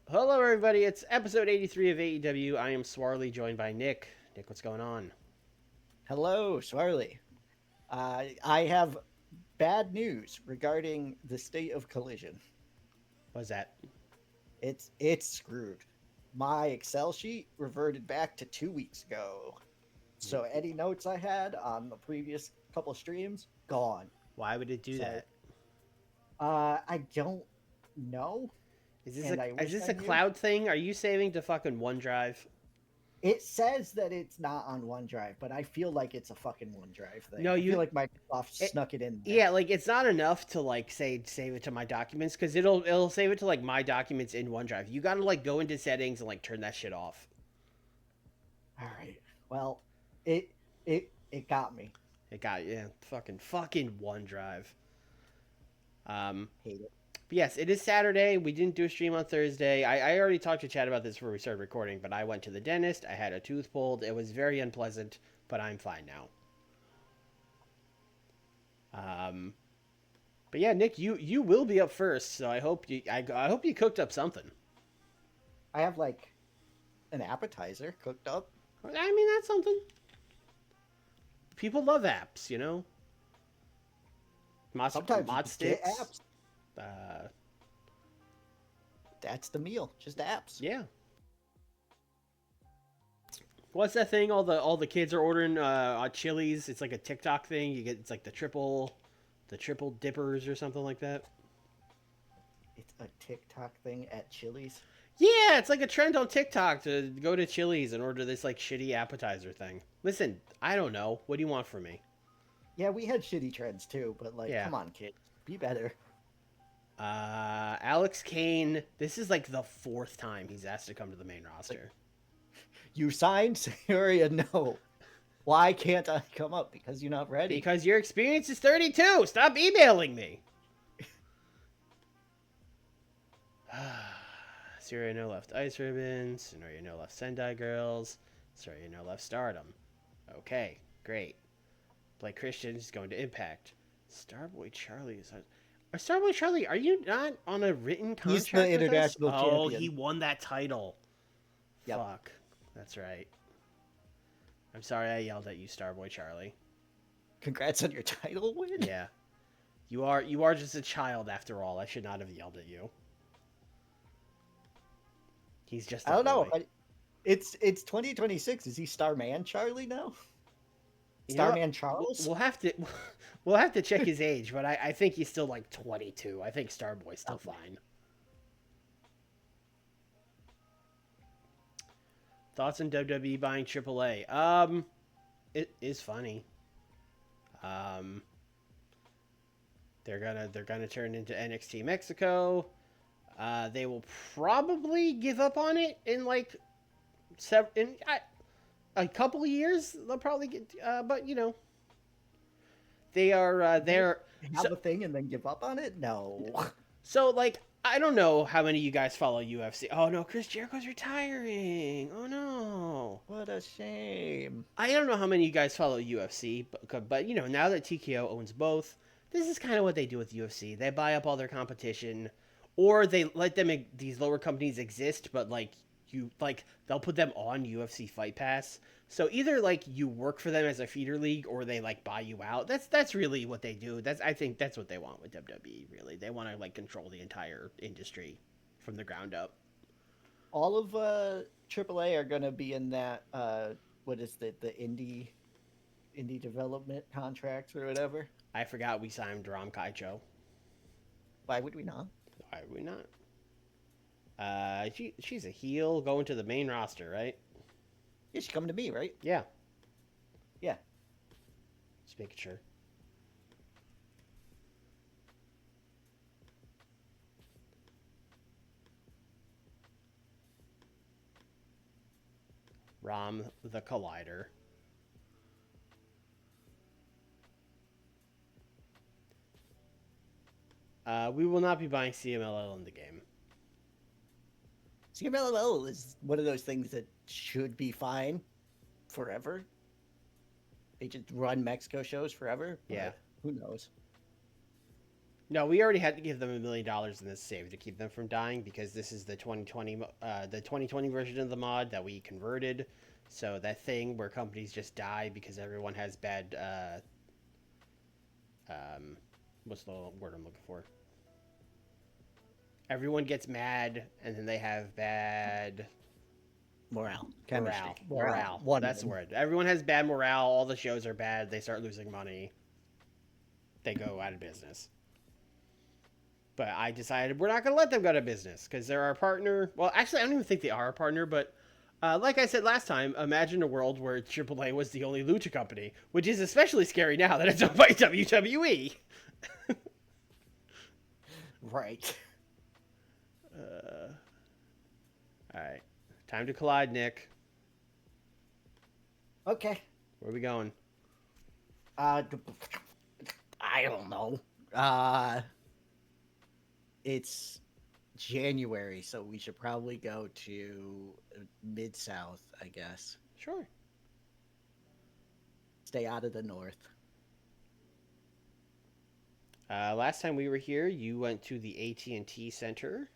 Hello, everybody. It's episode 83 of AEW. I am Swarley, joined by Nick. Nick, what's going on? Hello, Swarley. I have bad news regarding the state of Collision. What's that? It's screwed. My Excel sheet reverted back to 2 weeks ago. So any notes I had on the previous couple streams gone. Why would it do So that? I don't know, Is this and I a is wish this I a knew. cloud thing? Are you saving to fucking OneDrive? It says that it's not on OneDrive, but I feel like it's a fucking OneDrive thing. No, I feel you. like Microsoft It, snuck it in there. yeah, like it's not enough to like say save it to my documents because it'll save it to like my documents in OneDrive. You gotta like go into settings and like turn that shit off. All right. Well, it got me. It got fucking OneDrive. Um, Hate it. But yes, it is Saturday. We didn't do a stream on Thursday. I already talked to Chad about this before we started recording, but I went to the dentist. I had a tooth pulled. It was very unpleasant, but I'm fine now. Um, but yeah, Nick, you will be up first, so I hope you cooked up something. I have like an appetizer cooked up. I mean, that's something. People love apps, you know. Sometimes you Mod just get sticks. apps. Uh, That's the meal, just apps. yeah. What's that thing? All the kids are ordering on Chili's. It's like a TikTok thing. It's like the triple dippers or something like that. It's a TikTok thing at Chili's. Yeah, it's like a trend on TikTok to go to Chili's and order this like shitty appetizer thing. Listen, I don't know. What do you want from me? Yeah, we had shitty trends too, but like, Yeah. come on, kid, be better. Alex Kane. This is like the fourth time he's asked to come to the main roster. You signed, Syria? No. Why can't I come up? Because you're not ready. Because your experience is 32. Stop emailing me. Syria no left Ice Ribbons. Syria no left Sendai Girls. Syria no left Stardom. Okay, great. Blake Christian is going to Impact. Starboy Charlie is. Starboy Charlie, are you not on a written contract He's the with us? international Oh, champion. he won that title. Yep. Fuck. That's right. I'm sorry I yelled at you, Starboy Charlie. Congrats on your title win. Yeah. You are just a child after all. I should not have yelled at you. He's just a I don't boy. know. It's 2026. Is he Starman Charlie now? You know what? Starman Charles? We'll have to check his age, but I think he's still like 22. I think Starboy's still fine. Thoughts on WWE buying AAA? It is funny. They're gonna turn into NXT Mexico. They will probably give up on it in like a couple of years. They'll probably get, but you know, they're Have so, a thing and then give up on it? No. so like I don't know how many of you guys follow UFC. Oh no, Chris Jericho's retiring. Oh no. What a shame. I don't know how many of you guys follow UFC, but you know, now that TKO owns both, this is kind of what they do with UFC. They buy up all their competition, or they let these lower companies exist, but like they'll put them on UFC Fight Pass. So either like you work for them as a feeder league, or they like buy you out. That's really what they do. I think that's what they want with WWE. Really, they want to like control the entire industry from the ground up. All of AAA are going to be in that what is the indie development contracts or whatever. I forgot we signed Ram Kaicho. Why would we not? Why would we not? She's a heel going to the main roster, right? Yeah, she's coming to me, right? Yeah, Yeah. just making sure. Ram the Collider. We will not be buying CMLL in the game. CMLL is one of those things that should be fine forever. They just run Mexico shows forever. Yeah. Who knows? No, we already had to give them $1 million in this save to keep them from dying because this is the 2020 version of the mod that we converted. So that thing where companies just die because everyone has bad what's the word I'm looking for? Everyone gets mad and then they have bad Morale, chemistry, morale. One That's the of them. word. Everyone has bad morale. All the shows are bad. They start losing money. They go out of business. But I decided we're not going to let them go out of business because they're our partner. Well, actually, I don't even think they are our partner, but like I said last time, imagine a world where AAA was the only lucha company, which is especially scary now that it's owned by WWE. Right. All right. Time to collide, Nick. Okay. Where are we going? I don't know. It's January, so we should probably go to Mid-South, I guess. Sure. Stay out of the North. Last time we were here, you went to the AT&T Center,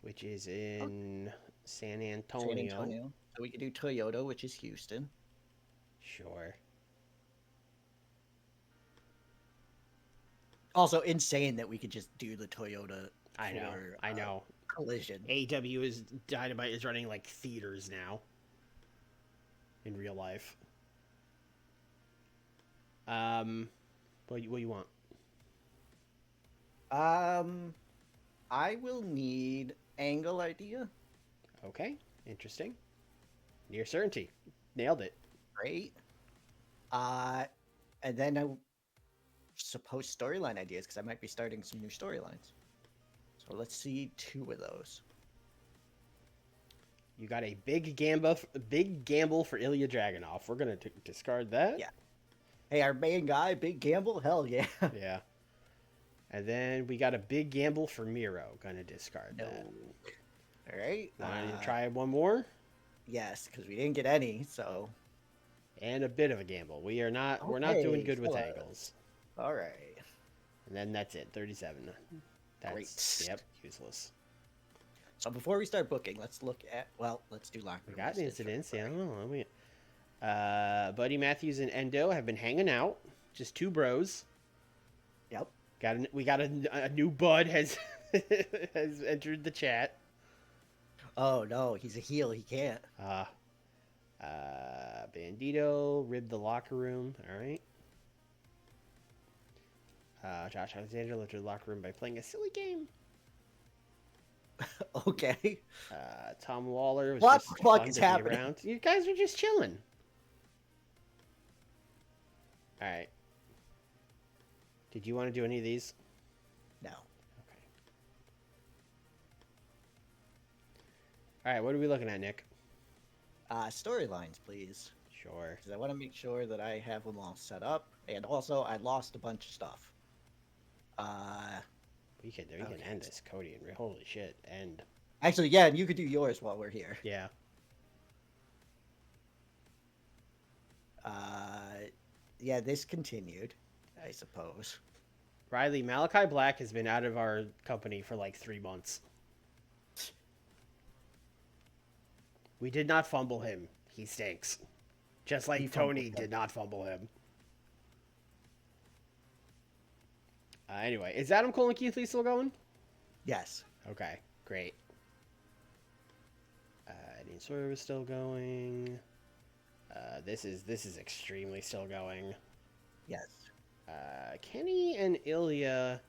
which is in San Antonio. San Antonio. So we could do Toyota, which is Houston. Sure. Also insane that we could just do the Toyota. I know. For, I know. Collision. AEW is Dynamite is running like theaters now. In real life. What do you want? I will need angle idea. Okay, interesting. Near certainty, nailed it. Great. And then I suppose storyline ideas because I might be starting some new storylines. So let's see 2 of those. You got a big gamble for Ilya Dragunov. We're gonna discard that. Yeah. Hey, our main guy, big gamble. Hell yeah. Yeah. And then we got a big gamble for Miro. Gonna discard that. All right. Want to try one more? Yes, because we didn't get any. So. And a bit of a gamble. We're not doing good with angles. All right. And then that's it. 37. That's Great. Yep, useless. So before we start booking, let's look at. Well, let's do locker room. We got incidents. Yeah, I don't know. Buddy Matthews and Endo have been hanging out. Just 2 bros. Yep. We got a new Bud has has entered the chat. Oh no, he's a heel. He can't. Bandito ribbed the locker room. All right. Josh Alexander left the locker room by playing a silly game. Okay. Tom Waller was What just the fuck fun is to be happening? around. You guys are just chilling. All right. Did you want to do any of these? No. Okay. All right. What are we looking at, Nick? Storylines, please. Sure. Because I want to make sure that I have them all set up, and also I lost a bunch of stuff. We can end this, Cody. And holy shit, end. Actually, yeah, and you could do yours while we're here. Yeah. Yeah, this continued, I suppose. Riley, Malachi Black has been out of our company for like 3 months. We did not fumble him. He stinks. Just like Tony did not fumble him. Anyway, is Adam Cole and Keith Lee still going? Yes. Okay, great. Eddie Sawyer is still going. This is extremely still going. Yes. Kenny and Ilya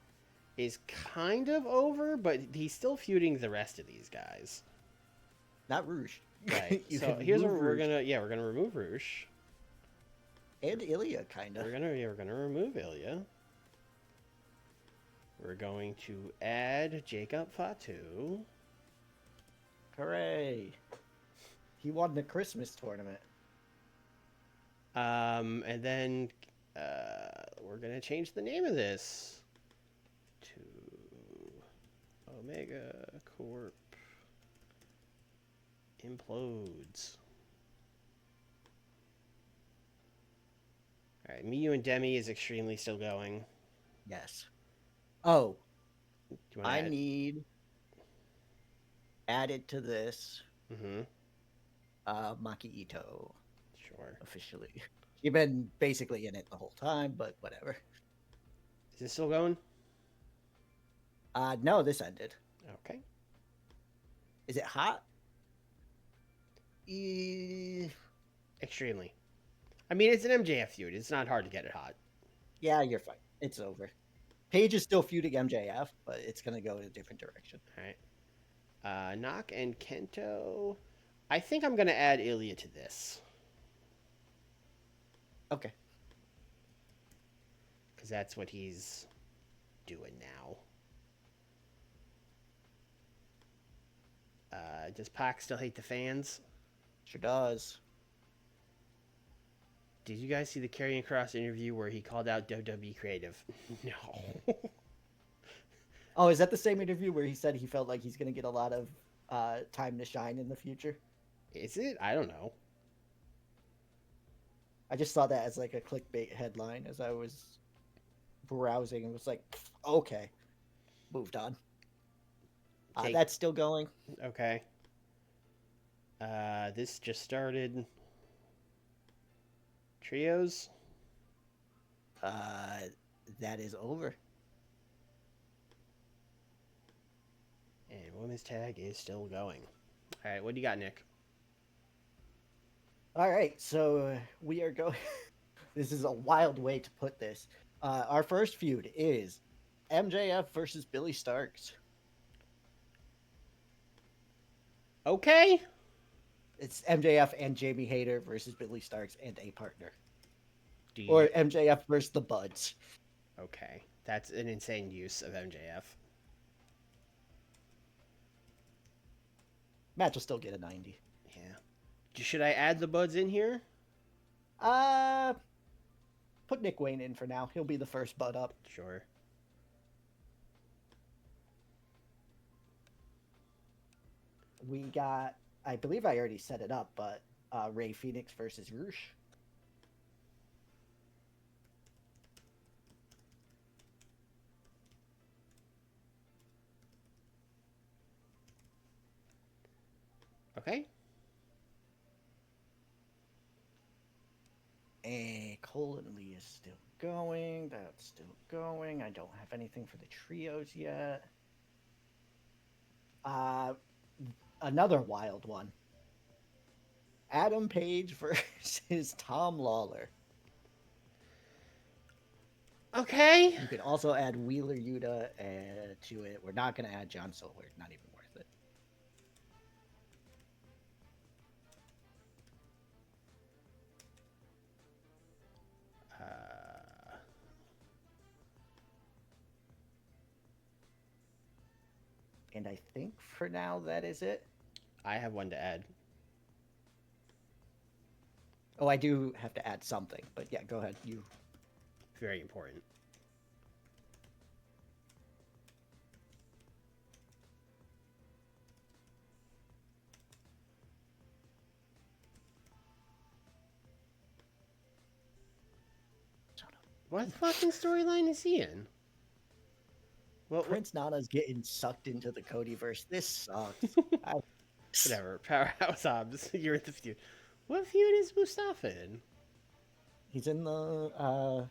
is kind of over, but he's still feuding the rest of these guys. Not Rouge. Right. So here's what we're gonna remove Rouge. And Ilya, kinda. We're gonna remove Ilya. We're going to add Jacob Fatu. Hooray! He won the Christmas tournament. And then we're gonna change the name of this to Omega Corp Implodes. All right, Miyu and Demi is extremely still going. Yes. Oh, Do you want to I add? need added to this Mm-hmm. Maki Ito Sure. officially. You've been basically in it the whole time, but whatever. Is this still going? No, this ended. Okay. Is it hot? Eh, Extremely. I mean, it's an MJF feud. It's not hard to get it hot. yeah, you're fine. It's over. Paige is still feuding MJF, but it's gonna go in a different direction. All right. Knock and Kento. I think I'm gonna add Ilya to this Okay. because that's what he's doing now. Does Pac still hate the fans? Sure does. Did you guys see the Karrion Kross interview where he called out WWE Creative? No. Oh, is that the same interview where he said he felt like he's gonna get a lot of time to shine in the future? Is it? I don't know. I just saw that as like a clickbait headline as I was browsing and was like, okay, moved on. Okay. That's still going. Okay. This just started. Trios. That is over. And women's tag is still going. All right, what do you got, Nick? All right, so we are going. This is a wild way to put this. Our first feud is MJF versus Billy Starks. Okay. It's MJF and Jamie Hayter versus Billy Starks and a partner. Do you... Or MJF versus the Buds. Okay. That's an insane use of MJF. Match will still get a 90. Yeah. Should I add the Buds in here? Put Nick Wayne in for now. He'll be the first Bud up. Sure. We got, I believe I already set it up, but Ray Phoenix versus Roosh. Okay. And Cole and Lee is still going. That's still going. I don't have anything for the trios yet. Another wild one. Adam Page versus Tom Lawler. Okay. You can also add Wheeler Yuta to it. We're not going to add John Silver. Not even worth it. And I think for now that is it. I have one to add. Oh, I do have to add something, but yeah, go ahead. You. Very important. What fucking storyline is he in? Well, Prince Nana's getting sucked into the Codyverse. This sucks. whatever. Powerhouse Hobbs. You're in the feud. What feud is Mustafa in? He's in the.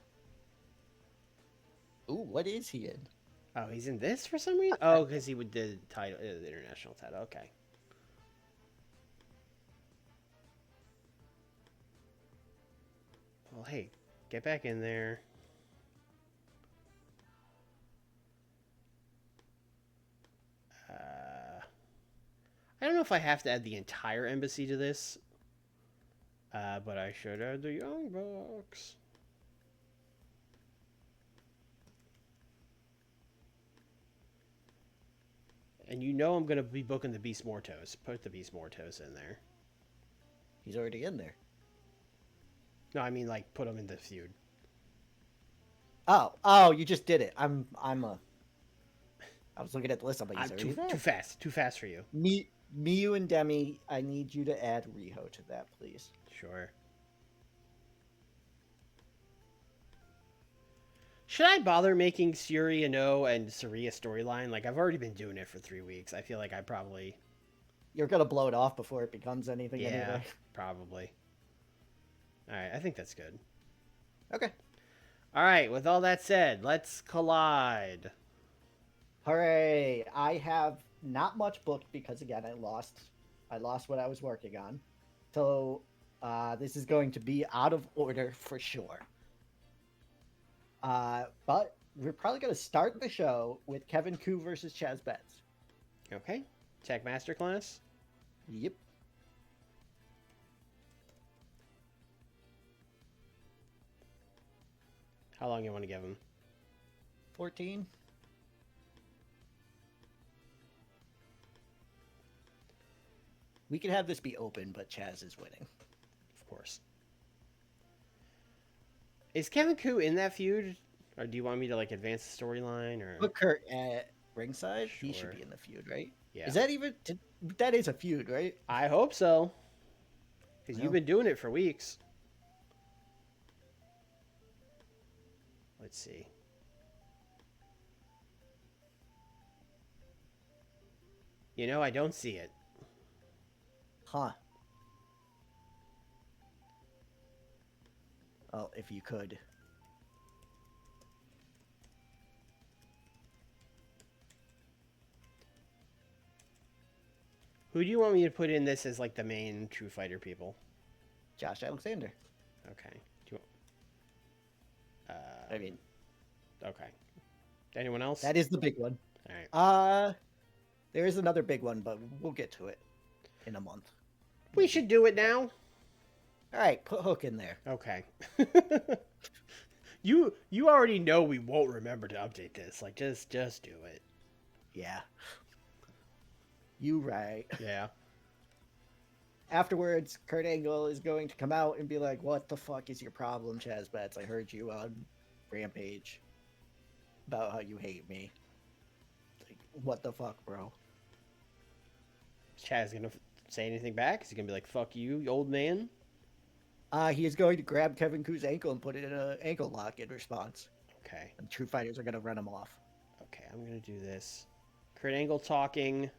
Ooh, what is he in? Oh, he's in this for some reason? Oh, because he would the title, the international title. Okay. Well, hey, get back in there. I don't know if I have to add the entire embassy to this, but I should add the Young Bucks. And you know I'm going to be booking the Beast Mortos. Put the Beast Mortos in there. He's already in there. No, I mean, like, put him in the feud. Oh, you just did it. I was looking at the list. I'm like, he's already there. Too fast for you. Miyu and Demi, I need you to add Riho to that, please. Sure. Should I bother making Suri Ano and Suri a storyline? Like, I've already been doing it for 3 weeks. I feel like I probably... You're gonna blow it off before it becomes anything Yeah, anyway. probably. Alright, I think that's good. Okay. Alright, with all that said, let's collide. Hooray! I have not much booked because again I lost what I was working on. So this is going to be out of order for sure. But we're probably gonna start the show with Kevin Koo versus Chaz Betts. Okay. Tech Masterclass. Yep. How long you want to give him? 14. We could have this be open, but Chaz is winning. Of course. Is Kevin Koo in that feud? Or do you want me to, like, advance the storyline? Or Put Kurt at ringside. Sure. He should be in the feud, right? Yeah. Is that even... That is a feud, right? I hope so. Because you've No. been doing it for weeks. Let's see. You know, I don't see it. Huh. Oh, if you could. Who do you want me to put in this as, like, the main True Fighter people? Josh Alexander. Okay. Do you want... I mean, Okay. Anyone else? that is the big one. All right. There is another big one, but we'll get to it in a month. We should do it now. All right, put Hook in there. Okay. You already know we won't remember to update this. Like, just do it. Yeah. You right. Yeah. Afterwards, Kurt Angle is going to come out and be like, "What the fuck is your problem, Chaz Betts? I heard you on Rampage about how you hate me. Like, what the fuck, bro?" Is Chaz gonna say anything back? Is he gonna be like, "Fuck you, you old man"? He is going to grab Kevin Koo's ankle and put it in an ankle lock in response. Okay. And True Fighters are going to run him off. Okay, I'm gonna do this. Kurt Angle talking.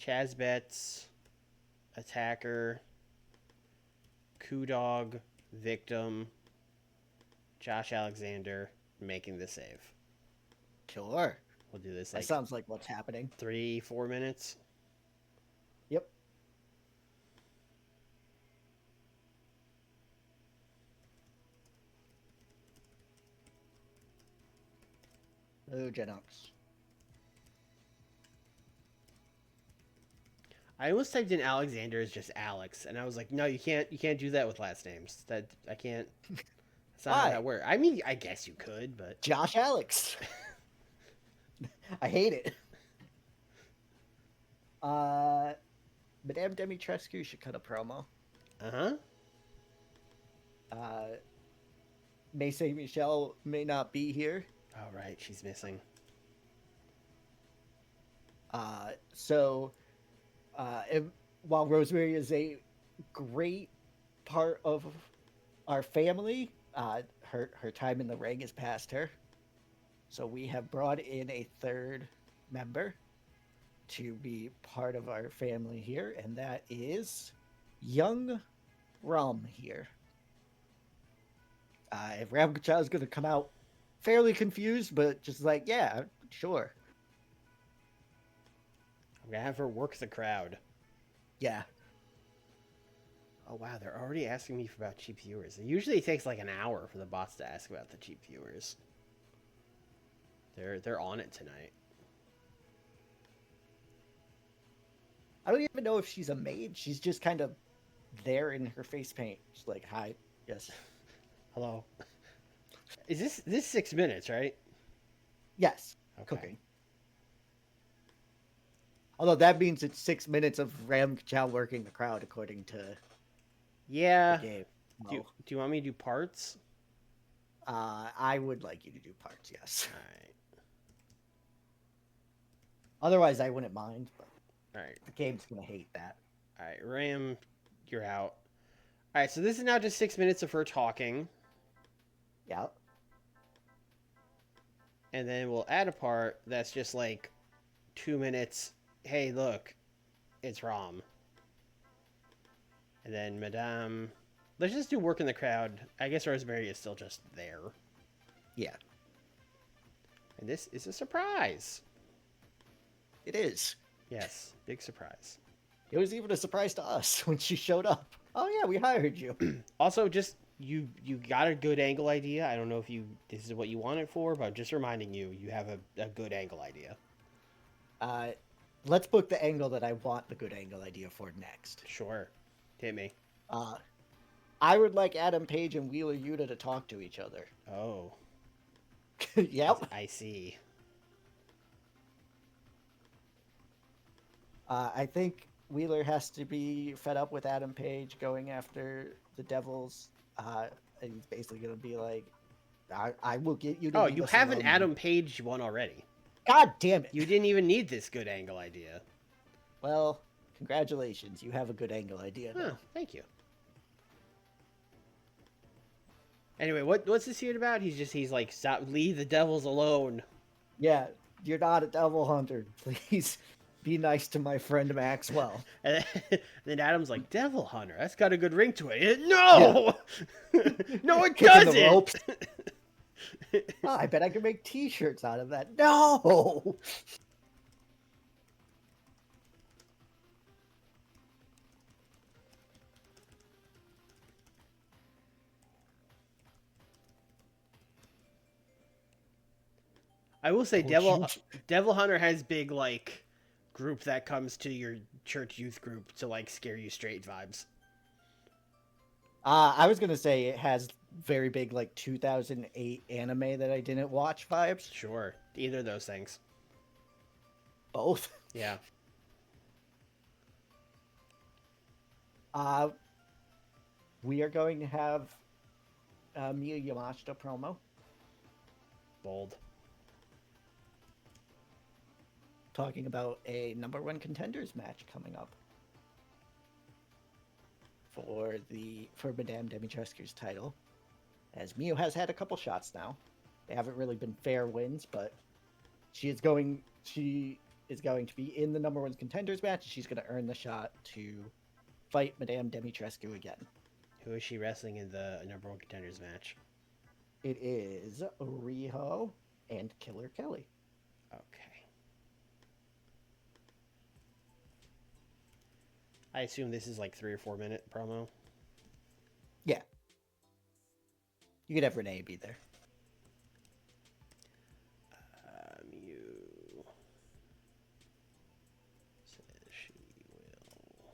Chaz Betts. Attacker. Coup Dog. Victim. Josh Alexander making the save. Sure. We'll do this That like sounds like what's happening. 3-4 minutes. Yep. Oh, Genox. I almost typed in Alexander as just Alex, and I was like, no, you can't do that with last names. That I can't. That's not how Why? that works. I mean, I guess you could, but Josh Alex. I hate it. Madame Dimitrescu should cut a promo. May Saint Michelle may not be here. Oh right, she's missing. While Rosemary is a great part of our family, her time in the ring is past her. So we have brought in a third member to be part of our family here, and that is young Rum here. If Ramkachow is going to come out fairly confused, but just like, yeah, sure. I'm gonna have her work the crowd. Yeah. Oh wow, they're already asking me about cheap viewers. It usually takes like an hour for the bots to ask about the cheap viewers. They're on it tonight. I don't even know if she's a maid. She's just kind of there in her face paint. She's like, "Hi, yes, Hello. Is this 6 minutes, right? yes." Okay. Cooking. Although that means it's 6 minutes of Ramkachow working the crowd, according to Yeah. the game. Do you want me to do parts? I would like you to do parts, yes. All right. Otherwise, I wouldn't mind. But All right. the game's gonna hate that. All right, Ram, you're out. All right, so this is now just 6 minutes of her talking. Yeah. and then we'll add a part that's just like 2 minutes. Hey, look, it's Rom. And then Madame. Let's just do work in the crowd. I guess Rosemary is still just there. Yeah, And this is a surprise. it is. Yes, big surprise. It was even a surprise to us when she showed up. Oh yeah, we hired you. Also, just you got a good angle idea. I don't know if this is what you want it for, but just reminding you have a good angle idea. Let's book the angle that I want the good angle idea for next. Sure. Hit me. I would like Adam Page and Wheeler Yuta to talk to each other. Oh. Yep. I see. I think Wheeler has to be fed up with Adam Page going after the Devils. And he's basically going to be like, I will get you to Oh, leave you us have an alone." Adam Page one already. God damn it. You didn't even need this good angle idea. Well, congratulations. You have a good angle idea now. Huh, thank you. Anyway, what's this feud about? He's like, stop, leave the Devils alone. Yeah, you're not a devil hunter. Please be nice to my friend Maxwell. And then Adam's like, Devil Hunter, that's got a good ring to it. No! Yeah. No, it Kicking the doesn't! ropes. Oh, I bet I could make t-shirts out of that. No! I will say, Oh, Devil Hunter has big, like, group that comes to your church youth group to, like, scare you straight vibes. I was going to say it has very big, like, 2008 anime that I didn't watch vibes. Sure. Either of those things. Both. Yeah. We are going to have Miya Yamashita promo. Bold. Talking about a number one contenders match coming up for Madame Dimitrescu's title, as Miyu has had a couple shots now. They haven't really been fair wins, but she is going to be in the number one contenders match. She's going to earn the shot to fight Madame Dimitrescu again. Who is she wrestling in the number one contenders match? It is Riho and Killer Kelly. Okay. I assume this is like 3 or 4 minute promo. Yeah. You could have Renee be there. Mew says she will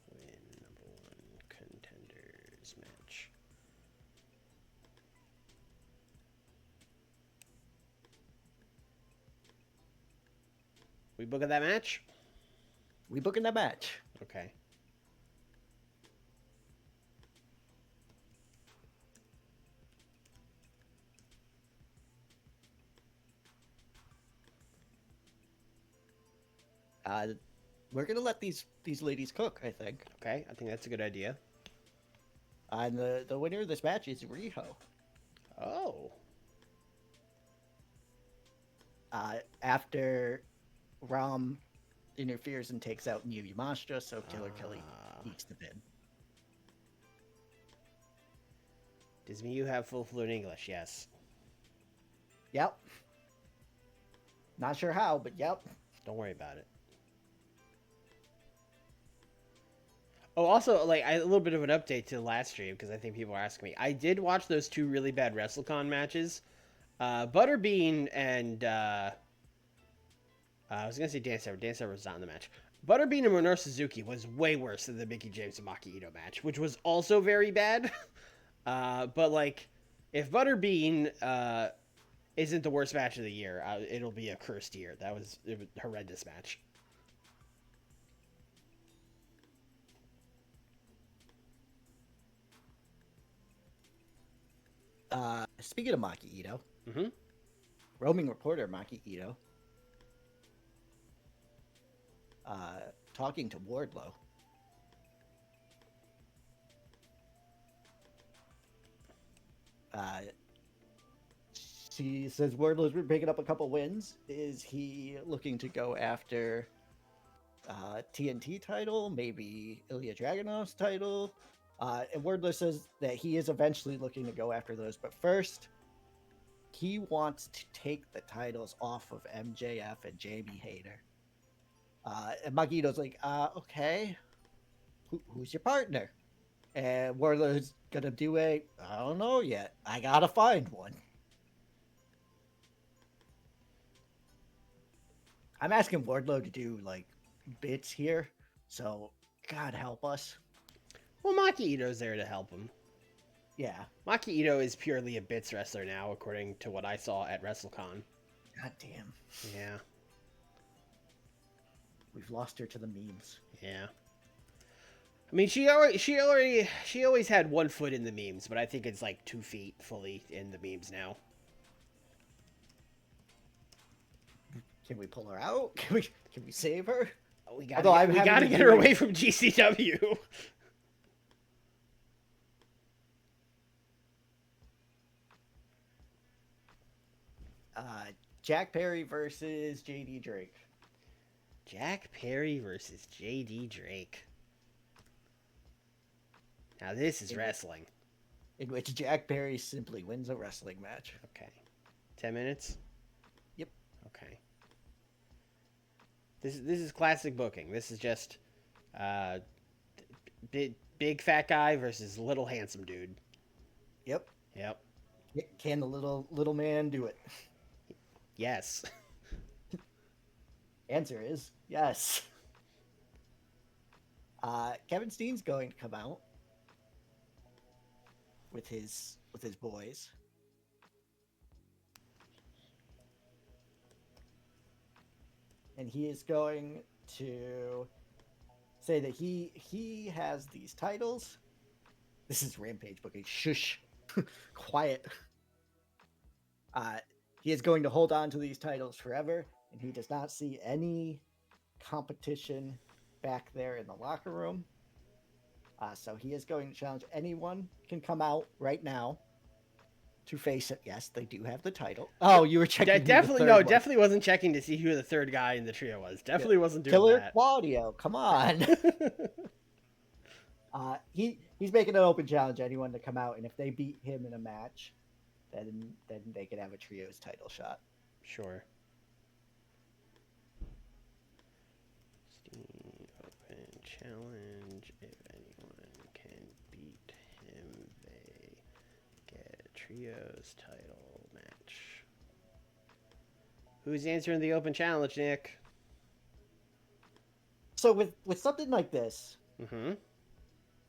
win number one contenders match. We booking that match? We booking that match. Okay. We're gonna let these ladies cook, I think. Okay, I think that's a good idea. And the winner of this match is Riho. Oh. After Ram interferes and takes out Miyu Yamashita, so Killer Kelly eats the pin. Does Miyu have full fluent English? Yes. Yep. Not sure how, but yep. Don't worry about it. Oh, also, like, a little bit of an update to the last stream, because I think people are asking me. I did watch those 2 really bad WrestleCon matches. Butterbean and, I was going to say Dan Severn. Dan Severn was not in the match. Butterbean and Minoru Suzuki was way worse than the Mickie James and Maki Ito match, which was also very bad. But, like, if Butterbean isn't the worst match of the year, it'll be a cursed year. It was a horrendous match. Speaking of Maki Ito, Mm-hmm. roaming reporter Maki Ito, talking to Wardlow. She says Wardlow's been picking up a couple wins. Is he looking to go after TNT title, maybe Ilya Dragunov's title? And Wardlow says that he is eventually looking to go after those, but first he wants to take the titles off of MJF and Jamie Hayter. And Magito's like, okay, who's your partner? And Wardlow's gonna do I don't know yet. I gotta find one. I'm asking Wardlow to do like bits here, so God help us. Well, Maki Ito's there to help him. Yeah. Maki Ito is purely a bits wrestler now, according to what I saw at WrestleCon. God damn. Yeah. We've lost her to the memes. Yeah. I mean, she always had 1 foot in the memes, but I think it's like 2 feet fully in the memes now. Can we pull her out? Can we save her? We gotta get her away from GCW. Jack Perry versus JD Drake. Jack Perry versus JD Drake. Now this is wrestling. In which Jack Perry simply wins a wrestling match. Okay. 10 minutes? Yep. Okay. This is classic booking. This is just big fat guy versus little handsome dude. Yep. Yep. Can the little man do it? Yes. Answer is yes. Kevin Steen's going to come out with his boys. And he is going to say that he has these titles. This is Rampage booking. Shush. Quiet. He is going to hold on to these titles forever, and he does not see any competition back there in the locker room. So he is going to challenge anyone can come out right now to face it. Yes, they do have the title. Oh, you were checking. Definitely wasn't checking to see who the third guy in the trio was. Definitely wasn't doing Killer that. Claudio, come on. He's making an open challenge anyone to come out, and if they beat him in a match, then they could have a trios title shot. Sure. Steam open challenge. If anyone can beat him, they get a trios title match. Who's answering the open challenge, Nick? So with something like this, Mm-hmm.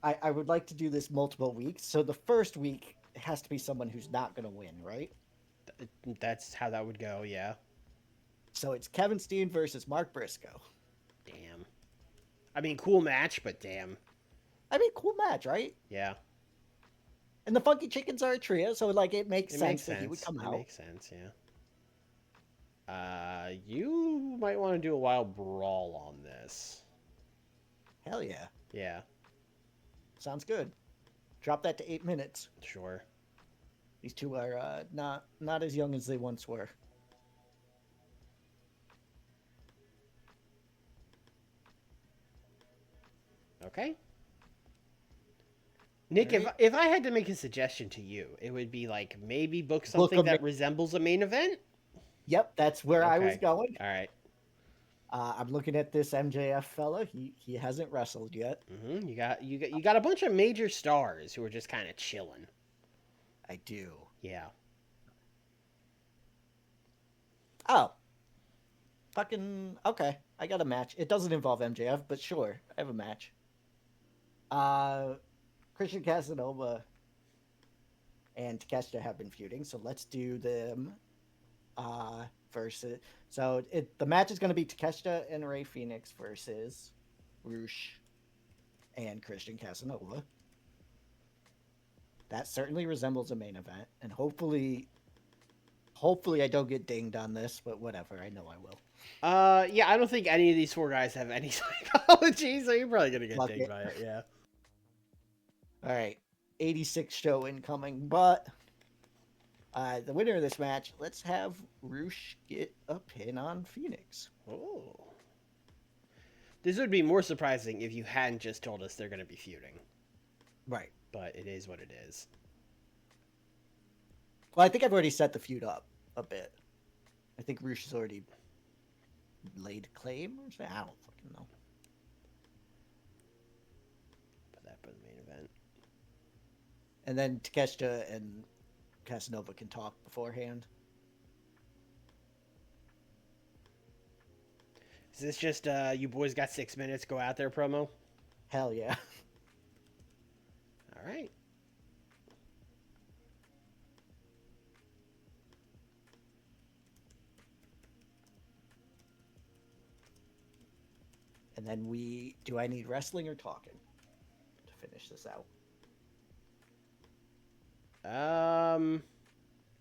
I would like to do this multiple weeks. So the first week it has to be someone who's not going to win, right? That's how that would go, yeah. So it's Kevin Steen versus Mark Briscoe. Damn. I mean, cool match, but damn. I mean, cool match, right? Yeah. And the Funky Chickens are a trio, so like it makes sense that he would come out. It makes sense, yeah. You might want to do a wild brawl on this. Hell yeah. Yeah. Sounds good. Drop that to 8 minutes. Sure. These two are not as young as they once were. Okay. Nick, right. if I had to make a suggestion to you, it would be like maybe book something that resembles a main event. Yep, that's where I was going. All right. I'm looking at this MJF fella. He hasn't wrestled yet. Mm-hmm. You got a bunch of major stars who are just kind of chilling. I do. Yeah. Oh. Fucking okay. I got a match. It doesn't involve MJF, but sure, I have a match. Christian Casanova and Takeshita have been feuding, so let's do them. Versus, so the match is going to be Takeshita and Rey Fenix versus Roosh and Christian Casanova. That certainly resembles a main event, and hopefully I don't get dinged on this, but whatever, I know I will. Yeah, I don't think any of these four guys have any psychology, so you're probably gonna get dinged by it. Yeah. All right, 86 show incoming, but The winner of this match, let's have Roosh get a pin on Phoenix. Oh. This would be more surprising if you hadn't just told us they're going to be feuding. Right. But it is what it is. Well, I think I've already set the feud up a bit. I think Roosh has already laid claim or something. I don't fucking know. Put that for the main event. And then Takeshita and Casanova can talk beforehand. Is this just you boys got 6 minutes, go out there promo? Hell yeah. All right. And then do I need wrestling or talking to finish this out?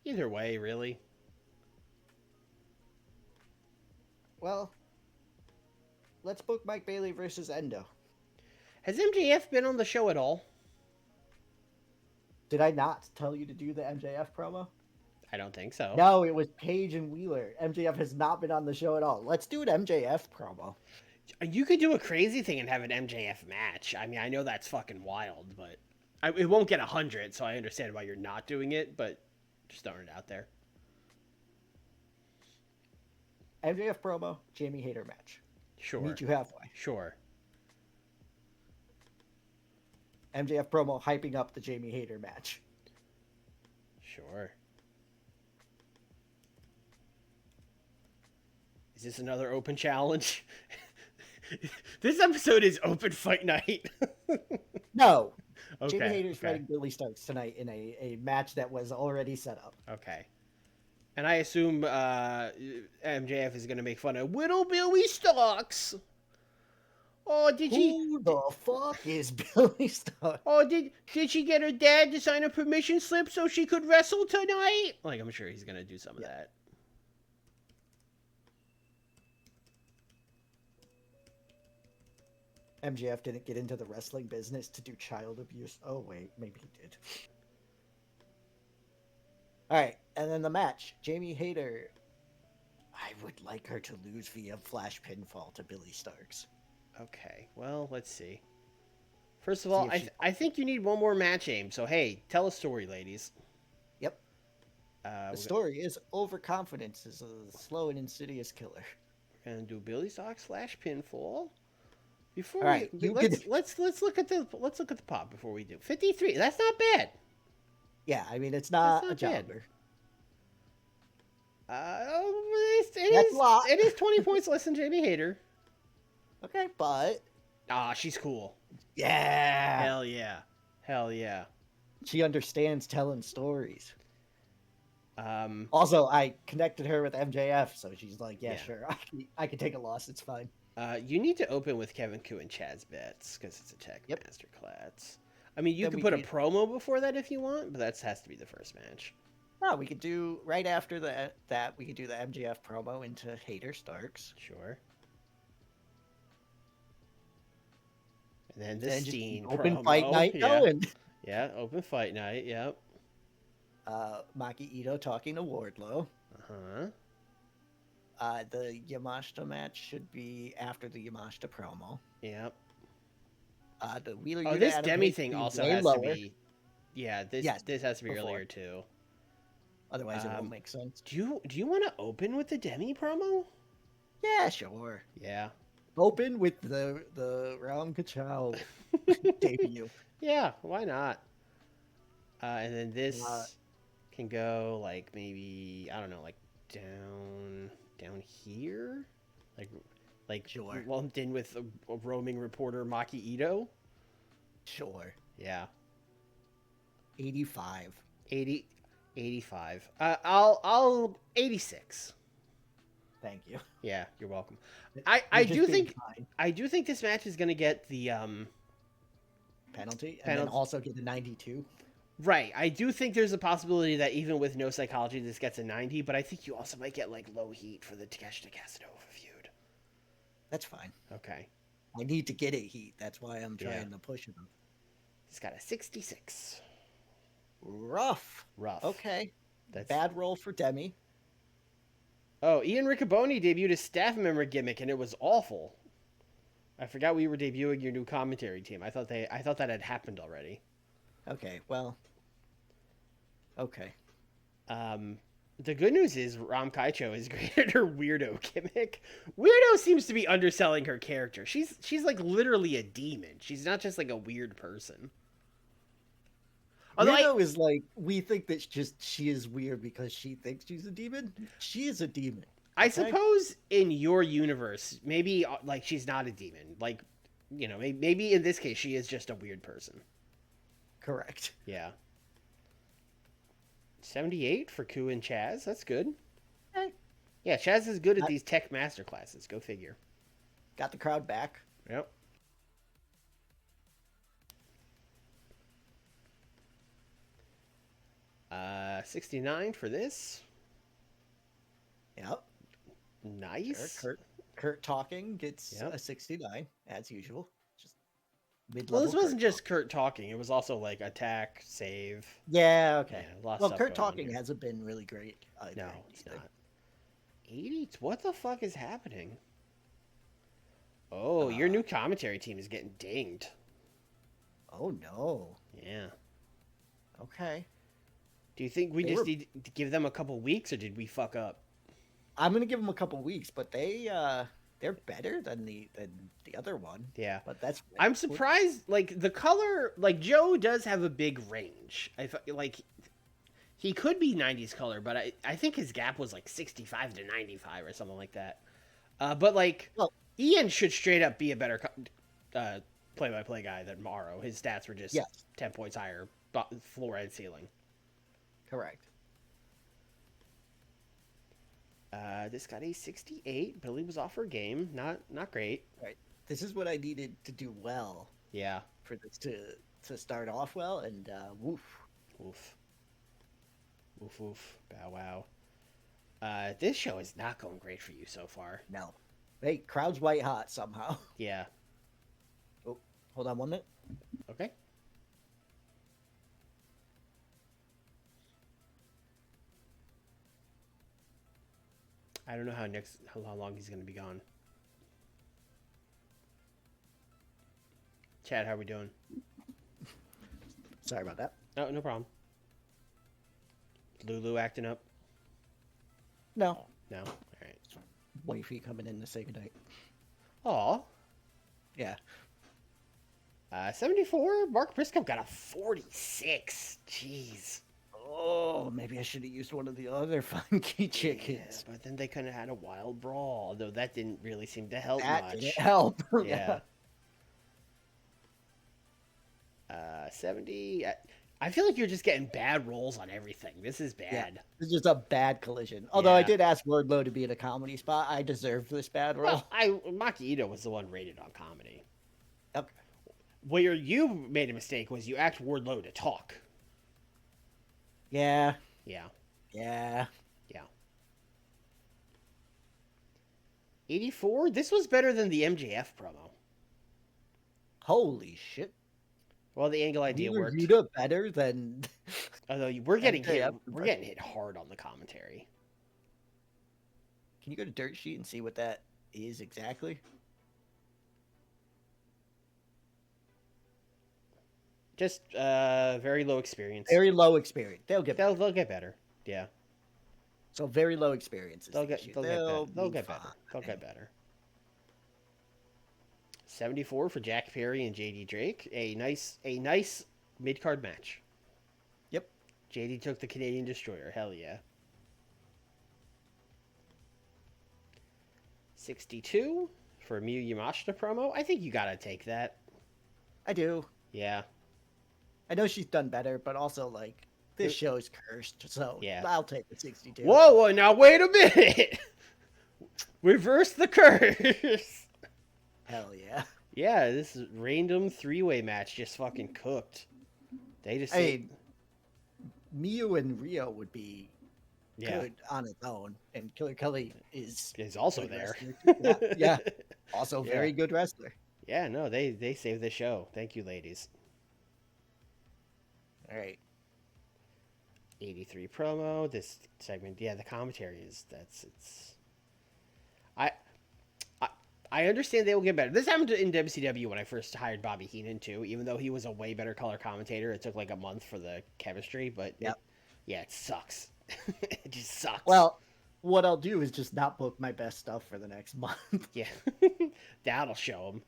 Either way, really. Well, let's book Mike Bailey versus Endo. Has MJF been on the show at all? Did I not tell you to do the MJF promo? I don't think so. No, it was Paige and Wheeler. MJF has not been on the show at all. Let's do an MJF promo. You could do a crazy thing and have an MJF match. I mean, I know that's fucking wild, but it won't get 100, so I understand why you're not doing it, but just throwing it out there. MJF promo, Jamie Hayter match. Sure. Meet you halfway. Sure. MJF promo hyping up the Jamie Hayter match. Sure. Is this another open challenge? This episode is open fight night. No. Okay. Jamie Hayter's fighting Billy Starks tonight in a match that was already set up. Okay. And I assume MJF is going to make fun of Little Billy Starks. Oh, Who the fuck is Billy Starks? Oh, did she get her dad to sign a permission slip so she could wrestle tonight? Like, I'm sure he's going to do some of that. MJF didn't get into the wrestling business to do child abuse. Oh, wait, maybe he did. All right, and then the match. Jamie Hayter. I would like her to lose via flash pinfall to Billy Starks. Okay, well, let's see. First of all, I think you need one more match aim. So, hey, tell a story, ladies. Yep. The story is overconfidence is a slow and insidious killer. We're going to do Billy Starks flash pinfall. Before all right, let's look at the pop before we do 53. That's not bad. Yeah, I mean it's not a jobber. It is 20 points less than Jamie Hayter. Okay, but she's cool. Yeah. Hell yeah. She understands telling stories. Also, I connected her with MJF, so she's like, yeah. Sure, I can take a loss. It's fine. You need to open with Kevin Koo and Chaz Betts because it's a tech masterclass. I mean, you can put a promo before that if you want, but that has to be the first match. No, we could do right after that. We could do the MJF promo into Hayter Starks. Sure. And then the Steen open promo. fight night going. Yeah, open fight night. Yep. Maki Ito talking to Wardlow. Uh-huh. The Yamashita match should be after the Yamashita promo. Yep. The Wheeler. Oh, this Demi thing also has to be. Yeah, this has to be before. earlier too. Otherwise, it won't make sense. Do you want to open with the Demi promo? Yeah, sure. Yeah. Open with the Ram Kachal debut. Yeah, why not? And then this can go like maybe I don't know, like down here, like sure. Lumped in with a roaming reporter Maki Ito. Sure. Yeah. 85. 85. I'll 86. Thank you. Yeah, you're welcome. I do think this match is gonna get the penalty and then also get the 92. Right. I do think there's a possibility that even with no psychology, this gets a 90, but I think you also might get like low heat for the Takeshita Casanova feud. That's fine. Okay. I need to get it heat. That's why I'm trying to push him. He's got a 66. Rough. Rough. Okay. That's Bad role for Demi. Oh, Ian Riccoboni debuted a staff member gimmick, and it was awful. I forgot we were debuting your new commentary team. I thought that had happened already. Okay, well, okay. The good news is Ram Kaicho is great at her weirdo gimmick. Weirdo seems to be underselling her character. She's like literally a demon. She's not just like a weird person. Although Weirdo is like, we think that she is weird because she thinks she's a demon. She is a demon. I suppose in your universe, maybe like she's not a demon. Like, you know, maybe in this case she is just a weird person. Correct. Yeah. 78 for Ku and Chaz. That's good. Hey. Yeah, Chaz is good at these tech master classes. Go figure. Got the crowd back. Yep. Uh, 69 for this. Yep. Nice. Kurt talking gets a 69 as usual. Just mid-level. Well, this wasn't just Kurt talking. It was also like attack, save. Yeah. Okay. Yeah, well, Kurt talking hasn't been really great either. No, it's not. 80. What the fuck is happening? Oh, your new commentary team is getting dinged. Oh no. Yeah. Okay. Do you think we need to give them a couple weeks, or did we fuck up? I'm gonna give them a couple weeks, but they're better than the other one. Yeah, but that's. I'm surprised. Like the color, like Joe does have a big range. Like he could be 90s color, but I think his gap was like 65 to 95 or something like that. But like Ian should straight up be a better play-by-play guy than Morrow. His stats were just 10 points higher, floor and ceiling. Correct. This got a 68. Billy was off her game. Not great. Right. This is what I needed to do well. Yeah. For this to start off well, and woof. Woof. Woof woof. Bow wow. This show is not going great for you so far. No. Hey, crowd's white hot somehow. Yeah. Oh, hold on 1 minute. Okay. I don't know how long he's going to be gone. Chad, how are we doing? Sorry about that. Oh, no problem. Lulu acting up? No. No? All right. Wifey coming in to say goodnight. Aw. Yeah. 74, Mark Briscoe got a 46. Jeez. Oh, maybe I should have used one of the other funky chickens. Yeah, but then they could have had a wild brawl, although that didn't really seem to help much. That didn't help. Yeah. 70. I feel like you're just getting bad rolls on everything. This is bad. Yeah, this is just a bad collision. Although I did ask Wardlow to be in a comedy spot. I deserve this bad roll. Well, Maki Ito was the one rated on comedy. Okay. Where you made a mistake was you asked Wardlow to talk. Yeah. Yeah. Yeah. Yeah. 84? This was better than the MJF promo. Holy shit. Well, the angle idea worked. You do better than. Although we're getting hit, we're getting hit hard on the commentary. Can you go to Dirt Sheet and see what that is exactly? Just very low experience. Very low experience. They'll get better. Yeah. So very low experience. They'll get better. 74 for Jack Perry and JD Drake. A nice mid-card match. Yep. JD took the Canadian Destroyer. Hell yeah. 62 for Miyu Yamashita promo. I think you gotta take that. I do. Yeah. I know she's done better, but also like this show's cursed, so yeah. I'll take the 62. Whoa, now wait a minute. Reverse the curse. Hell yeah. Yeah, this random three-way match just fucking cooked. They just Miyu and Rio would be good on its own, and Killer Kelly is also there. Yeah. Also very good wrestler. Yeah, no, they saved the show. Thank you, ladies. All right. 83 promo. This segment, yeah, the commentary is I I, I understand they will get better. This happened in WCW when I first hired Bobby Heenan too. Even though he was a way better color commentator, it took like a month for the chemistry. But Yep. it sucks. It just sucks. Well, what I'll do is just not book my best stuff for the next month. Yeah, that'll show them.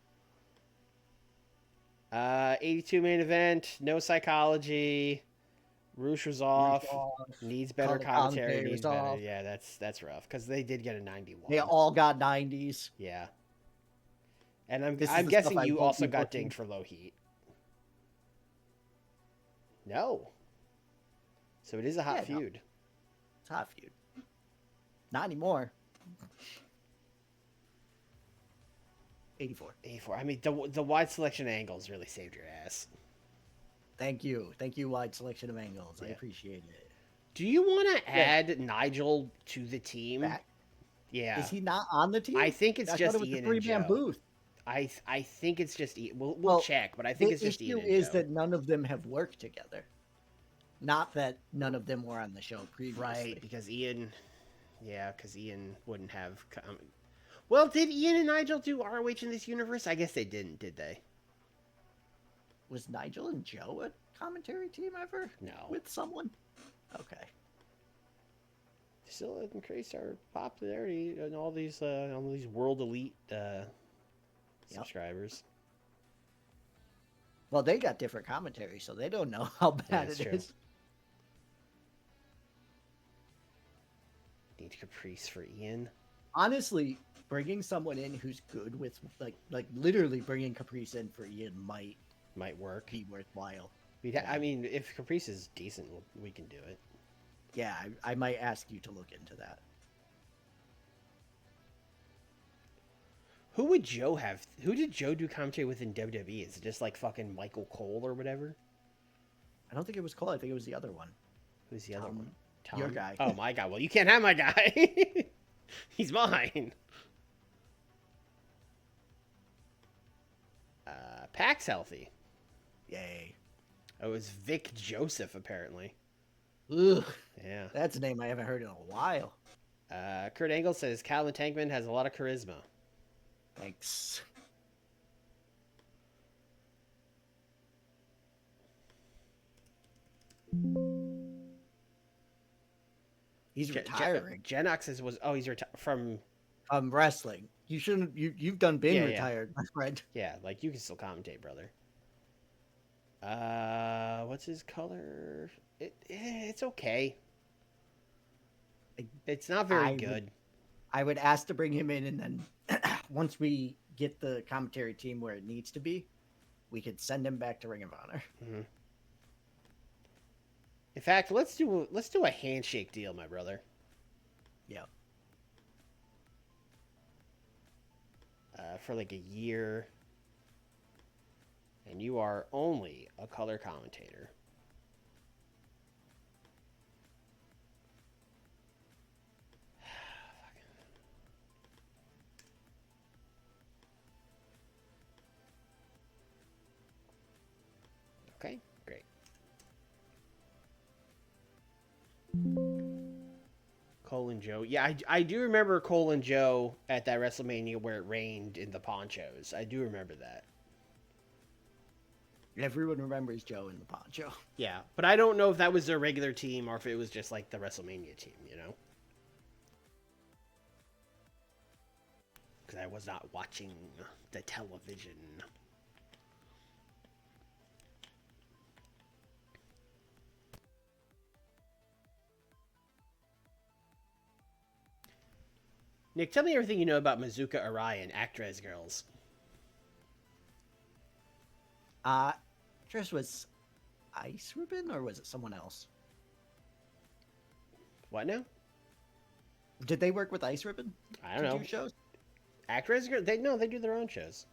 82 main event, no psychology. Roosh was off. Needs better commentary. Needs better. Off. Yeah, that's rough because they did get a 91. They all got 90s. Yeah. And I'm guessing you also got dinged for low heat. No. So it is a hot feud. No. It's a hot feud. Not anymore. 84. I mean, the wide selection of angles really saved your ass. Thank you, wide selection of angles. I appreciate it. Do you want to add Nigel to the team? Back? Yeah. Is he not on the team? I think it's just Ian and Joe. Booth. I think it's just Ian. We'll check, but I think it's just Ian and Joe. The issue is that none of them have worked together. Not that none of them were on the show previously. Right, because Ian wouldn't have come. Well, did Ian and Nigel do ROH in this universe? I guess they didn't, did they? Was Nigel and Joe a commentary team ever? No. With someone? Okay. Still increased our popularity and all these world elite subscribers. Well, they got different commentary, so they don't know how bad it is. Need caprice for Ian. Honestly, bringing someone in who's good with like literally bringing Caprice in for Ian might work. Be worthwhile. I mean, if Caprice is decent, we can do it. Yeah, I might ask you to look into that. Who would Joe have? Who did Joe do commentary with in WWE? Is it just like fucking Michael Cole or whatever? I don't think it was Cole. I think it was the other one. Who's the other one? Tom? Your guy. Oh, my guy. Well, you can't have my guy. He's mine. Pac's healthy. Yay. Oh, it was Vic Joseph, apparently. Ugh. Yeah. That's a name I haven't heard in a while. Kurt Angle says Calvin Tankman has a lot of charisma. Thanks. He's retiring. Genox was he's from wrestling. You shouldn't. You've been retired, my friend. Yeah, like you can still commentate, brother. What's his color? It's okay. It's not very good. I would ask to bring him in, and then once we get the commentary team where it needs to be, we could send him back to Ring of Honor. Mm-hmm. In fact, let's do a handshake deal, my brother. Yeah. For like a year, and you are only a color commentator. Okay, great. Cole and Joe. Yeah, I do remember Cole and Joe at that WrestleMania where it rained in the ponchos. I do remember that. Everyone remembers Joe in the poncho. Yeah, but I don't know if that was their regular team or if it was just like the WrestleMania team, you know? Because I was not watching the television. Nick, tell me everything you know about Mazuka Arai and Actress Girls. Actress was Ice Ribbon, or was it someone else? What now? Did they work with Ice Ribbon? I don't know. Do shows? Actress Girls? They do their own shows.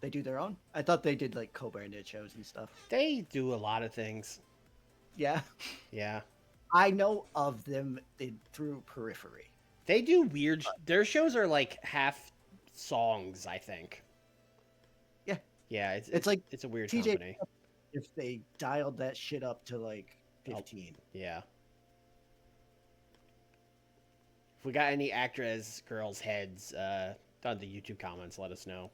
They do their own? I thought they did like co-branded shows and stuff. They do a lot of things. Yeah. Yeah. I know of them through periphery. They do weird. Their shows are like half songs, I think. Yeah. Yeah, it's a weird TJ, company. If they dialed that shit up to like 15. Yeah. If we got any actress girls' heads on the YouTube comments, let us know.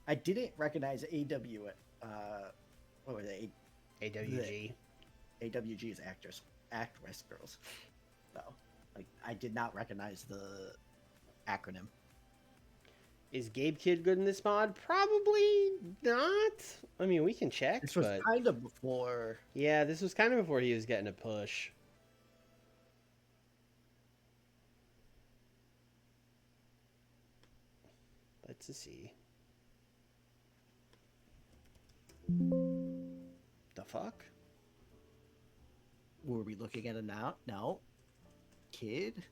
I didn't recognize AW. What were they? AWG. AWG's actress girls. So, like, I did not recognize the acronym. Is Gabe Kid good in this mod? Probably not. I mean, we can check. This was but... kind of before. Yeah, this was kind of before he was getting a push. Let's see. The fuck? Were we looking at it now? No. Kid?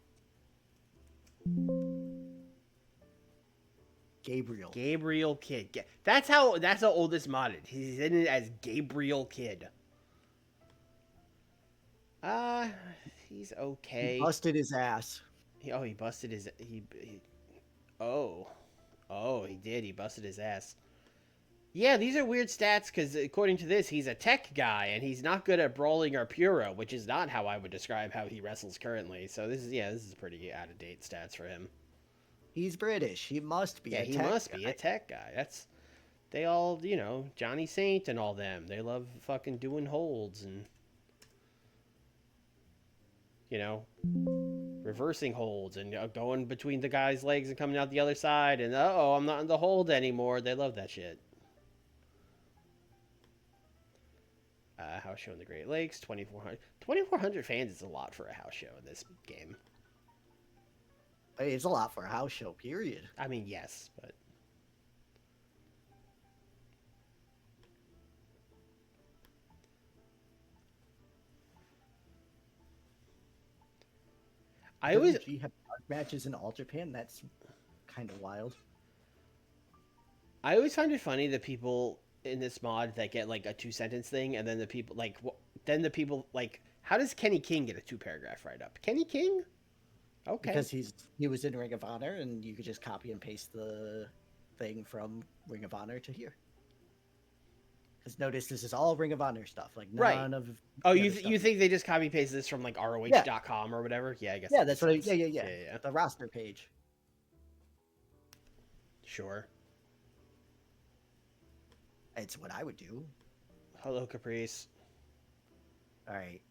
Gabriel. Gabriel Kid. That's how old this modded. He's in it as Gabriel Kid. He's okay. He busted his ass. He busted his he did. He busted his ass. Yeah, these are weird stats because according to this, he's a tech guy and he's not good at brawling or puro, which is not how I would describe how he wrestles currently. So this is pretty out of date stats for him. He's British. He must be. He must be a tech guy. They all, Johnny Saint and all them. They love fucking doing holds and reversing holds and going between the guy's legs and coming out the other side and I'm not in the hold anymore. They love that shit. House show in the Great Lakes, 2,400. 2,400 fans is a lot for a house show in this game. It's a lot for a house show, period. I mean, yes, but... I always have matches in All Japan. That's kind of wild. I always find it funny that people in this mod that get like a 2-sentence thing, and then the people like, how does Kenny King get a 2-paragraph write-up? Kenny King? Okay. Because he was in Ring of Honor, and you could just copy and paste the thing from Ring of Honor to here. Because notice this is all Ring of Honor stuff, like none of. Oh, you think they just copy paste this from like ROH.com or whatever? Yeah, I guess. Yeah, that's what. Yeah. The roster page. Sure. It's what I would do. Hello, Caprice. All right.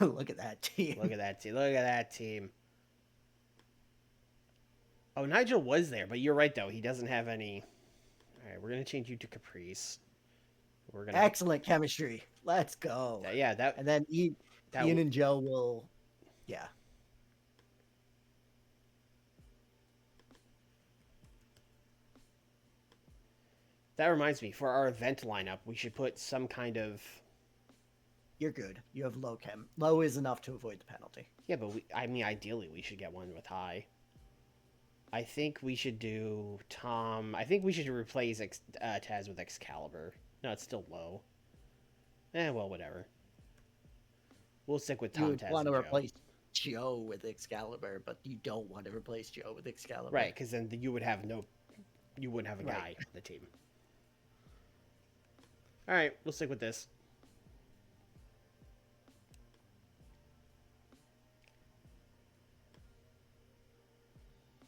Look at that team. Look at that team. Oh, Nigel was there, but you're right, though. He doesn't have any... All right, we're going to change you to Caprice. Excellent chemistry. Let's go. And then Ian and Joe will... Yeah. That reminds me, for our event lineup, we should put some kind of... You're good. You have low chem. Low is enough to avoid the penalty. Yeah, but ideally, we should get one with high. I think we should do Tom. I think we should replace Taz with Excalibur. No, it's still low. Well, whatever. We'll stick with Tom. You want to replace Joe with Excalibur, but you don't want to replace Joe with Excalibur. Right, because then you wouldn't have a guy on the team. All right, we'll stick with this.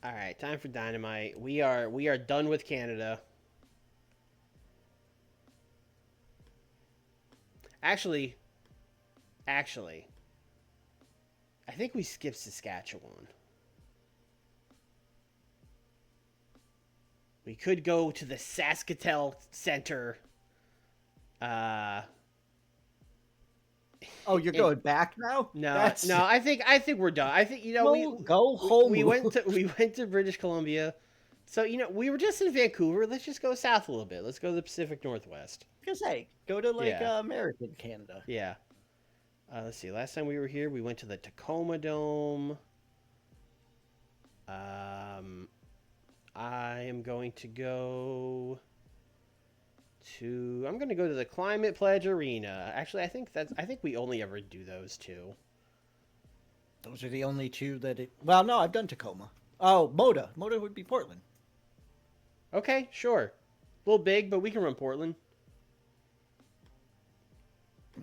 All right, time for Dynamite. We are done with Canada. Actually, I think we skipped Saskatchewan. We could go to the Saskatel Center. Oh, you're going back now? No, I think we're done. I think go home. We went to British Columbia, so we were just in Vancouver. Let's just go south a little bit. Let's go to the Pacific Northwest. Because go to American Canada. Yeah. Let's see. Last time we were here, we went to the Tacoma Dome. I am going to go to. I'm going to go to the Climate Pledge Arena. Actually, I think we only ever do those two. Those are the only two that. Well, no, I've done Tacoma. Oh, Moda. Moda would be Portland. Okay, sure. A little big, but we can run Portland.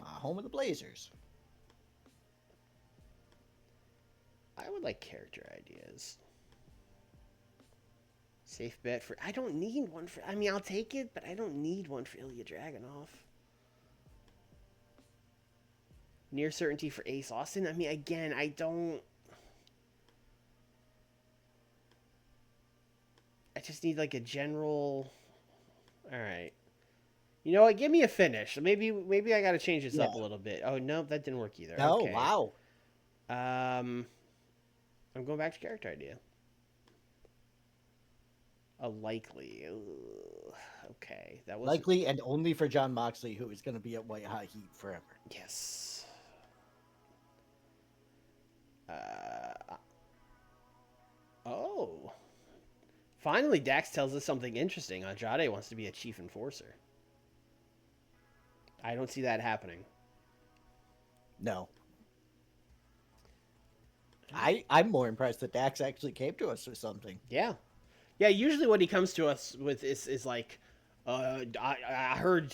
Home of the Blazers. I would like character ideas. Safe bet for... I don't need one for... I mean, I'll take it, but I don't need one for Ilya Dragunov. Near certainty for Ace Austin? I mean, again, I don't... I just need, like, a general... Alright. You know what? Give me a finish. Maybe I gotta change this up a little bit. Oh, no, that didn't work either. No, okay. wow. I'm going back to character idea. A likely. Ugh. Okay, that was likely and only for John Moxley, who is going to be at White Hot Heat forever. Yes. Oh. Finally, Dax tells us something interesting. Andrade wants to be a chief enforcer. I don't see that happening. No. I'm more impressed that Dax actually came to us with something. Yeah. Yeah, usually what he comes to us with is like, I heard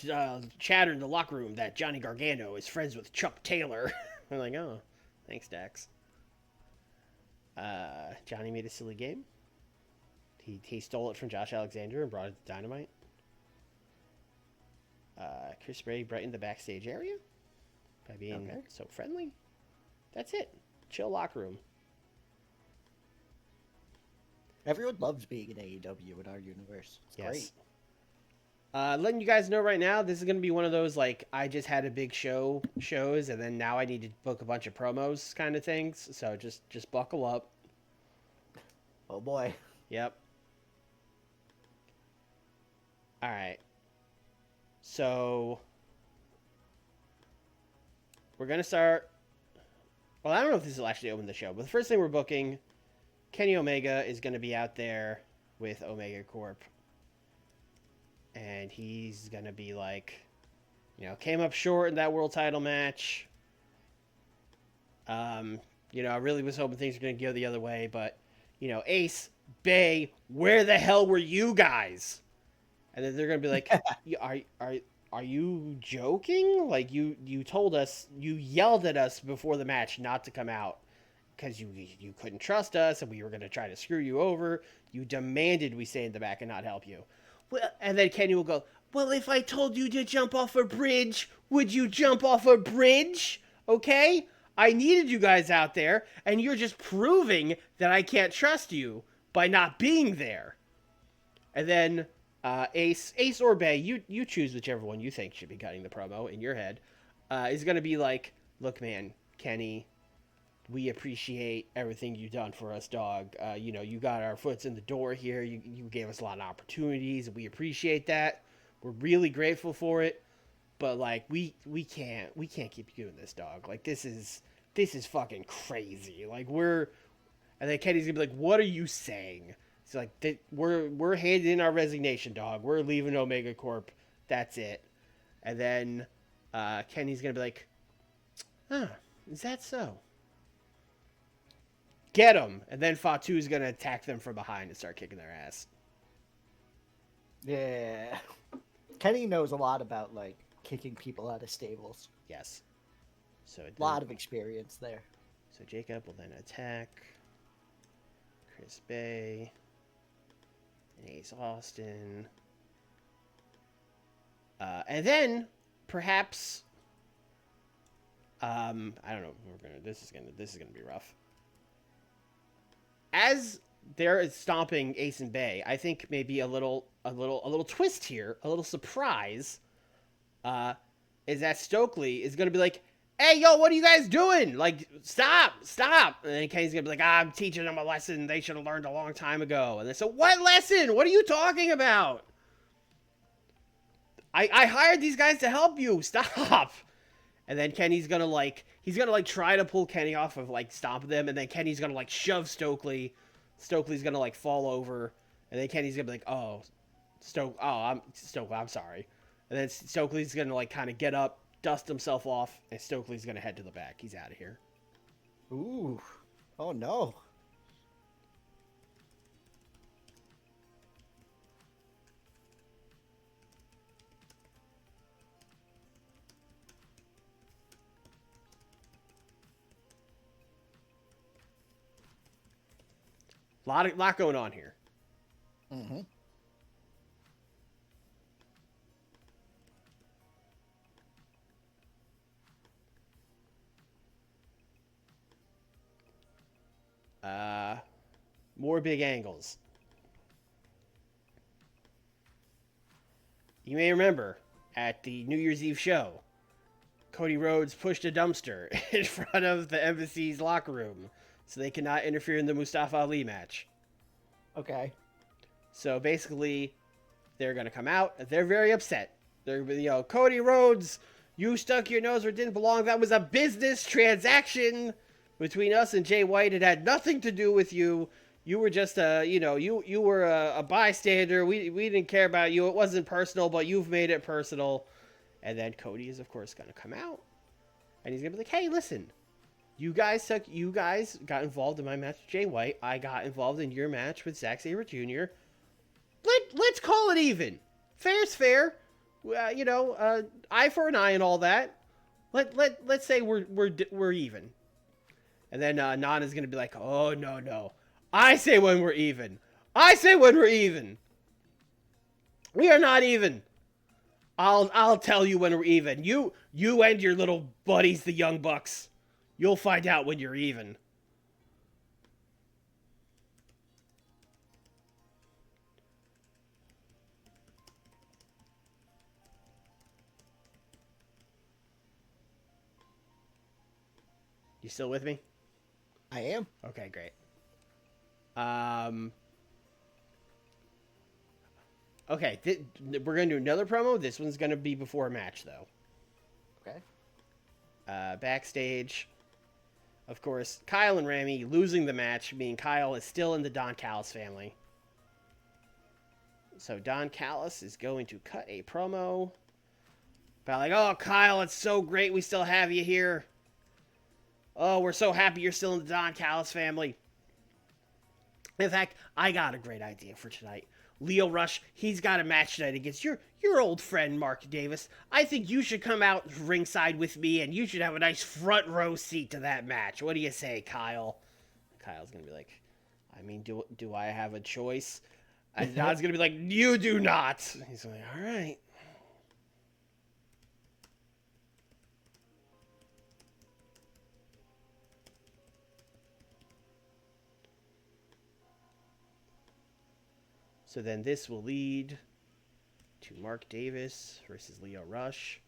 chatter in the locker room that Johnny Gargano is friends with Chuck Taylor. I'm like, oh, thanks, Dax. Johnny made a silly game. He stole it from Josh Alexander and brought it to Dynamite. Chris Bray brightened the backstage area by being so friendly. That's it. Chill locker room. Everyone loves being in AEW in our universe. It's great. Letting you guys know right now, this is going to be one of those, like, I just had a big shows, and then now I need to book a bunch of promos kind of things. So just buckle up. Oh, boy. Yep. All right. So we're going to start. Well, I don't know if this will actually open the show, but the first thing we're booking, Kenny Omega is going to be out there with Omega Corp. And he's going to be like, you know, came up short in that world title match. You know, I really was hoping things were going to go the other way, but, you know, Ace, Bay, where the hell were you guys? And then they're going to be like, are you joking? Like, you told us, you yelled at us before the match not to come out because you couldn't trust us and we were going to try to screw you over. You demanded we stay in the back and not help you. Well, and then Kenny will go, well, if I told you to jump off a bridge, would you jump off a bridge? Okay? I needed you guys out there, and you're just proving that I can't trust you by not being there. And then Ace or Bay, you choose whichever one you think should be cutting the promo in your head, is going to be like, look, man, Kenny, we appreciate everything you've done for us, dog. You know, you got our foots in the door here. You gave us a lot of opportunities, and we appreciate that. We're really grateful for it. But like, we can't keep doing this, dog. Like, this is fucking crazy. Like, and then Kenny's gonna be like, what are you saying? It's like, we're handing in our resignation, dog. We're leaving Omega Corp. That's it. And then Kenny's gonna be like, is that so? Get him. And then Fatu's going to attack them from behind and start kicking their ass. Yeah. Kenny knows a lot about, like, kicking people out of stables. Yes. So a lot of experience there. So Jacob will then attack Chris Bay and Ace Austin. And then, perhaps, I don't know. This is gonna be rough. As they're stomping Ace and Bay, I think maybe a little twist here, a little surprise, is that Stokely is going to be like, hey, yo, what are you guys doing? Like, stop. And then Kenny's going to be like, I'm teaching them a lesson they should have learned a long time ago. And they say, what lesson? What are you talking about? I hired these guys to help you. Stop. And then Kenny's gonna try to pull Kenny off of like stop them, and then Kenny's gonna like shove Stokely. Stokely's gonna like fall over, and then Kenny's gonna be like, I'm sorry. And then Stokely's gonna like kind of get up, dust himself off, and Stokely's gonna head to the back. He's out of here. Ooh. Oh no. Lot going on here. Mm-hmm. More big angles. You may remember at the New Year's Eve show, Cody Rhodes pushed a dumpster in front of the embassy's locker room so they cannot interfere in the Mustafa Ali match. Okay. So basically, they're going to come out. They're very upset. They're, Cody Rhodes, you stuck your nose where it didn't belong. That was a business transaction between us and Jay White. It had nothing to do with you. You were just you were a bystander. We didn't care about you. It wasn't personal, but you've made it personal. And then Cody is, of course, going to come out. And he's going to be like, hey, listen. You guys got involved in my match with Jay White. I got involved in your match with Zack Sabre Jr. Let's call it even. Fair's fair. Eye for an eye and all that. Let's say we're even. And then Nana's going to be like, oh, no. I say when we're even. We are not even. I'll tell you when we're even. You and your little buddies, the Young Bucks. You'll find out when you're even. You still with me? I am. Okay, great. Okay, we're going to do another promo. This one's going to be before a match, though. Okay. Backstage, of course, Kyle and Rami losing the match, meaning Kyle is still in the Don Callis family. So Don Callis is going to cut a promo about like, oh, Kyle, it's so great we still have you here. Oh, we're so happy you're still in the Don Callis family. In fact, I got a great idea for tonight. Lio Rush, he's got a match tonight against your old friend Mark Davis. I think you should come out ringside with me, and you should have a nice front row seat to that match. What do you say, Kyle? Kyle's gonna be like, I mean, do I have a choice? And Don's gonna be like, you do not. He's like, all right. So then this will lead to Mark Davis versus Lio Rush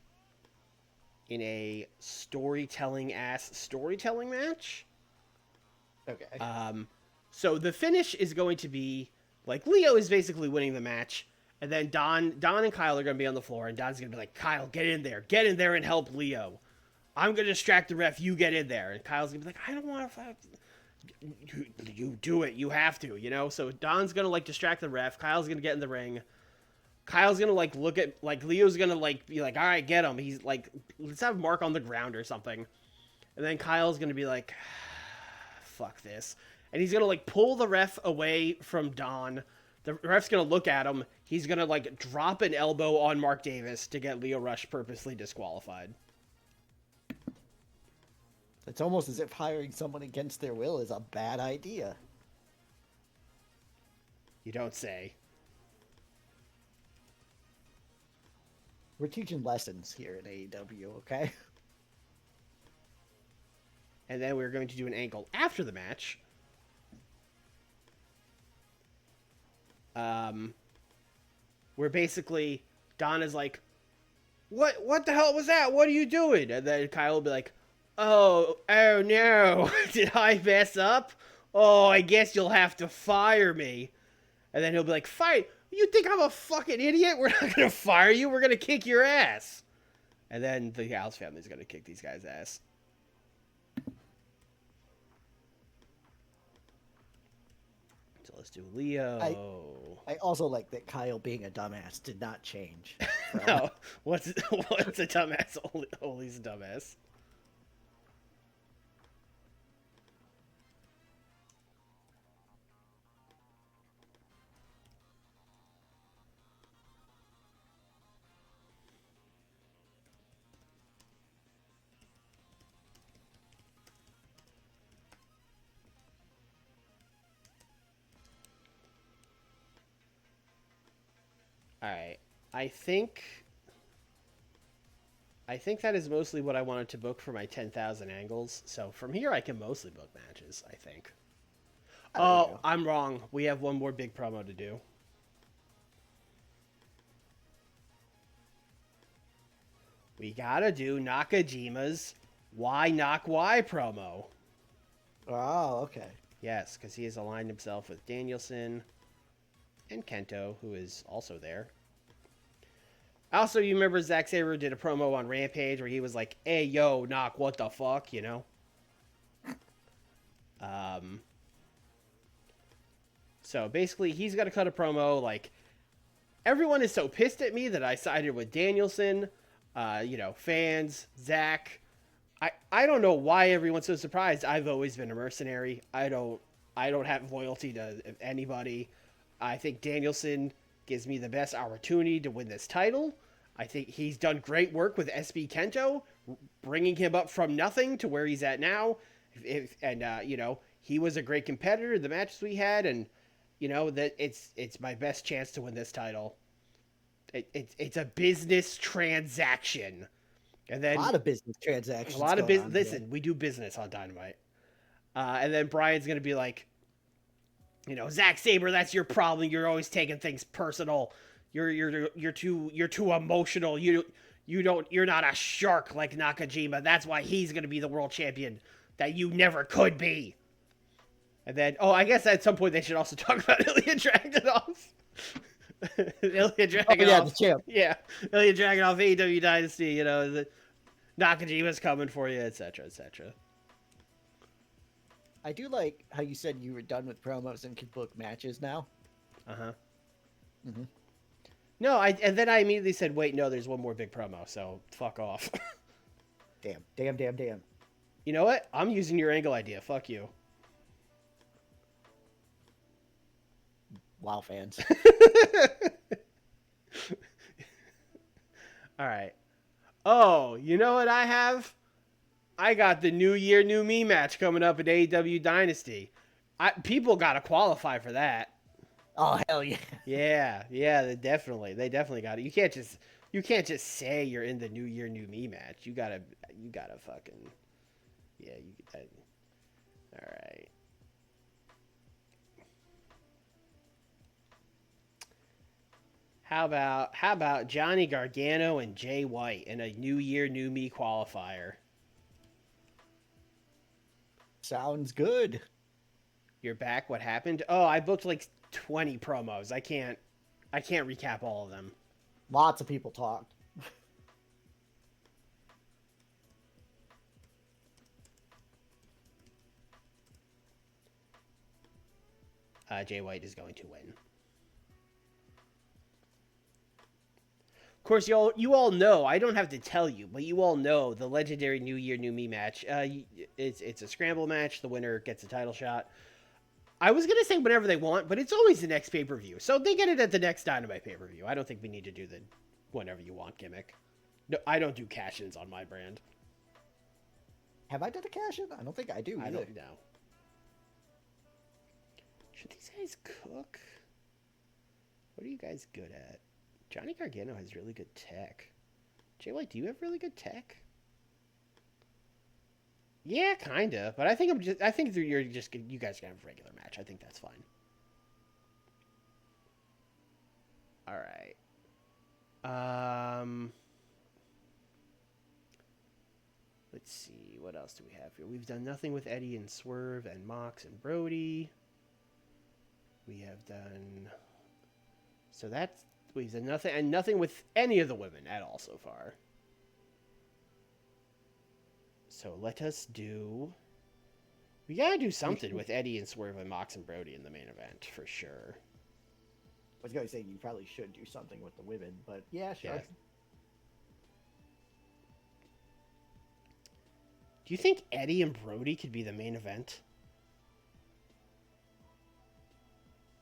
in a storytelling match. Okay. So the finish is going to be like Lio is basically winning the match, and then Don and Kyle are going to be on the floor, and Don's going to be like, Kyle, get in there and help Lio. I'm going to distract the ref. You get in there. And Kyle's going to be like, I don't want to. You do it. You have to, So Don's going to, like, distract the ref. Kyle's going to get in the ring. Kyle's going to, like, look at, like, Leo's going to, like, be like, all right, get him. He's, like, let's have Mark on the ground or something. And then Kyle's going to be like, fuck this. And he's going to, like, pull the ref away from Don. The ref's going to look at him. He's going to, like, drop an elbow on Mark Davis to get Lio Rush purposely disqualified. It's almost as if hiring someone against their will is a bad idea. You don't say. We're teaching lessons here in AEW, okay? And then we're going to do an angle after the match. Where basically Don is like, what the hell was that? What are you doing? And then Kyle will be like, oh no, did I mess up? Oh, I guess you'll have to fire me. And then he'll be like, fire? You think I'm a fucking idiot? We're not going to fire you. We're going to kick your ass. And then the Gallows family's going to kick these guys' ass. So let's do Leo. I also like that Kyle being a dumbass did not change. No, what's a dumbass? Oli's a dumbass. All right. I think that is mostly what I wanted to book for my 10,000 angles. So from here, I can mostly book matches, I think. There you Oh, go. I'm wrong. We have one more big promo to do. We gotta do Nakajima's Why Knock Why promo. Oh, okay. Yes, because he has aligned himself with Danielson and Kento, who is also there. Also, you remember Zack Sabre did a promo on Rampage where he was like, "Hey, yo, Knock, what the fuck?" You know. So basically, he's gonna cut a promo like, everyone is so pissed at me that I sided with Danielson. Fans, Zack. I don't know why everyone's so surprised. I've always been a mercenary. I don't have loyalty to anybody. I think Danielson gives me the best opportunity to win this title. I think he's done great work with SB Kento, bringing him up from nothing to where he's at now. He was a great competitor in the matches we had, and that it's my best chance to win this title. It's a business transaction, and then A lot of business transactions. a lot of going business. on Listen, here. we do business on Dynamite, and then Brian's gonna be like, Zack Sabre, that's your problem. You're always taking things personal. You're too emotional. You're not a shark like Nakajima. That's why he's gonna be the world champion that you never could be. And then, I guess at some point they should also talk about Ilya Dragunov. Ilya Dragunov. Oh, yeah, the champ. Yeah, Ilya Dragunov, AEW Dynasty. The Nakajima's coming for you, etc., etc. I do like how you said you were done with promos and could book matches now. Uh-huh. Mm-hmm. No, and then I immediately said, wait, no, there's one more big promo, so fuck off. Damn. You know what? I'm using your angle idea. Fuck you. Wow, fans. All right. Oh, you know what I have? I got the New Year, New Me match coming up at AEW Dynasty. People got to qualify for that. Oh, hell yeah. Yeah, they definitely got it. You can't just say you're in the New Year, New Me match. You gotta fucking, yeah. All right. How about Johnny Gargano and Jay White in a New Year, New Me qualifier? Sounds good. You're back. What happened? Oh, I booked like 20 promos. I can't recap all of them. Lots of people talked. Jay White is going to win. Of course, you all know. I don't have to tell you, but you all know the legendary New Year, New Me match. It's a scramble match. The winner gets a title shot. I was gonna say whenever they want, but it's always the next pay-per-view, so they get it at the next Dynamite pay-per-view. I don't think we need to do the whenever you want gimmick. No, I don't do cash-ins on my brand. Have I done a cash in? I don't think I do. I either. don't know. Should these guys cook? What are you guys good at? Johnny Gargano has really good tech. Jay White, do you have really good tech? Yeah, kinda. But I think you guys can have a regular match. I think that's fine. All right. Let's see. What else do we have here? We've done nothing with Eddie and Swerve and Mox and Brody. We have done. So we've done nothing with any of the women at all so far. So let us do. We gotta do something with Eddie and Swerve and Mox and Brody in the main event for sure. I was going to say you probably should do something with the women, but yeah, sure. Yeah. Do you think Eddie and Brody could be the main event?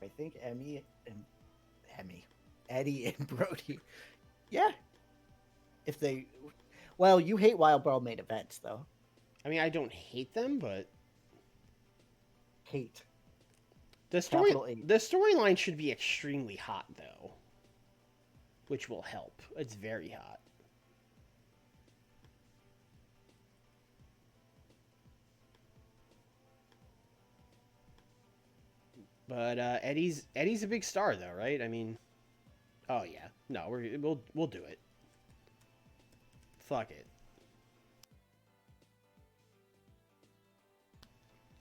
I think Eddie and Brody. Yeah. If they, well, you hate Wild Ball main events though. I mean, I don't hate them, but Hate. the storyline should be extremely hot though. which will help. It's very hot. But Eddie's a big star, though, right? I mean, oh yeah, no, we'll do it. Fuck it.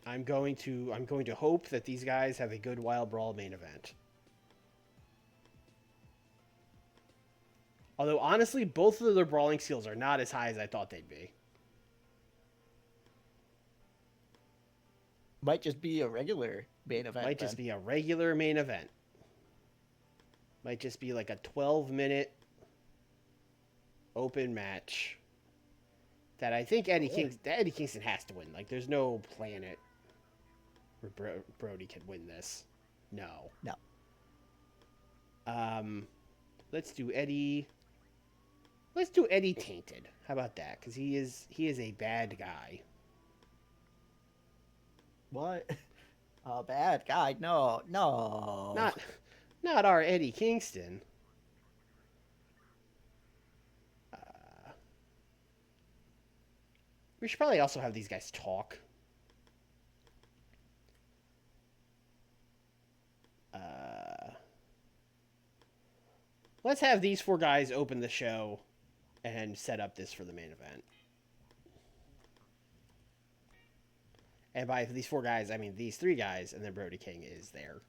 I'm going to hope that these guys have a good Wild Brawl main event. Although honestly, both of their brawling skills are not as high as I thought they'd be. Might just be a regular main event. Might just be a regular main event. Might just be like a 12-minute open match that I think Eddie Kingston has to win. Like, there's no planet where Brody can win this. No. Let's do Eddie. Let's do Eddie Tainted. How about that? Because he is a bad guy. What? A bad guy? No. Not our Eddie Kingston. We should probably also have these guys talk. Let's have these 4 guys open the show and set up this for the main event. And by these 4 guys, I mean these 3 guys, and then Brody King is there.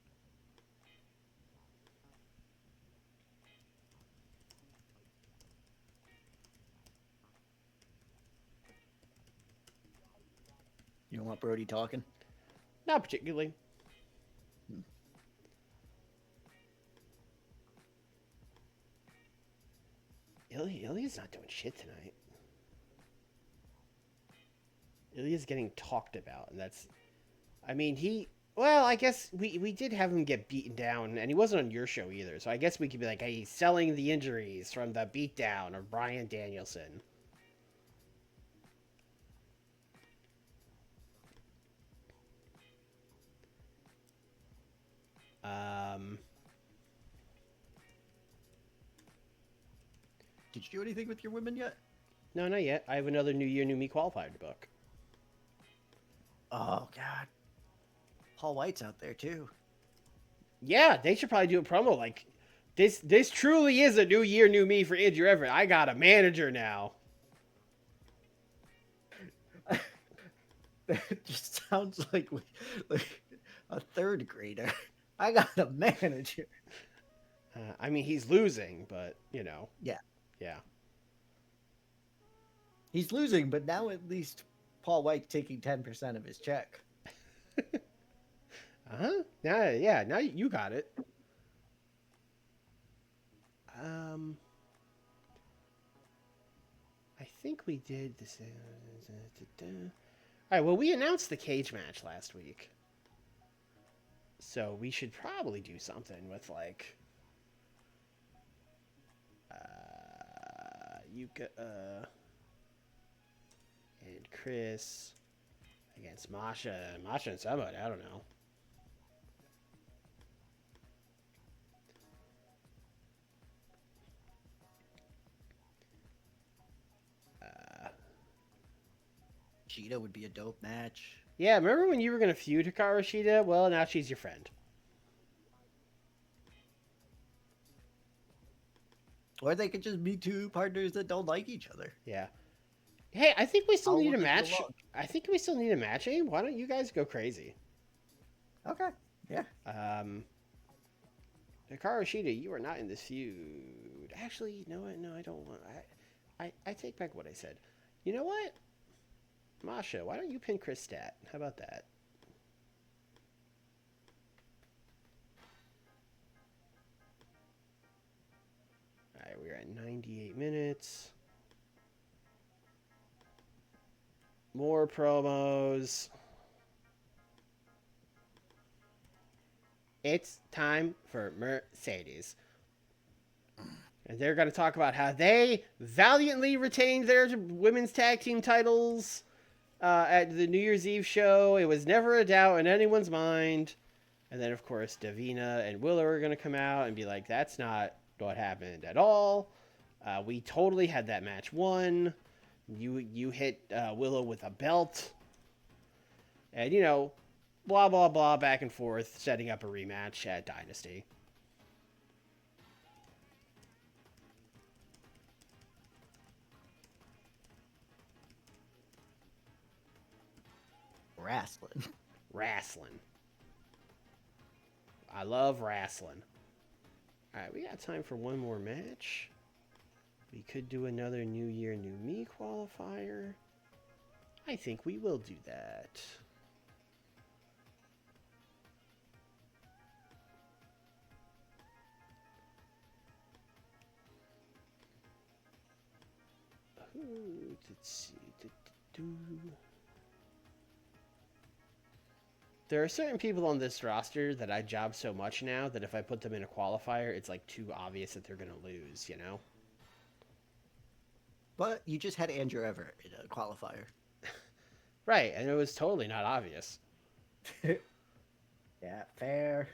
You don't want Brody talking? Not particularly. Ilya's not doing shit tonight. Ilya's getting talked about, and that's... I mean, well, I guess we did have him get beaten down, and he wasn't on your show either, so I guess we could be like, hey, he's selling the injuries from the beatdown of Bryan Danielson. Did you do anything with your women yet? No, not yet. I have another New Year, New Me qualifier to book. Oh, God. Paul White's out there, too. Yeah, they should probably do a promo like, this truly is a New Year, New Me for Andrew Everett. I got a manager now. That just sounds like a third grader. I got a manager. I mean, he's losing, but, you know. Yeah. Yeah. He's losing, but now at least Paul White's taking 10% of his check. Uh-huh. Yeah, now you got it. I think we did this. All right, well, we announced the cage match last week. So we should probably do something with, like... Yuka and Chris against Masha and somebody, I don't know. Cheetah would be a dope match. Yeah, remember when you were going to feud Hikaru Shida? Well, now she's your friend. Or they could just be 2 partners that don't like each other. Yeah. Hey, I think we still need a look at match. the log. I think we still need a match, Abe. Why don't you guys go crazy? Okay. Yeah. Hikaru Shida, you are not in this feud. Actually, no, I don't want... I take back what I said. You know what? Masha, why don't you pin Chris Stat? How about that? Alright, we're at 98 minutes. More promos. It's time for Mercedes. And they're going to talk about how they valiantly retained their women's tag team titles at the New Year's Eve show. It was never a doubt in anyone's mind. And then, of course, Davina and Willow are going to come out and be like, that's not what happened at all. We totally had that match won. You hit Willow with a belt, and blah blah blah, back and forth, setting up a rematch at Dynasty. Wrestling. Wrestling. I love wrestling. All right, we got time for one more match. We could do another New Year, New Me qualifier. I think we will do that. Ooh, let's see. There are certain people on this roster that I job so much now that if I put them in a qualifier, it's like too obvious that they're going to lose, you know? But you just had Andrew Everett in a qualifier. Right, and it was totally not obvious. Yeah, fair.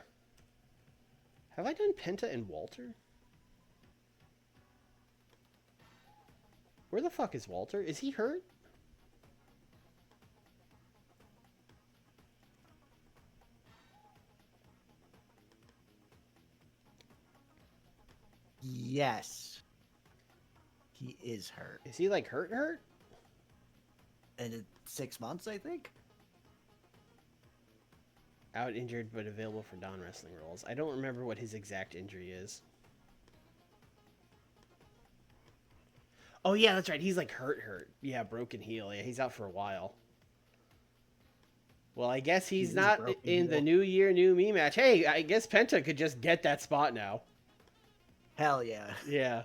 Have I done Penta and Walter? Where the fuck is Walter? Is he hurt? Yes. He is hurt. Is he like hurt? And in 6 months, I think? Out injured but available for non-wrestling roles. I don't remember what his exact injury is. Oh yeah, that's right. He's like hurt. Yeah, broken heel. Yeah, he's out for a while. Well, I guess he's not in the New Year, New Me match. Hey, I guess Penta could just get that spot now. Hell yeah. Yeah.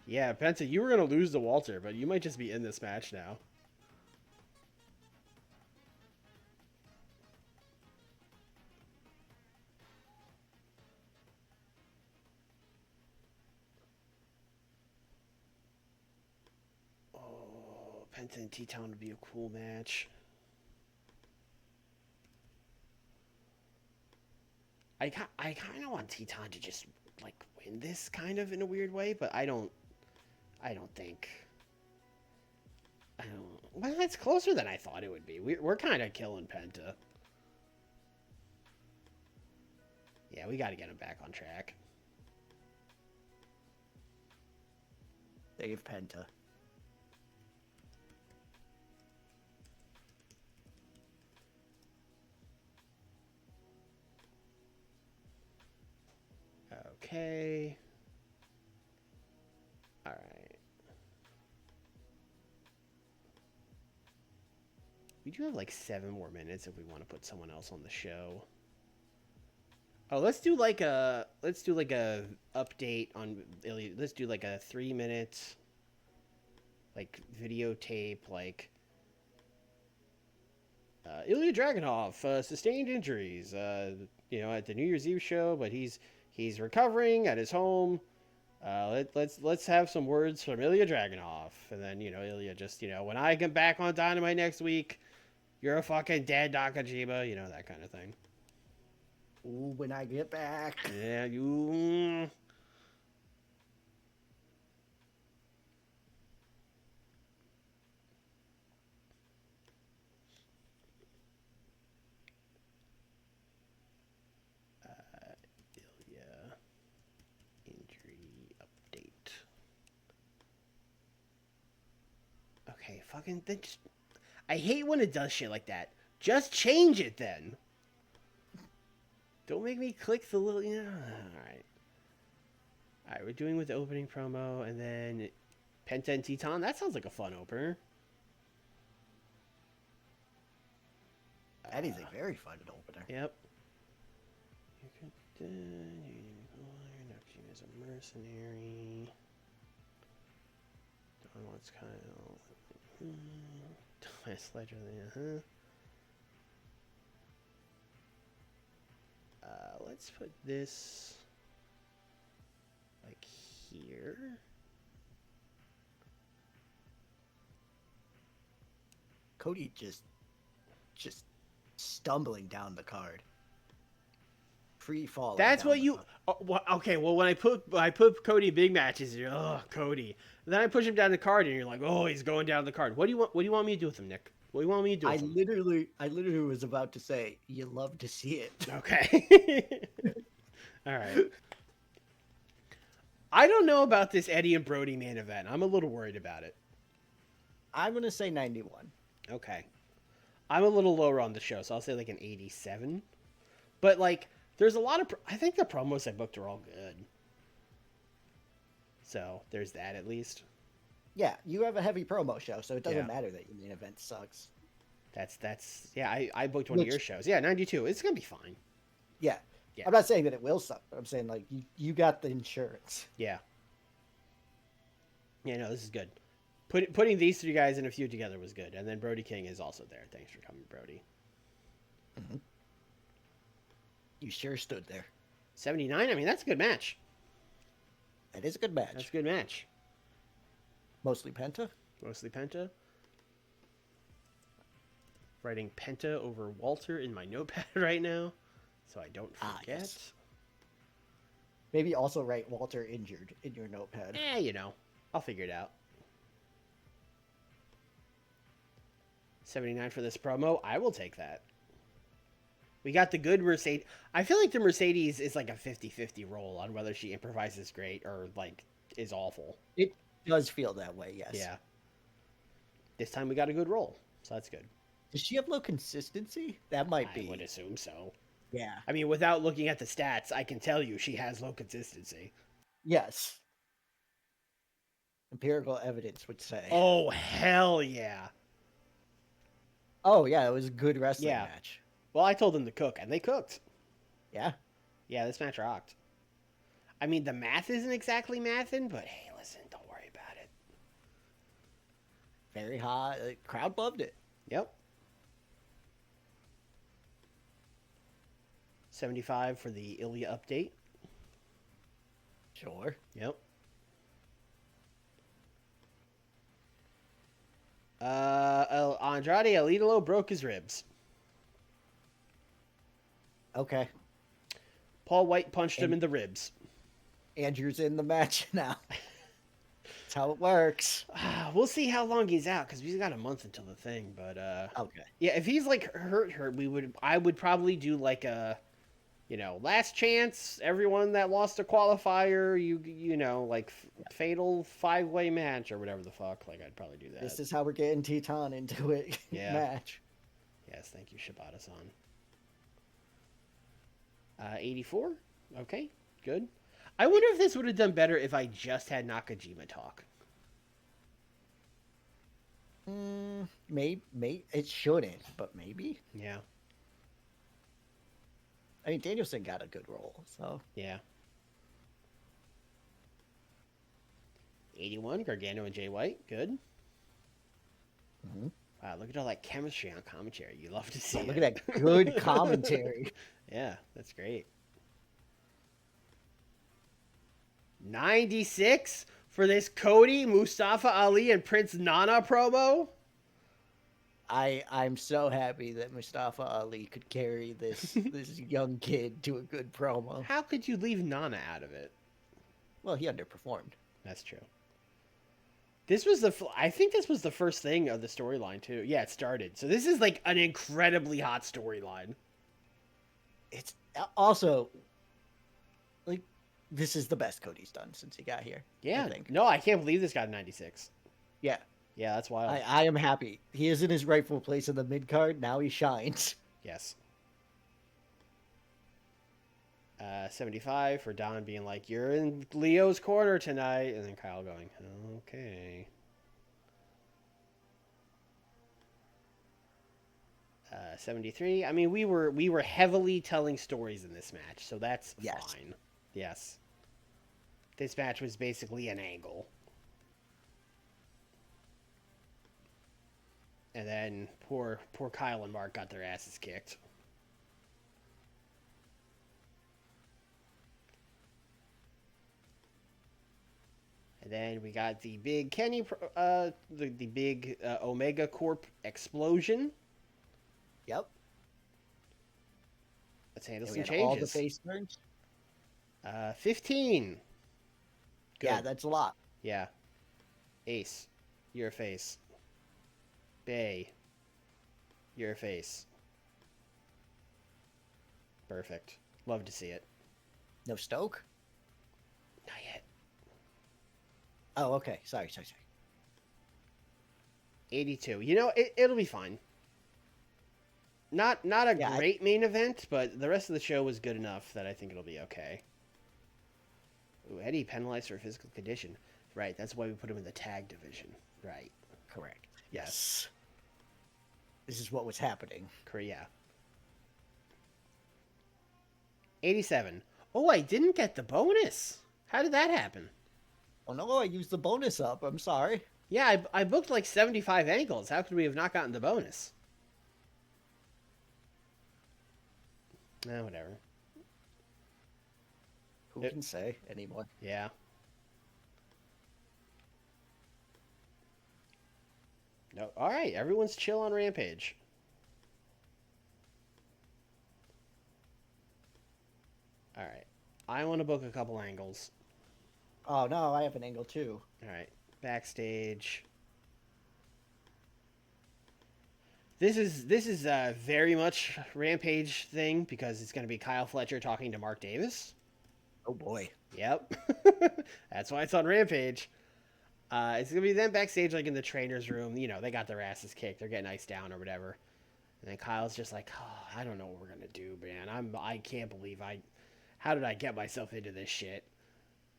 Yeah, Penta, you were going to lose to Walter, but you might just be in this match now. Oh, Penta and T-Town would be a cool match. I kind of want T-Town to just like win this kind of in a weird way, but I don't think. Well, that's closer than I thought it would be. We're kind of killing Penta. Yeah, we got to get him back on track. Dave Penta. Okay. All right. We do have like 7 more minutes if we want to put someone else on the show. Oh, let's do like a update on Ilya. Let's do like a 3-minute like videotape, like Ilya Dragunov sustained injuries at the New Year's Eve show, but he's recovering at his home. Let's have some words from Ilya Dragunov, and then Ilya just when I get back on Dynamite next week, you're a fucking dead Nakajima, that kind of thing. Ooh, when I get back. Yeah, you. Ilya injury update. Okay, fucking. I hate when it does shit like that. Just change it then. Don't make me click the little. Alright. Alright, we're doing with the opening promo, and then Penta and Teton. That sounds like a fun opener. That is a very fun opener. Yep. Neptune is a mercenary. Don wants Kyle. Thomas Fletcher, let's put this like here. Cody just stumbling down the card. free falling. That's down what the you. fucking- Okay, well when I put Cody in big matches, you're Cody. And then I push him down the card, and you're like, oh, he's going down the card. What do you want? What do you want me to do with him, Nick? What do you want me to do I with him? literally was about to say, you love to see it. Okay. All right. I don't know about this Eddie and Brody main event. I'm a little worried about it. I'm gonna say 91. Okay. I'm a little lower on the show, so I'll say like an 87. But like, there's a lot of. I think the promos I booked are all good. So there's that at least. Yeah, you have a heavy promo show, so it doesn't Yeah. matter that your main event sucks. That's yeah. I booked one of Which- your shows. Yeah, 92. It's gonna be fine. Yeah. Yeah. I'm not saying that it will suck, but I'm saying like you got the insurance. Yeah. Yeah, no, this is good. Putting these three guys in a feud together was good, and then Brody King is also there. Thanks for coming, Brody. You sure stood there. 79. I mean, that's a good match. That is a good match. That's a good match. Mostly Penta. Mostly Penta. Writing Penta over Walter in my notepad right now, so I don't forget. Yes. Maybe also write Walter injured in your notepad. I'll figure it out. 79 for this promo. I will take that. We got the good Mercedes. I feel like the Mercedes is like a 50-50 roll on whether she improvises great or like is awful. It does feel that way, yes. Yeah. This time we got a good roll, so that's good. Does she have low consistency? That might be. I would assume so. Yeah. I mean, without looking at the stats, I can tell you she has low consistency. Yes. Empirical evidence would say. Oh, hell yeah. Oh yeah, it was a good wrestling Yeah. match. Well, I told them to cook, and they cooked. Yeah. Yeah, this match rocked. I mean, the math isn't exactly mathin', but hey, listen, don't worry about it. Very hot. The crowd loved it. Yep. 75 for the Ilya update. Sure. Yep. Andrade El Idolo broke his ribs. Okay. Paul White punched him in the ribs. Andrew's in the match now. That's how it works. We'll see how long he's out because we've got a month until the thing. But Okay. yeah, if he's like hurt, I would probably do like a, last chance. Everyone that lost a qualifier, like fatal 5-way match or whatever the fuck. Like I'd probably do that. This is how we're getting Teton into it. Yeah. Match. Yes, thank you, Shibata-san. 84. Okay, good. I wonder if this would have done better if I just had Nakajima talk. Maybe it shouldn't, but maybe. Yeah. I mean, Danielson got a good role, so Yeah. 81, Gargano and Jay White. Good. Mhm. Wow, look at all that chemistry on commentary. You love to see it. look at that good commentary. Yeah, that's great. 96 for this Cody, Mustafa Ali, and Prince Nana promo. I'm so happy that Mustafa Ali could carry this young kid to a good promo. How could you leave Nana out of it? Well, he underperformed. That's true. I think this was the first thing of the storyline too. Yeah, it started. So this is like an incredibly hot storyline. It's also like this is the best Cody's done since he got here. Yeah. I think. No, I can't believe this got a 96. Yeah. Yeah, that's wild. I am happy. He is in his rightful place in the mid card. Now he shines. Yes. 75 for Don being like, "You're in Leo's corner tonight," and then Kyle going, "Okay." 73. I mean, we were heavily telling stories in this match, so that's Yes. fine. Yes. This match was basically an angle. And then poor Kyle and Mark got their asses kicked. And then we got the big Kenny, the big Omega Corp explosion. Yep. Let's handle And we some had all the changes. face turns. 15. Good. Yeah, that's a lot. Yeah. Ace, you're a face. Bay, you're a face. Perfect. Love to see it. No Stoke? Not yet. Oh, okay. Sorry. 82. You know, it'll be fine. Not a Yeah, great main event, but the rest of the show was good enough that I think it'll be okay. Ooh, Eddie penalized for physical condition. Right, that's why we put him in the tag division. Right. correct. Yes. This is what was happening. Korea. 87. Oh, I didn't get the bonus. How did that happen? Oh no, I used the bonus up. I'm sorry. Yeah, I booked like 75 angles. How could we have not gotten the bonus? Whatever. Who can say anymore? Yeah. No. All right, everyone's chill on Rampage. All right. I want to book a couple angles. Oh no, I have an angle too. All right. Backstage. This is very much Rampage thing because it's going to be Kyle Fletcher talking to Mark Davis. Oh boy. Yep. That's why it's on Rampage. It's going to be them backstage like in the trainer's room. You know, they got their asses kicked. They're getting iced down or whatever. And then Kyle's just like, oh, I don't know what we're going to do, man. I can't believe how did I get myself into this shit?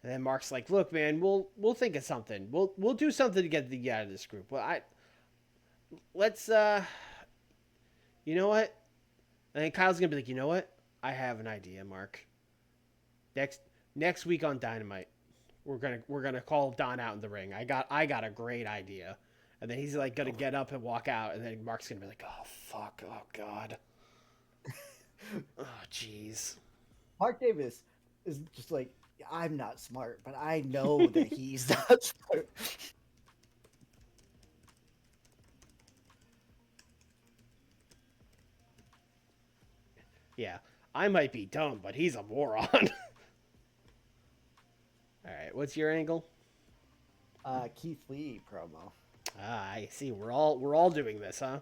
And then Mark's like, look, man, we'll think of something. We'll do something to get the out of this group. Well, let's you know what? And then Kyle's gonna be like, you know what? I have an idea, Mark. Next week on Dynamite, we're gonna call Don out in the ring. I got a great idea. And then he's like gonna get up and walk out, and then Mark's gonna be like, oh fuck, oh god. Oh jeez. Mark Davis is just like, I'm not smart, but I know that he's not smart. Yeah, I might be dumb, but he's a moron. All right, what's your angle? Keith Lee promo. I see. We're all doing this, huh?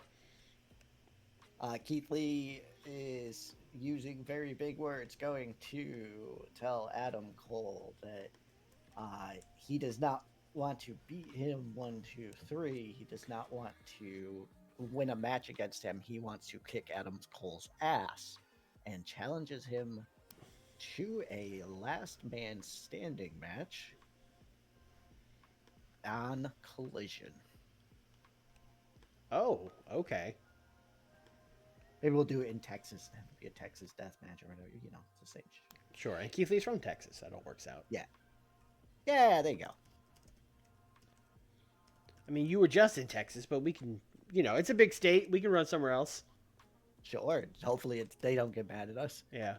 Keith Lee is using very big words, going to tell Adam Cole that he does not want to beat him 1, 2, 3. He does not want to win a match against him. He wants to kick Adam Cole's ass and challenges him to a last man standing match on Collision. Oh, okay. Maybe we'll do it in Texas. It'll be a Texas death match or whatever. You know, it's the same. Sure. And Keith Lee's from Texas. That all works out. Yeah. Yeah, there you go. I mean, you were just in Texas, but we can, you know, it's a big state. We can run somewhere else. Sure. Hopefully they don't get mad at us. Yeah.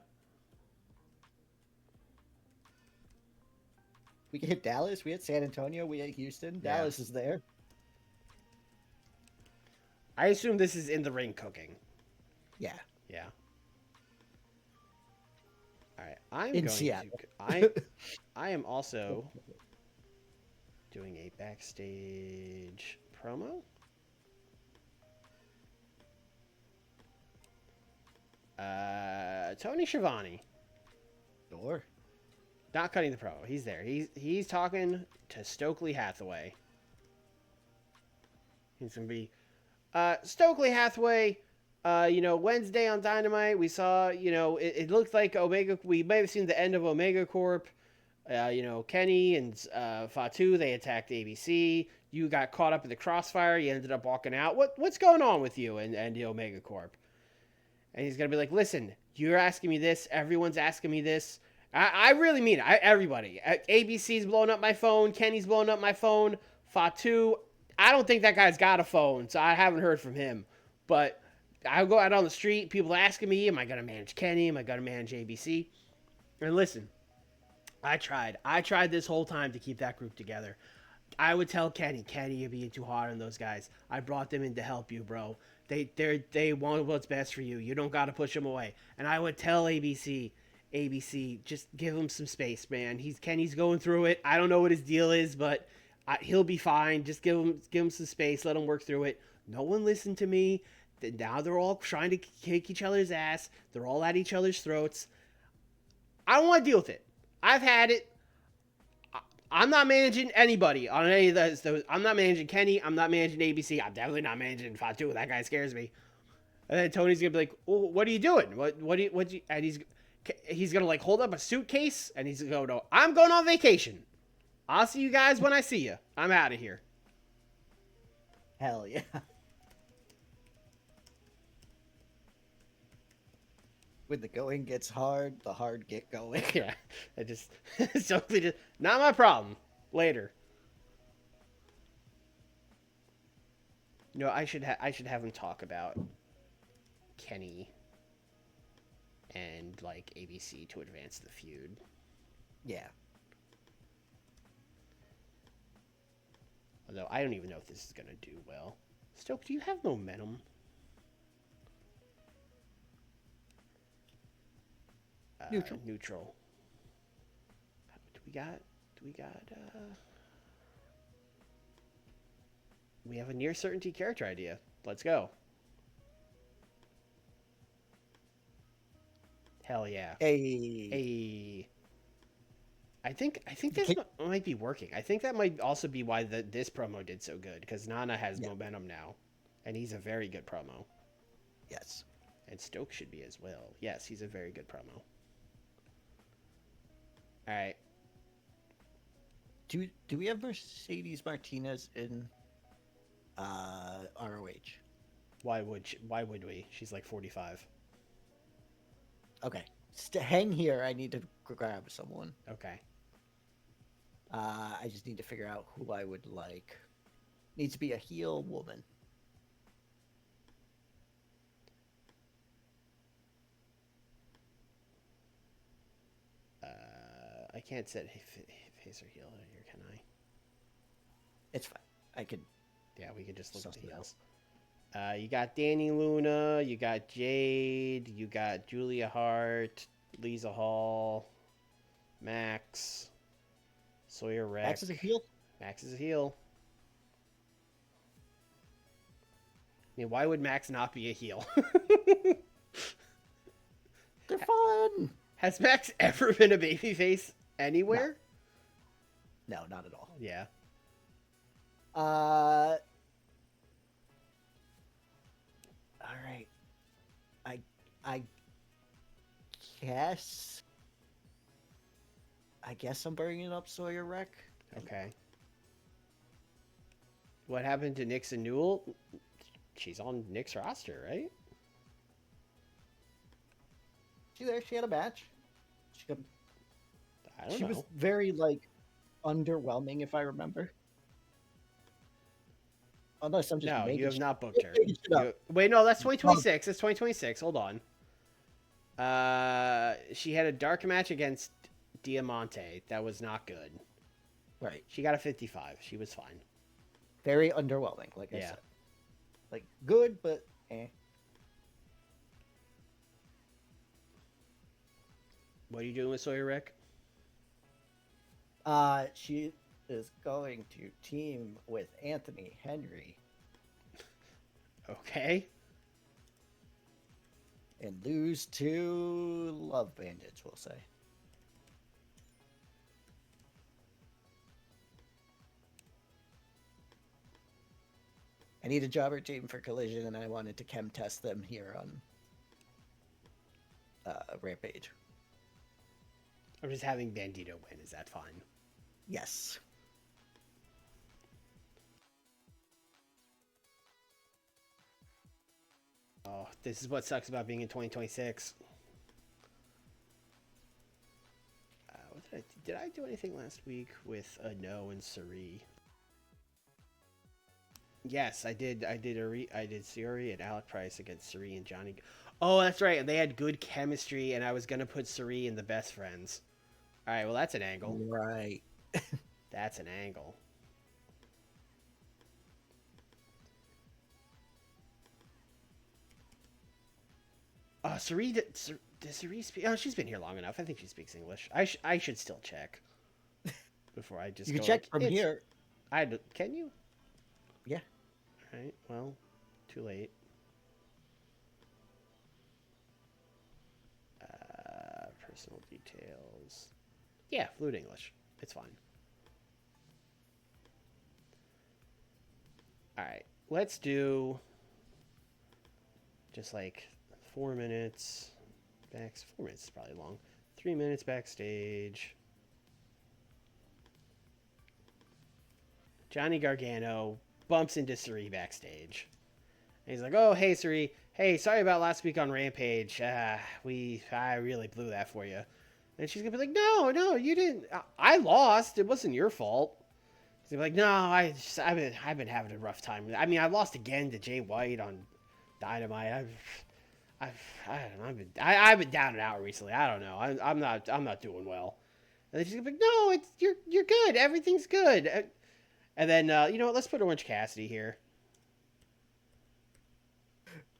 We can hit Dallas. We hit San Antonio. We hit Houston. Yeah. Dallas is there. I assume this is in the ring cooking. Yeah. Yeah. All right. I'm In going Seattle. to. I am also doing a backstage promo. Tony Schiavone. Sure. Not cutting the promo. He's there. He's talking to Stokely Hathaway. He's gonna be Stokely Hathaway. Wednesday on Dynamite, we saw. It looked like Omega. We may have seen the end of Omega Corp. Kenny and Fatu, they attacked ABC. You got caught up in the crossfire. You ended up walking out. What's going on with you and the Omega Corp? And he's gonna be like, listen, you're asking me this. Everyone's asking me this. I really mean it. Everybody. ABC's blowing up my phone. Kenny's blowing up my phone. Fatu, I don't think that guy's got a phone, so I haven't heard from him. But I go out on the street. People are asking me, am I going to manage Kenny? Am I going to manage ABC? And listen, I tried. I tried this whole time to keep that group together. I would tell Kenny, you're being too hard on those guys. I brought them in to help you, bro. They want what's best for you. You don't got to push them away. And I would tell ABC, just give him some space, man. Kenny's going through it. I don't know what his deal is, but he'll be fine. Just give him some space. Let him work through it. No one listened to me. Now they're all trying to kick each other's ass. They're all at each other's throats. I don't want to deal with it. I've had it. I'm not managing anybody on any of those. I'm not managing Kenny. I'm not managing ABC. I'm definitely not managing Fatu. That guy scares me. And then Tony's gonna be like, oh, "What are you doing? And he's gonna like hold up a suitcase and he's gonna go, "I'm going on vacation. I'll see you guys when I see you. I'm out of here." Hell yeah. When the going gets hard, the hard get going. Yeah, I just not my problem. Later. No, I should have him talk about Kenny and like ABC to advance the feud. Yeah. Although I don't even know if this is gonna do well. Stoke, do you have momentum? Neutral. We have a near certainty character idea. Let's go. Hell yeah. Hey. I think this might be working. I think that might also be why this promo did so good, because Nana has momentum now, and he's a very good promo. Yes. And Stoke should be as well. Yes, he's a very good promo. All right. Do we have Mercedes Martinez in ROH? Why would we? She's like 45. Okay. Hang here. I need to grab someone. Okay. I just need to figure out who I would like. Needs to be a heel woman. I can't set face or heel here, can I? It's fine. I can. Yeah, we can just look at the heels. You got Danny Luna, you got Jade, you got Julia Hart, Lisa Hall, Max, Sawyer Wreck. Max is a heel? Max is a heel. I mean, why would Max not be a heel? They're fun. Has Max ever been a babyface anywhere? No, not at all. Yeah. All right. I guess I'm bringing up Sawyer Wreck. Okay. What happened to Nyx and Newell? She's on Nick's roster, right? She had a match. I don't know. She was very underwhelming, if I remember. Unless I'm just no, you have not booked her. Wait, no, that's 2026. That's 2026. Hold on. She had a dark match against Diamante. That was not good. Right. She got a 55. She was fine. Very underwhelming, like I said. Like, good, but eh. What are you doing with Sawyer Rick? She is going to team with Anthony Henry. Okay. And lose to Love Bandits, we'll say. I need a jobber team for Collision, and I wanted to chem test them here on Rampage. I'm just having Bandito win. Is that fine? Yes. Oh, this is what sucks about being in 2026. What did I do anything last week with No and Suri? Yes, I did. I did Suri and Alec Price against Suri and Johnny. Oh, that's right. They had good chemistry, and I was gonna put Suri in the best friends. All right. Well, that's an angle. Right. That's an angle. Sari, does Sari speak? Oh, she's been here long enough. I think she speaks English. I should still check before I just You can go check like from it's. here. Can you? Yeah. All right. Well, too late. Personal details. Yeah, fluent English. It's fine. All right. Let's do just like 4 minutes. 4 minutes is probably long. 3 minutes backstage. Johnny Gargano bumps into Sari backstage. And he's like, "Oh, hey, Sari. Hey, sorry about last week on Rampage. I really blew that for you." And she's gonna be like, "No, you didn't. I lost. It wasn't your fault." He's gonna be like, "No, I've been having a rough time. I mean, I lost again to Jay White on Dynamite. I don't know. I've been down and out recently. I don't know. I'm not doing well." And then she's gonna be like, "No, you're good. Everything's good." And then you know what? Let's put Orange Cassidy here.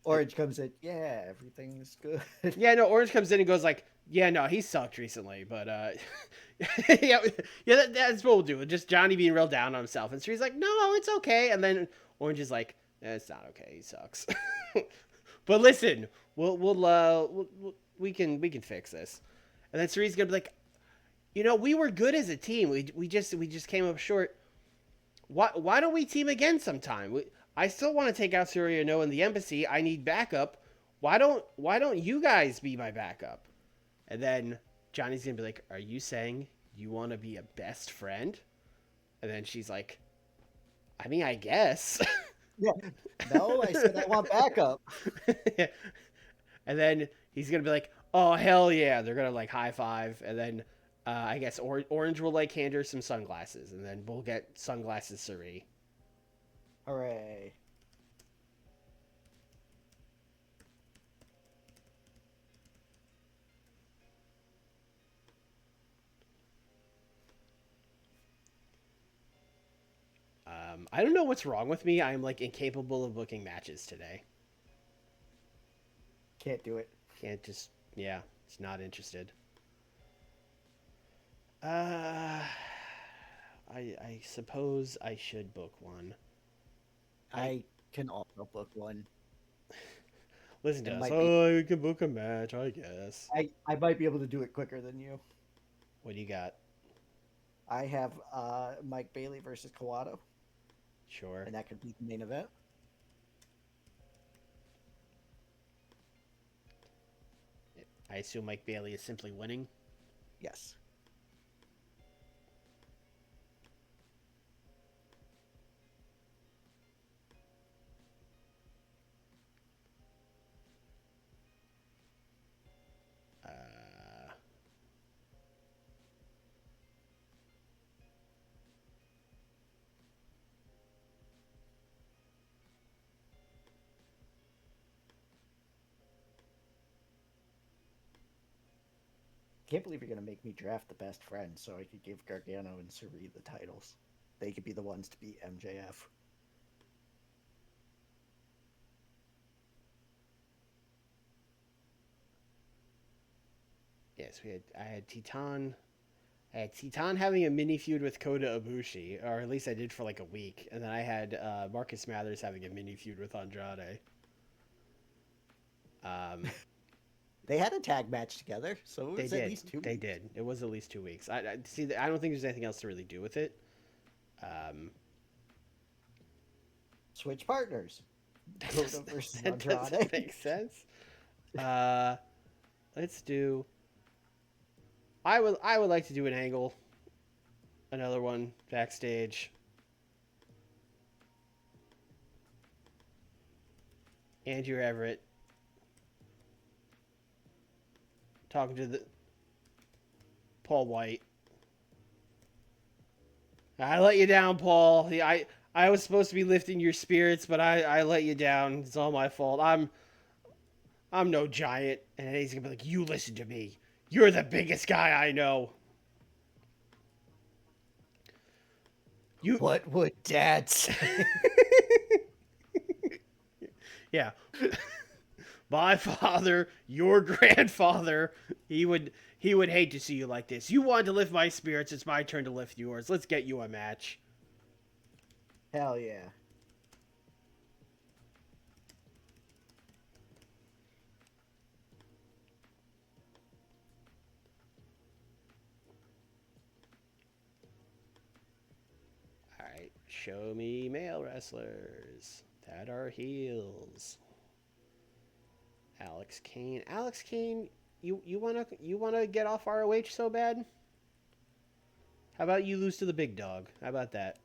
Orange comes in. Yeah, everything's good. Yeah, no. Orange comes in and goes like, "Yeah, no, he sucked recently, but yeah, that's what we'll do. Just Johnny being real down on himself." And so he's like, "No, it's okay." And then Orange is like, "It's not okay. He sucks." But listen, we can fix this. And then Sari's gonna be like, "You know, we were good as a team. We just came up short. Why don't we team again sometime? I still want to take out Surya No in the embassy. I need backup. Why don't you guys be my backup?" And then Johnny's gonna be like, "Are you saying you want to be a best friend?" And then she's like, "I mean, I guess." Yeah. No, I said I want backup. And then he's gonna be like, "Oh hell yeah!" They're gonna like high five, and then I guess Orange will like hand her some sunglasses, and then we'll get sunglasses Sari. Hooray. I don't know what's wrong with me. I'm like incapable of booking matches today. Can't do it. Can't just it's not interested. Uh, I suppose I should book one. I can also book one. Listen It to us. might be. Oh, you can book a match, I guess. I might be able to do it quicker than you. What do you got? I have Mike Bailey versus Kawato, Sure. and that could be the main event. I assume Mike Bailey is simply winning. Yes. Uh, Can't believe you're gonna make me draft the best friend so I could give Gargano and Sari the titles. They could be the ones to beat MJF. yes, I had Titan. I had Titan having a mini feud with Kota Ibushi, or at least I did for like a week, and then I had Marcus Mathers having a mini feud with Andrade. Um, They had a tag match together, so it they was did. at least 2 They weeks. did. It was at least 2 weeks. I see. I don't think there's anything else to really do with it. Um, Switch partners. Kota versus that doesn't Andrade. make sense. Uh, let's do. I would like to do an angle. Another one backstage. Andrew Everett talking to the Paul White. "I let you down, Paul. I was supposed to be lifting your spirits, but I let you down. It's all my fault. I'm no giant." And he's gonna be like, "You listen to me. You're the biggest guy I know. You." What would Dad say? Yeah. My father, your grandfather, he would hate to see you like this. You wanted to lift my spirits, it's my turn to lift yours. Let's get you a match. Hell yeah. Alright, show me male wrestlers that are heels. Alex Kane. Alex Kane, you wanna get off ROH so bad? How about you lose to the big dog? How about that?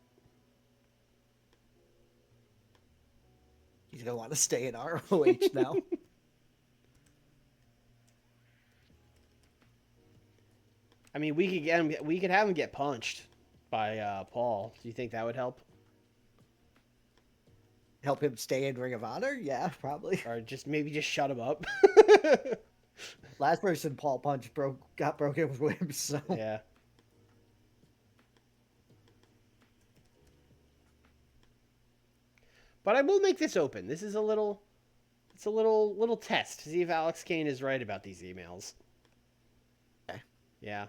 He's gonna want to stay in ROH now. I mean, we could have him get punched by Paul. Do you think that would help? Help him stay in Ring of Honor? Yeah, probably. Or maybe just shut him up? Last person Paul punched got broken ribs, so Yeah. But I will make this open. This is a little test to see if Alex Kane is right about these emails. Okay. Yeah.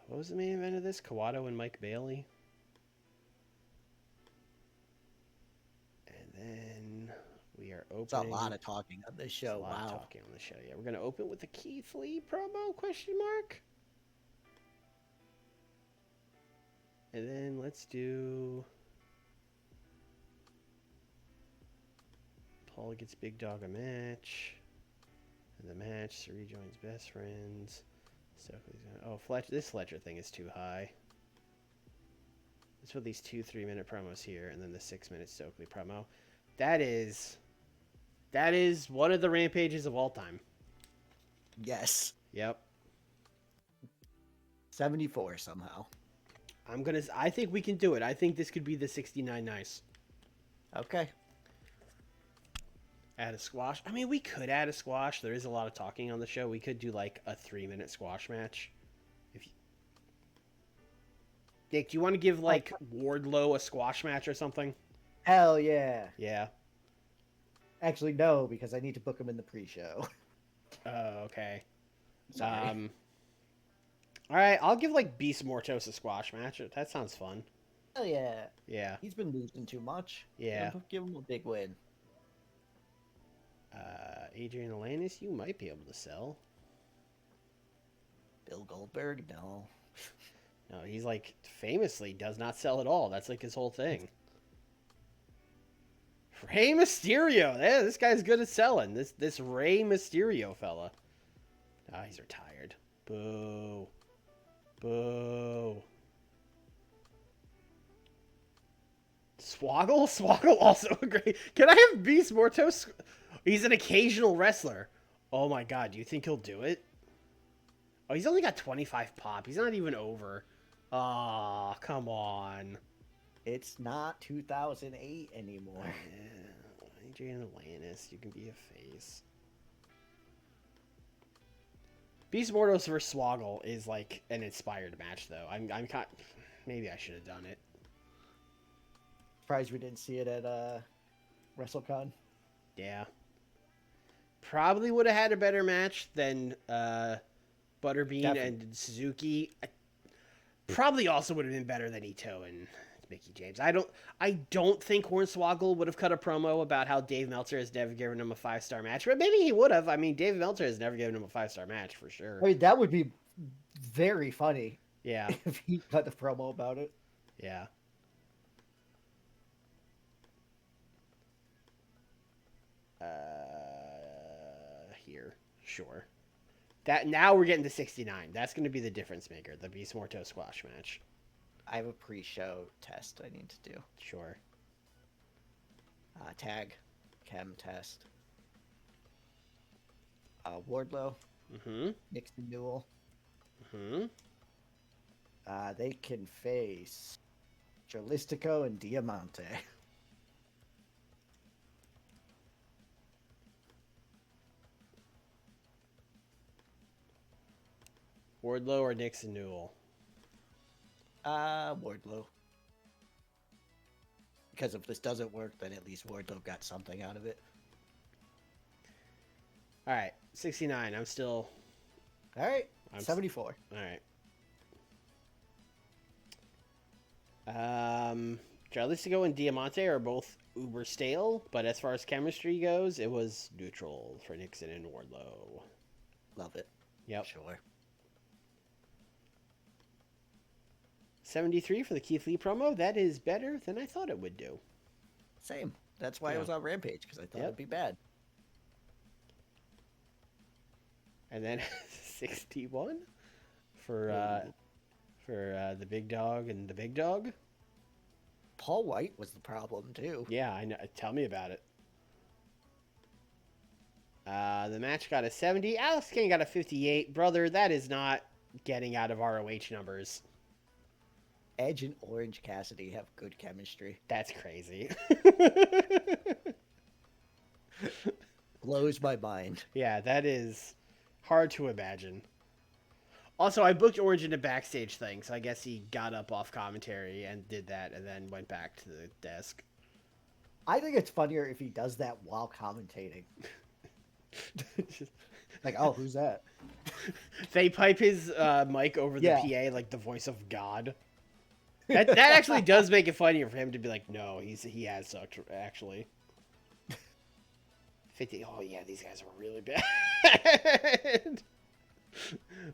What was the main event of this? Kawato and Mike Bailey. And then we are opening. it's a lot of talking on this show. A lot of Wow. talking on the show. Yeah, we're gonna open with the Keith Lee promo ? And then let's do Paul gets Big Dog a match. And the match, Suri joins best friends. Stokely's gonna, Fletcher. This Fletcher thing is too high. Let's put these 2 3-minute promos here, and then the 6-minute Stokely promo. That is one of the Rampages of all time. Yes. Yep. 74 somehow. I think we can do it. I think this could be the 69 nice. Okay. Add a squash. I mean, we could add a squash. There is a lot of talking on the show. We could do like a 3-minute squash match. Nick, do you want to give like Wardlow a squash match or something? Hell yeah. Yeah. Actually, no, because I need to book him in the pre-show. Oh, okay. Sorry. All right, I'll give like Beast Mortos a squash match. That sounds fun. Hell yeah. Yeah. He's been losing too much. Yeah. Give him a big win. Adrian Alanis, you might be able to sell. Bill Goldberg, no. No, he's like famously does not sell at all. That's like his whole thing. Rey Mysterio. Yeah, this guy's good at selling. This Rey Mysterio fella. Ah, he's retired. Boo. Boo. Swoggle? Swoggle also great. Can I have Beast Mortos? He's an occasional wrestler. Oh my god, do you think he'll do it? Oh, he's only got 25 pop. He's not even over. Ah, come on. It's not 2008 anymore. Adrian Alanis, you can be a face. Beast Mortos vs. Swoggle is like an inspired match, though. I'm kind. Maybe I should have done it. Surprised we didn't see it at WrestleCon. Yeah. Probably would have had a better match than Butterbean Definitely. and Suzuki. Probably also would have been better than Ito and Mickey James. I don't think Hornswoggle would have cut a promo about how Dave Meltzer has never given him a 5-star match, but maybe he would have. I mean, Dave Meltzer has never given him a 5-star match for sure. I mean, that would be very funny. Yeah. If he cut a promo about it. Yeah. Here. Sure. That now we're getting to 69. That's going to be the difference maker, the Beast Morto squash match. I have a pre-show test I need to do. Sure. Tag. Chem test. Wardlow. Mm-hmm. Nixon Newell. Mm-hmm. They can face Jalistico and Diamante. Wardlow or Nixon Newell? Wardlow. because if this doesn't work, then at least Wardlow got something out of it. All right, 69. I'm still. All right, 74. All right. Jalisco and Diamante are both uber stale, but as far as chemistry goes, it was neutral for Nixon and Wardlow. Love it. Yep. Sure. 73 for the Keith Lee promo. That is better than I thought it would do. Same. That's why it was on Rampage, because I thought it'd be bad. And then 61 for the big dog and the big dog. Paul White was the problem too. Yeah, I know. Tell me about it. The match got a 70. Alex Kane got a 58. Brother, that is not getting out of ROH numbers. Edge and Orange Cassidy have good chemistry. That's crazy. Blows my mind. Yeah, that is hard to imagine. Also, I booked Orange in a backstage thing, so I guess he got up off commentary and did that and then went back to the desk. I think it's funnier if he does that while commentating. Like, oh, who's that? They pipe his mic over the PA like the voice of God. That actually does make it funnier for him to be like, no, he has sucked, actually. 50. Oh, yeah, these guys are really bad.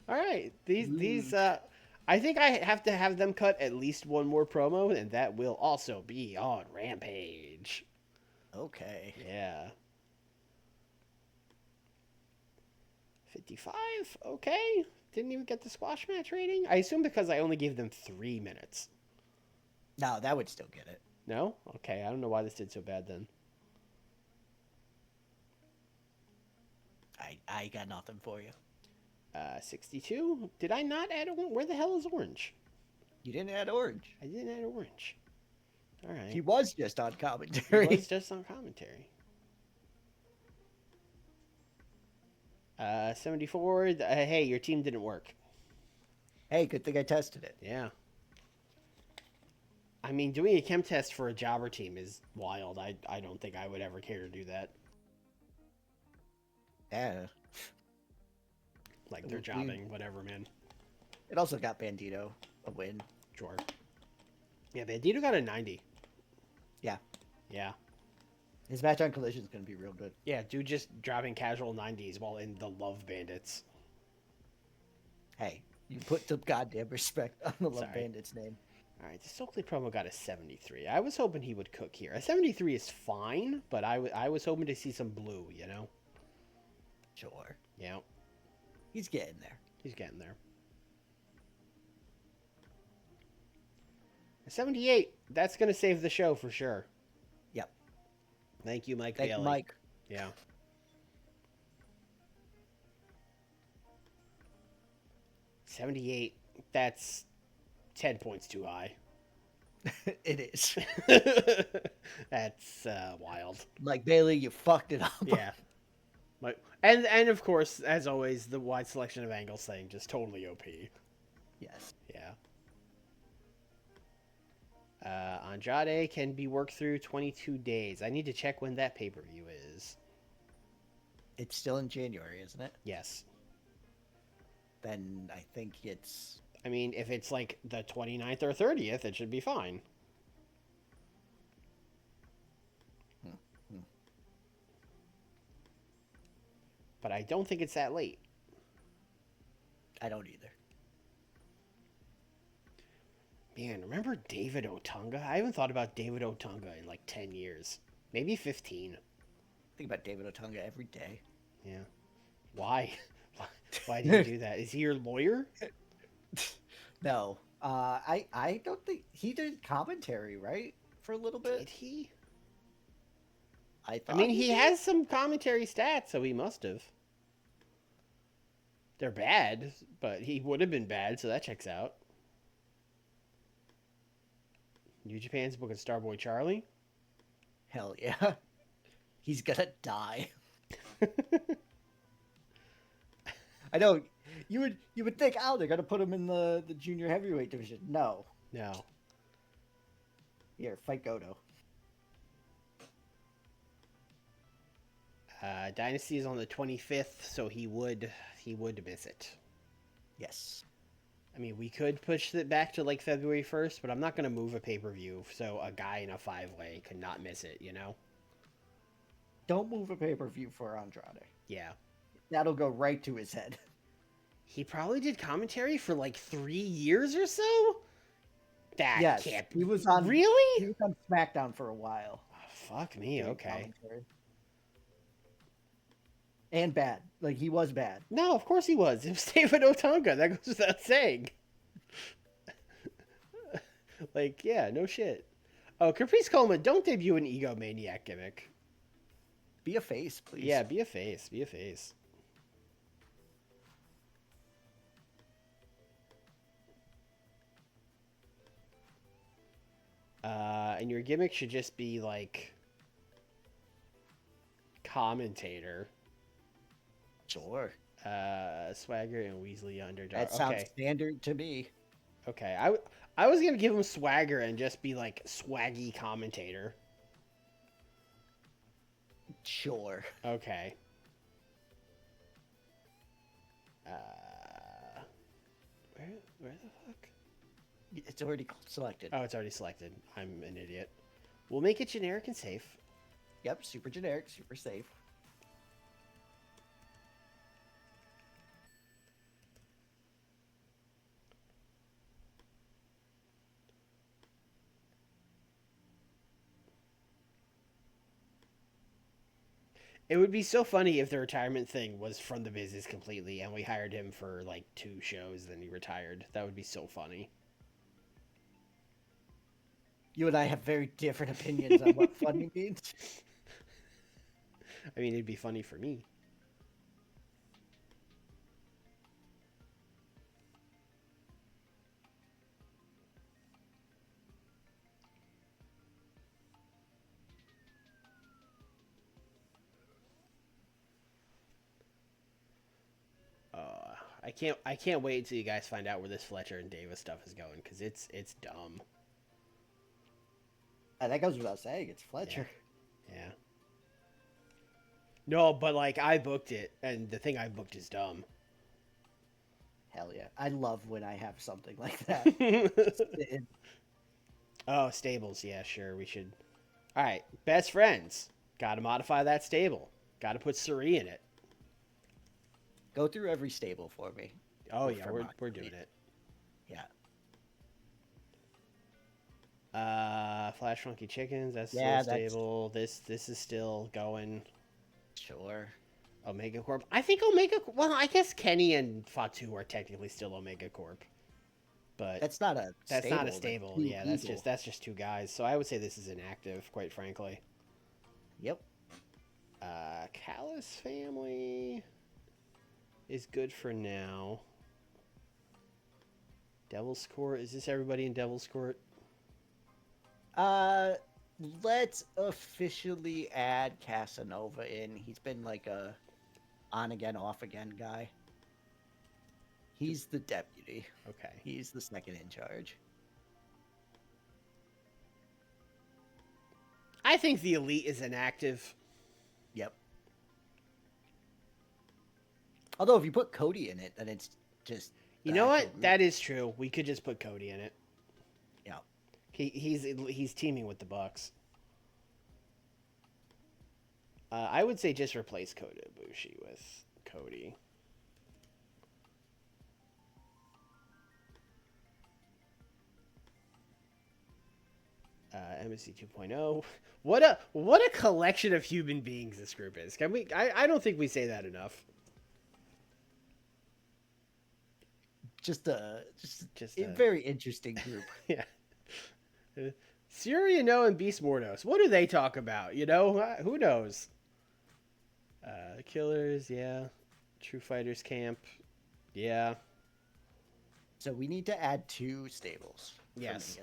All right. These I think I have to have them cut at least one more promo, and that will also be on Rampage. Okay. Yeah. 55. Okay. Didn't even get the squash match rating. I assume because I only gave them 3 minutes. No, that would still get it. No? Okay. I don't know why this did so bad then. I got nothing for you. 62. Did I not add where the hell is Orange? You didn't add Orange. I didn't add Orange. All right. He was just on commentary. He was just on commentary. 74. Hey, your team didn't work. Hey, good thing I tested it. Yeah. I mean, doing a chem test for a jobber team is wild. I don't think I would ever care to do that. Yeah. Like they're jobbing, whatever, man. It also got Bandito a win. Sure. Yeah, Bandito got a 90. Yeah. Yeah. His match on Collision is going to be real good. Yeah, dude just dropping casual 90s while in the Love Bandits. Hey, you put some goddamn respect on the Love Bandits name. All right, the Stokely promo got a 73. I was hoping he would cook here. A 73 is fine, but I was hoping to see some blue, you know? Sure. Yeah. He's getting there. He's getting there. A 78. That's going to save the show for sure. Yep. Thank you, Mike Thank Bailey. Mike. Yeah. $78. That's 10 points too high. It is. That's wild. Mike Bailey, you fucked it up. Yeah. And of course, as always, the wide selection of angles thing, just totally OP. Yes. Yeah. Andrade can be worked through 22 days. I need to check when that pay-per-view is. It's still in January, isn't it? Yes. Then I think it's... I mean, if it's like the 29th or 30th, it should be fine. But I don't think it's that late. I don't either. Man, remember David Otunga? I haven't thought about David Otunga in like 10 years. Maybe 15. Think about David Otunga every day. Yeah. Why? Why do you do that? Is he your lawyer? No. I don't think... He did commentary, right? For a little bit? Did he? I mean, he has some commentary stats, so he must have. They're bad, but he would have been bad, so that checks out. New Japan's booking Starboy Charlie. Hell yeah. He's gonna die. I know. You would think, oh, they're gonna put him in the junior heavyweight division. No. No. Here, fight Goto. Dynasty is on the 25th, so he would miss it. Yes. I mean, we could push it back to like February 1st, but I'm not going to move a pay-per-view so a guy in a 5-way could not miss it, you know? Don't move a pay-per-view for Andrade. Yeah. That'll go right to his head. He probably did commentary for like 3 years or so? That can't be. He was on Really? He was on SmackDown for a while. Oh, fuck me, okay. And bad. Like, he was bad. No, of course he was. It was David Otunga. That goes without saying. Like, yeah, no shit. Oh, Caprice Coleman, don't debut an egomaniac gimmick. Be a face, please. Yeah, be a face. Be a face. And your gimmick should just be like commentator. Sure. Swagger and Weasley underdog. That sounds standard to me. Okay, I was gonna give him Swagger and just be like swaggy commentator. Sure. Okay. Where the fuck? It's already selected. Oh, it's already selected. I'm an idiot. We'll make it generic and safe. Yep, super generic, super safe. It would be so funny if the retirement thing was from the business completely and we hired him for like 2 shows, then he retired. That would be so funny. You and I have very different opinions on what funny means. I mean, it'd be funny for me. I can't wait until you guys find out where this Fletcher and Davis stuff is going, because it's dumb. That goes without saying. It's Fletcher. Yeah. No, but like I booked it, and the thing I booked is dumb. Hell yeah. I love when I have something like that. Oh, stables. Yeah, sure. We should. All right. Best friends. Got to modify that stable. Got to put Suri in it. Go through every stable for me. Oh, yeah. We're doing it. Yeah. Flash Funky Chickens. That's still stable. This is still going. Sure. Omega Corp. I think Omega. Well, I guess Kenny and Fatu are technically still Omega Corp, but that's not a stable. Yeah, that's just 2 guys. So I would say this is inactive, quite frankly. Yep. Callus family is good for now. Devil's Court. Is this everybody in Devil's Court? Let's officially add Casanova in. He's been like a on again, off again guy. He's the deputy. Okay. He's the second in charge. I think the Elite is inactive. Yep. Although if you put Cody in it, then it's just... You know what? That is true. We could just put Cody in it. Yeah. He's teaming with the Bucks. I would say just replace Kota Ibushi with Cody. Embassy 2.0. What a collection of human beings this group is. Can we? I don't think we say that enough. Just a very interesting group. Yeah. Suriano and Beast Mordos. What do they talk about? You know, who knows? Killers, yeah. True Fighters Camp, yeah. So we need to add 2 stables. Yes.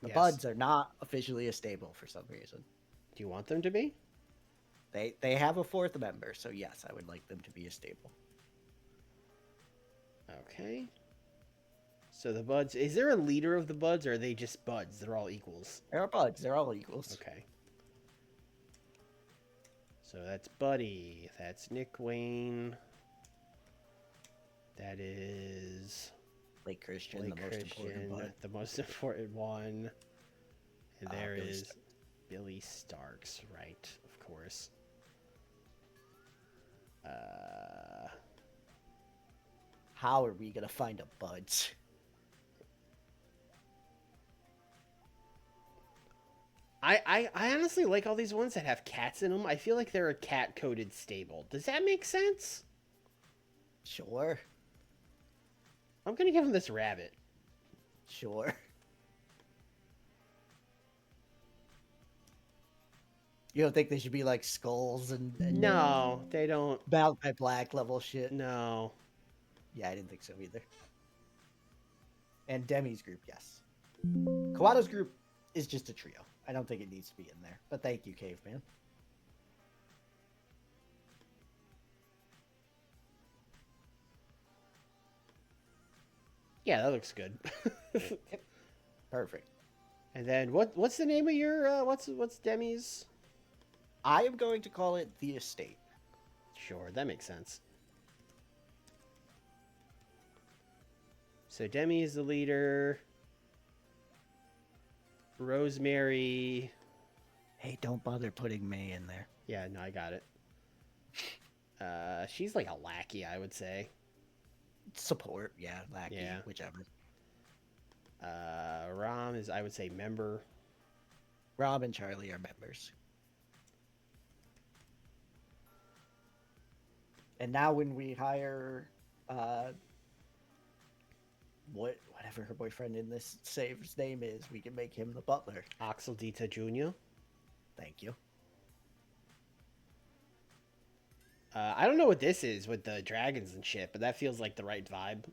The Buds are not officially a stable for some reason. Do you want them to be? They have a 4th member, so yes, I would like them to be a stable. Okay. So the Buds, is there a leader of the Buds, or are they just Buds? They're all equals. They're Buds. They're all equals. Okay. So that's Buddy. That's Nick Wayne. That is Blake Christian, Blake the most important Christian, one. the most important one. And there Billy is Starks. Billy Starks, right? Of course. How are we gonna find a Buds? I honestly like all these ones that have cats in them. I feel like they're a cat-coded stable. Does that make sense? Sure, I'm gonna give him this rabbit. sure. You don't think they should be like skulls and No, they don't. Malachi Black level shit? No. Yeah, I didn't think so either. And Demi's group, yes. Kawato's group is just a trio. I don't think it needs to be in there. But thank you, Caveman. Yeah, that looks good. Perfect. And then what's the name of your what's Demi's? I am going to call it the estate. Sure, that makes sense. So Demi is the leader. Rosemary. Hey, don't bother putting May in there. Yeah, no, I got it. She's like a lackey, I would say. Support, yeah, lackey, Yeah. whichever. Ram is, I would say, member. Rob and Charlie are members. And now when we hire whatever her boyfriend in this save's name is, we can make him the butler. Axel Dita Jr. Thank you. I don't know what this is with the dragons and shit, but that feels like the right vibe.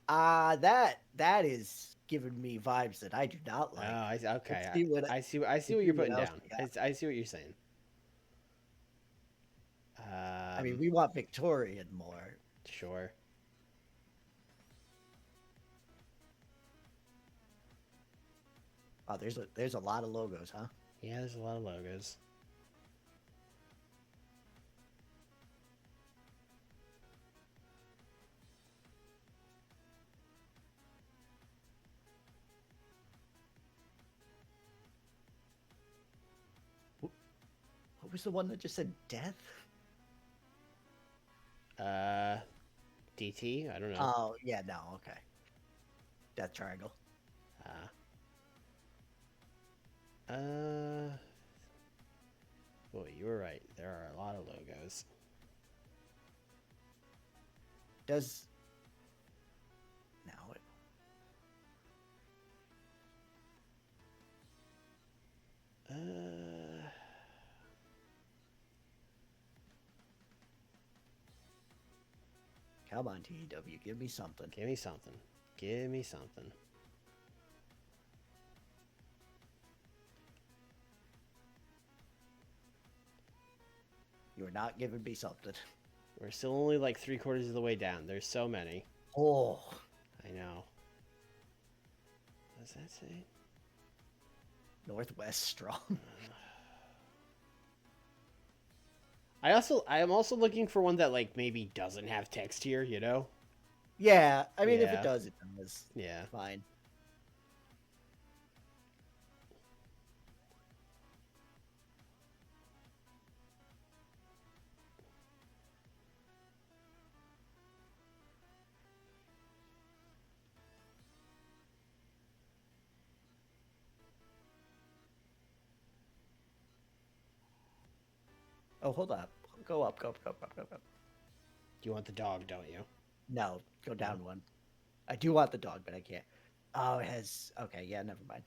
That is giving me vibes that I do not Oh, like. okay. Let's see I see what you're putting else down. we got. I see what you're saying. I mean, we want Victorian more. Sure. Oh, there's a lot of logos, huh? Yeah, there's a lot of logos. What was the one that just said death? DT? I don't know. Oh, yeah, no, okay. Death Triangle. Boy, you were right. There are a lot of logos. Does no it come on, TEW, give me something. Give me something. Give me something. You're not giving me something. We're still only like 3/4 of the way down. There's so many. Oh, I know. What does that say? Northwest Strong. I am also looking for one that like maybe doesn't have text here, you know? Yeah, I mean, if Yeah. it does, it does. Yeah. Fine. Oh, hold up. Go up, go up, go up, go up, go up. You want the dog, don't you? No, go down one. I do want the dog, but I can't. Oh, it has. Okay, yeah, never mind.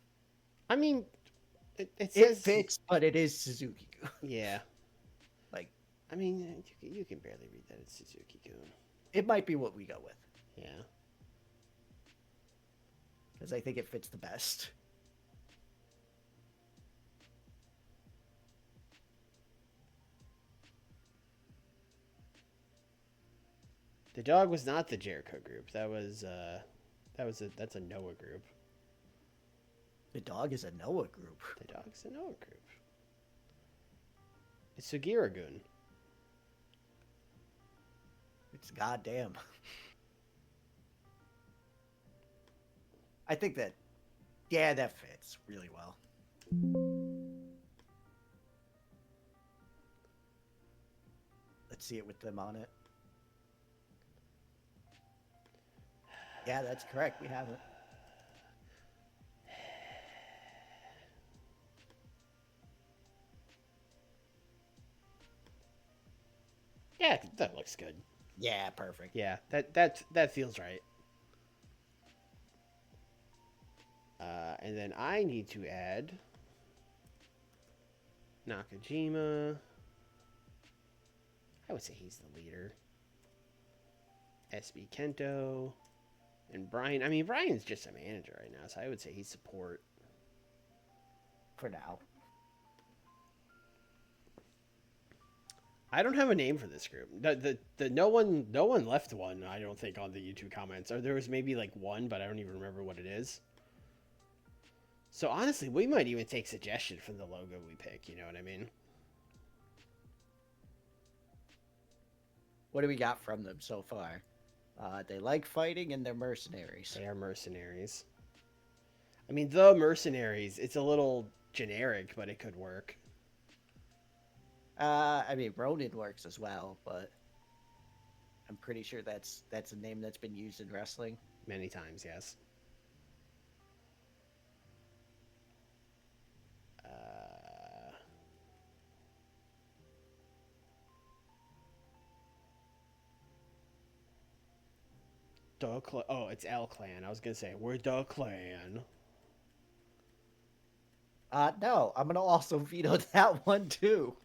I mean, it It says fits, but it is Suzuki. Yeah. Like, I mean, you can barely read that. It's Suzuki-kun. it might be what we go with Yeah. because I think it fits the best. The dog was not the Jericho group. That's a Noah group. The dog is a Noah group. The dog's a Noah group. It's Sugiragun. It's goddamn. I think that, yeah, that fits really well. Let's see it with them on it. Yeah, that's correct. We have it. Yeah, that looks good. Yeah, perfect. Yeah, that feels right. And then I need to add Nakajima. I would say he's the leader. SB Kento. And Brian. I mean, Brian's just a manager right now, so I would say he's support. For now. I don't have a name for this group. The no one left one, I don't think, on the YouTube comments. Or there was maybe like one, but I don't even remember what it is. So honestly, we might even take suggestion from the logo we pick, you know what I mean? What do we got from them so far? They like fighting and they're mercenaries. They are mercenaries. I mean, the mercenaries, it's a little generic, but it could work. I mean, Ronin works as well, but I'm pretty sure that's a name that's been used in wrestling. Many times, yes. Oh, it's L Clan. I was gonna say we're the clan. No, I'm gonna also veto that one too.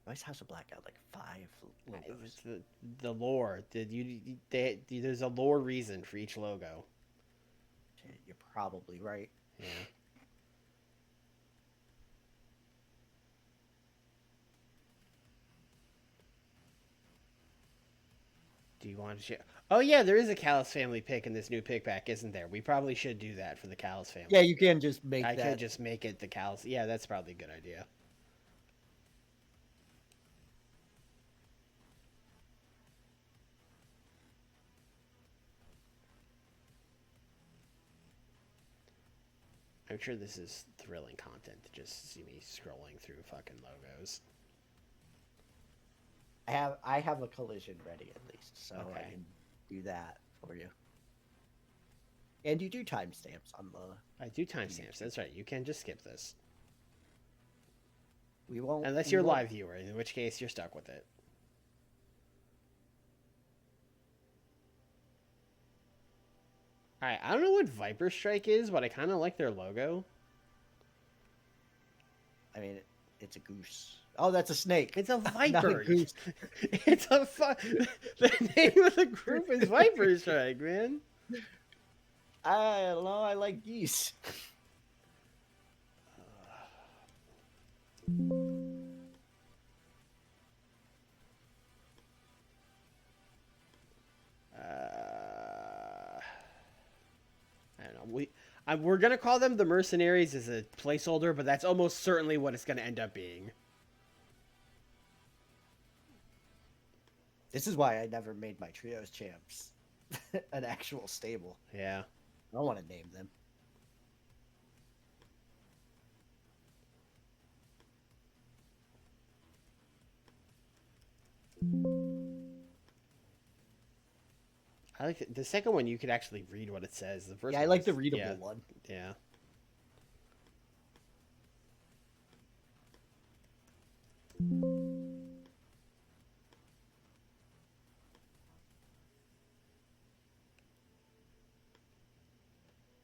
Why's House of Black got like 5 logos? It's the lore. There's a lore reason for each logo. You're probably right. Yeah. Do you want to share? Oh yeah, there is a Callis family pick in this new pick pack, isn't there? We probably should do that for the Callis family. Yeah, you can just make I that. could just make it the Callis. Yeah, that's probably a good idea. I'm sure this is thrilling content to just see me scrolling through fucking logos. I have a collision ready at least, so Okay. I can do that for you. And you do timestamps on the. I do timestamps. That's right. You can just skip this. We won't. Unless we you're a won't- live viewer, in which case you're stuck with it. Alright, I don't know what Viper Strike is, but I kind of like their logo. I mean, it's a goose. Oh, that's a snake. It's a Not Viper. a goose. It's a the name of the group is Viper Strike, man. I don't know. I like geese. I don't know. We're gonna call them the Mercenaries as a placeholder, but that's almost certainly what it's gonna end up being. This is why I never made my trios champs an actual stable. Yeah. I don't want to name them. I like the second one. You could actually read what it says. The first Yeah, I one like was- the readable yeah, one. Yeah.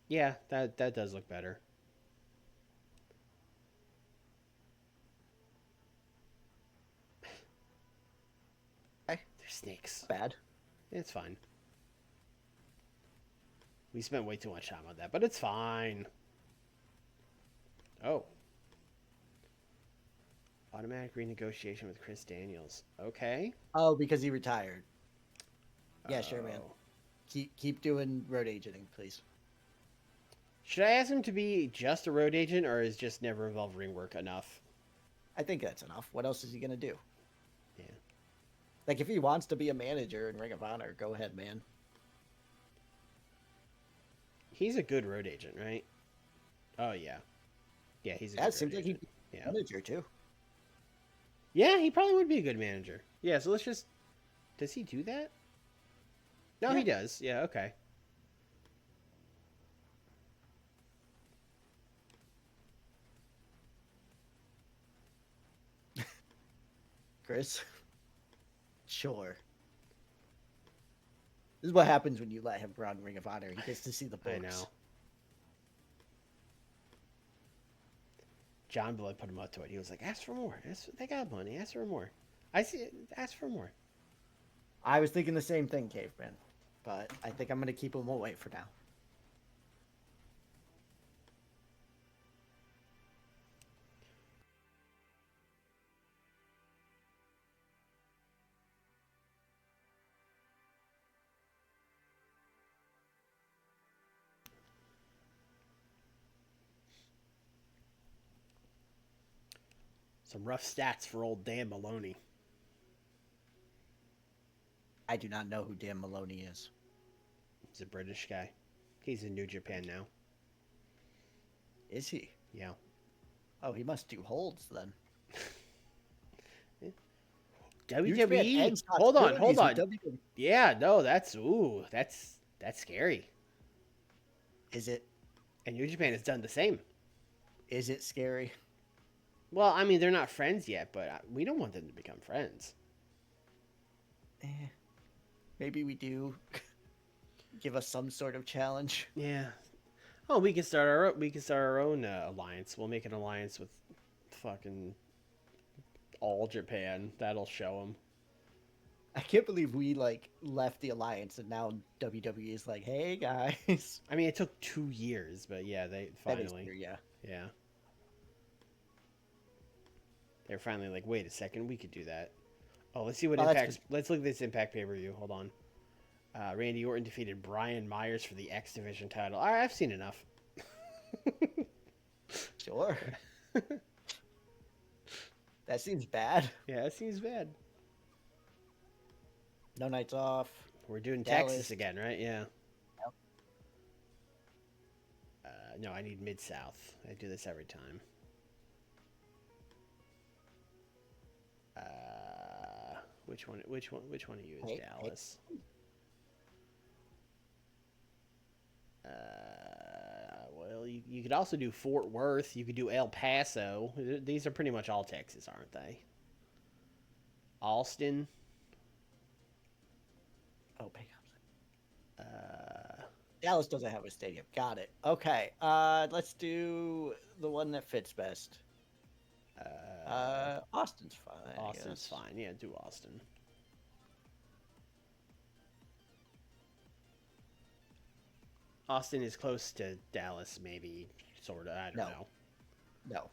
Yeah, that does look better. Okay. They're snakes. Bad. It's fine. We spent way too much time on that, but it's fine. Oh. Automatic renegotiation with Chris Daniels. Okay. Oh, because he retired. Yeah, sure, man. Oh. Keep doing road agenting, please. Should I ask him to be just a road agent, or is just never involved ring work enough? I think that's enough. What else is he gonna do? Yeah. Like, if he wants to be a manager in Ring of Honor, go ahead, man. He's a good road agent, right? Oh, yeah. Yeah, he's a That good seems road like agent. he'd be Yeah. a manager too. Yeah, he probably would be a good manager. Yeah, so let's just... Does he do that? No, he does. Yeah, okay. Chris. Sure. This is what happens when you let him run Ring of Honor. He gets to see the books. I know. John Blood put him up to it. He was like, ask for more. They got money. Ask for more. I see it. Ask for more. I was thinking the same thing, Caveman. But I think I'm going to keep him away for now. Some rough stats for old Dan Maloney. I do not know who Dan Maloney is. He's a British guy. He's in New Japan now. Is he? Yeah. Oh, he must do holds then. WWE. Hold on. WWE. Yeah, no, that's scary. Is it? And New Japan has done the same. Is it scary? Well, I mean, they're not friends yet, but we don't want them to become friends. Maybe we do. Give us some sort of challenge. Yeah. Oh, we can start our own alliance. We'll make an alliance with fucking all Japan. That'll show them. I can't believe we left the alliance and now WWE is like, hey guys. I mean, it took 2 years, but yeah, they finally. That is true, yeah. Yeah. They're finally like, wait a second, we could do that. Oh, let's see what Impact. Let's look at this Impact pay-per-view. Hold on. Randy Orton defeated Brian Myers for the X Division title. All right, I've seen enough. Sure. That seems bad. Yeah, that seems bad. No nights off. We're doing Dallas. Texas again, right? Yeah. Yep. No, I need Mid-South. I do this every time. Which one of you is Dallas? Well, you could also do Fort Worth. You could do El Paso. These are pretty much all Texas, aren't they? Austin. Oh, Dallas doesn't have a stadium. Got it. Okay. Let's do the one that fits best. Austin's fine. Austin's fine. Yeah, do Austin. Austin is close to Dallas, maybe, sort of. I don't know. No.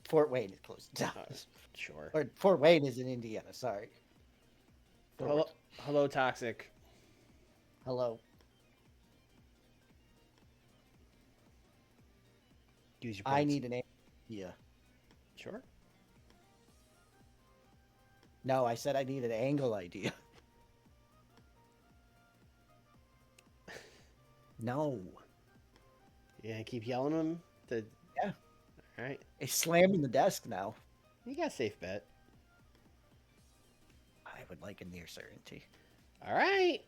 Fort Wayne is close to Dallas. Sure. Or Fort Wayne is in Indiana, sorry. Hello, Toxic. Hello. Use your points. I need an idea. Sure. No, I said I need an angle idea. No. Yeah, keep yelling him. Yeah. All right. It's slamming the desk now. You got a safe bet. I would like a near certainty. All right.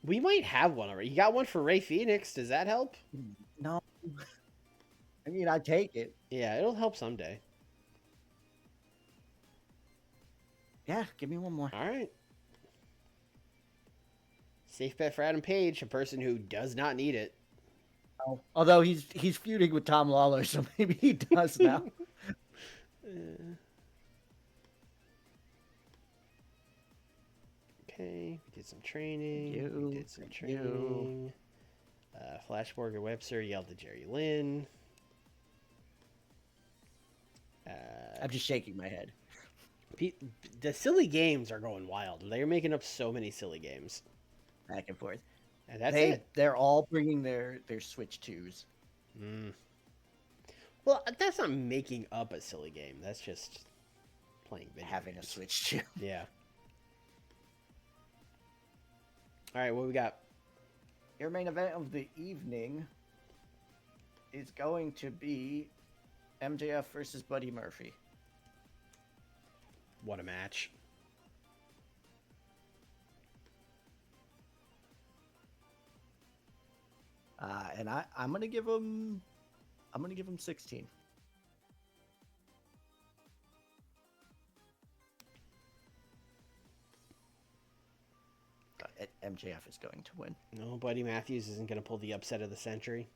We might have one already. You got one for Ray Phoenix. Does that help? No. I mean, I'd take it. Yeah, it'll help someday. Yeah, give me one more. All right. Safe bet for Adam Page, a person who does not need it. Oh, although he's feuding with Tom Lawler, so maybe he does now. Okay, we did some training. Flashborg and Webster yelled at Jerry Lynn. I'm just shaking my head. Pe- the silly games are going wild. They're making up so many silly games, Back and forth. and that's it. They're all bringing their Switch 2s. Mm. Well, that's not making up a silly game. That's just playing video Having games. a Switch 2. Yeah. All right, what we got? Your main event of the evening is going to be MJF versus Buddy Murphy. What a match! And I'm gonna give him 16. MJF is going to win. No, Buddy Matthews isn't going to pull the upset of the century.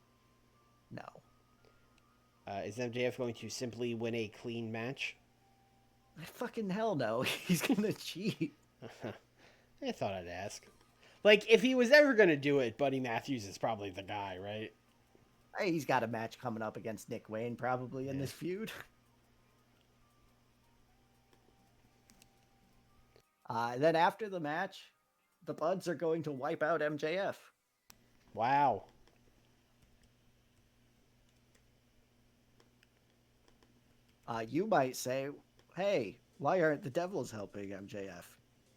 No. Is MJF going to simply win a clean match? Fucking hell no. He's gonna cheat. I thought I'd ask. Like, if he was ever going to do it, Buddy Matthews is probably the guy, right? Hey, he's got a match coming up against Nick Wayne probably in this feud. Then after the match, the Buds are going to wipe out MJF. Wow. You might say, hey, why aren't the Devils helping MJF?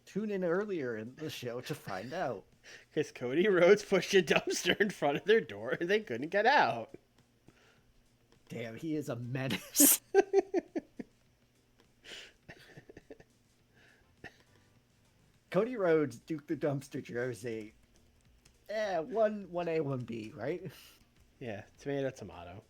Tune in earlier in the show to find out. Because Cody Rhodes pushed a dumpster in front of their door and they couldn't get out. Damn, he is a menace. Cody Rhodes, Duke the Dumpster jersey. 1A, 1B, right? Yeah, tomato.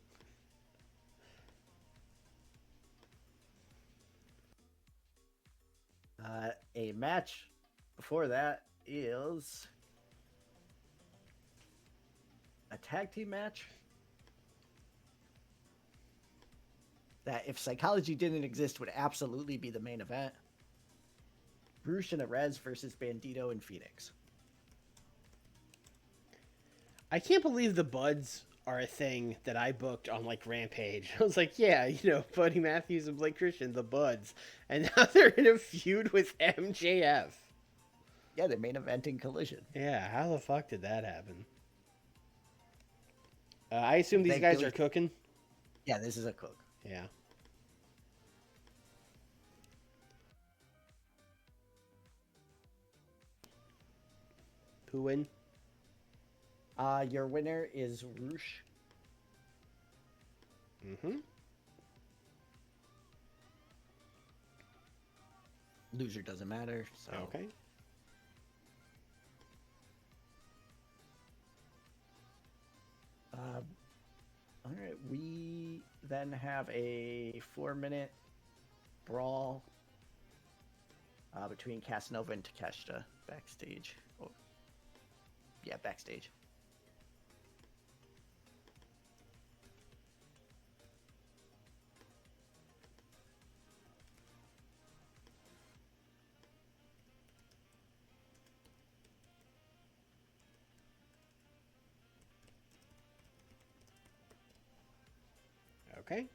A match before that is a tag team match that, if psychology didn't exist, would absolutely be the main event. Bruce and Arez versus Bandito and Phoenix. I can't believe the Buds are a thing that I booked on like Rampage. I was like, yeah, you know, Buddy Matthews and Blake Christian, the Buds, and now they're in a feud with MJF. Yeah, they're main eventing Collision. Yeah, how the fuck did that happen? I assume these guys are cooking. Yeah, this is a cook. Yeah. Who win? Your winner is Roosh. Mm-hmm. Loser doesn't matter. So. Okay. All right. We then have a 4-minute brawl between Casanova and Takeshita backstage. Oh, yeah, backstage. Okay.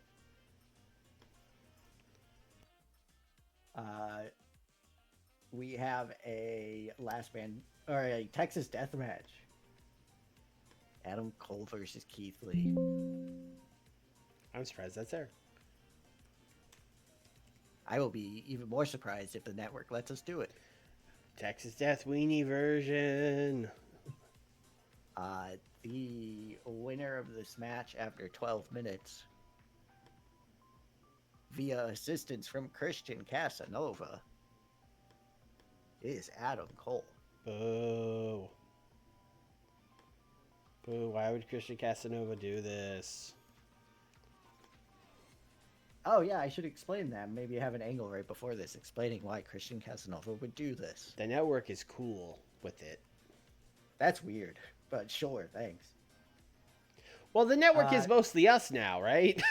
We have a a Texas death match. Adam Cole versus Keith Lee. I'm surprised that's there. I will be even more surprised if the network lets us do it. Texas Death Weenie version. The winner of this match after 12 minutes, via assistance from Christian Casanova, is Adam Cole. Boo. Boo, why would Christian Casanova do this? Oh yeah, I should explain that. Maybe have an angle right before this explaining why Christian Casanova would do this. The network is cool with it. That's weird, but sure, thanks. Well, the network is mostly us now, right?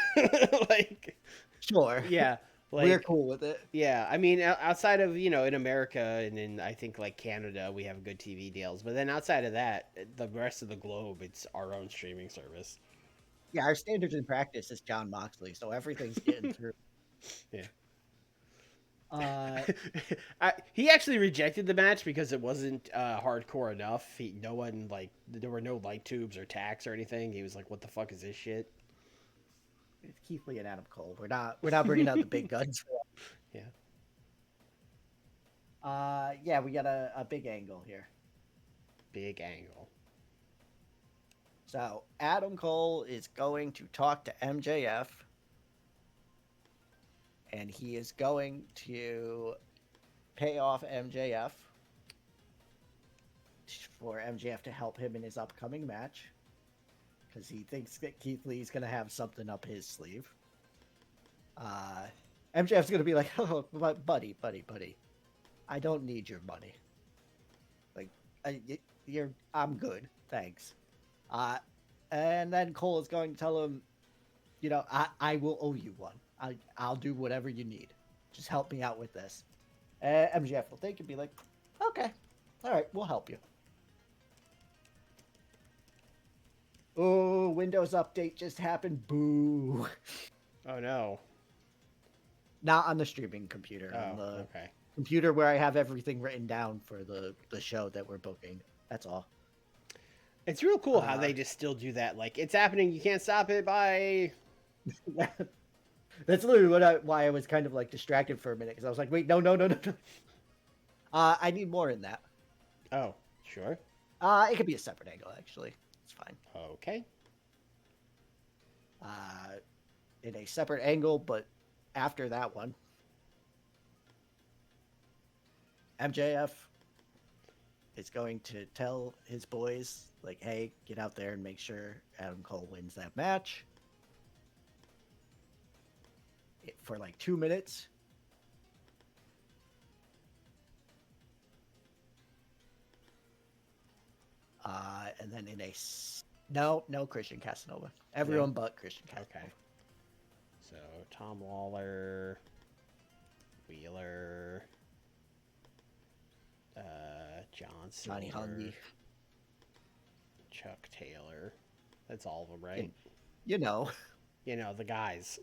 Like, sure. Yeah. Like, we're cool with it. Yeah, I mean, outside of, you know, in America and in, I think, like, Canada, we have good TV deals. But then outside of that, the rest of the globe, it's our own streaming service. Yeah, our standards in practice is John Moxley, so everything's getting through. Yeah. Uh, He actually rejected the match because it wasn't hardcore enough. No one like there were no light tubes or tacks or anything. He was like, "What the fuck is this shit?" it's Keith Lee and Adam Cole. We're not bringing out the big guns. Yeah. Yeah, we got a big angle here. Big angle. So Adam Cole is going to talk to MJF, and he is going to pay off MJF for MJF to help him in his upcoming match, because he thinks that Keith Lee's going to have something up his sleeve. MJF's going to be like, "Oh, buddy, I don't need your money. Like, I'm good, thanks." And then Cole is going to tell him, I will owe you one. I'll do whatever you need. Just help me out with this. MJF will think and be like, "Okay, all right, we'll help you." Oh, Windows update just happened. Boo. Oh no. Not on the streaming computer. On Oh, the okay. computer where I have everything written down for the show that we're booking. That's all. It's real cool how they just still do that. Like, it's happening, you can't stop it. Bye. That's literally why I was kind of like distracted for a minute, because I was like, wait, no. I need more in that. Oh, sure. It could be a separate angle, actually. It's fine. Okay. In a separate angle, but after that one, MJF is going to tell his boys, like, "Hey, get out there and make sure Adam Cole wins that match." For like 2 minutes. And then in a no Christian Casanova. Everyone but Christian Casanova. Okay. So Tom Lawler, Wheeler, John Silver, Johnny Hungy. Chuck Taylor. That's all of them, right? You know. You know, the guys.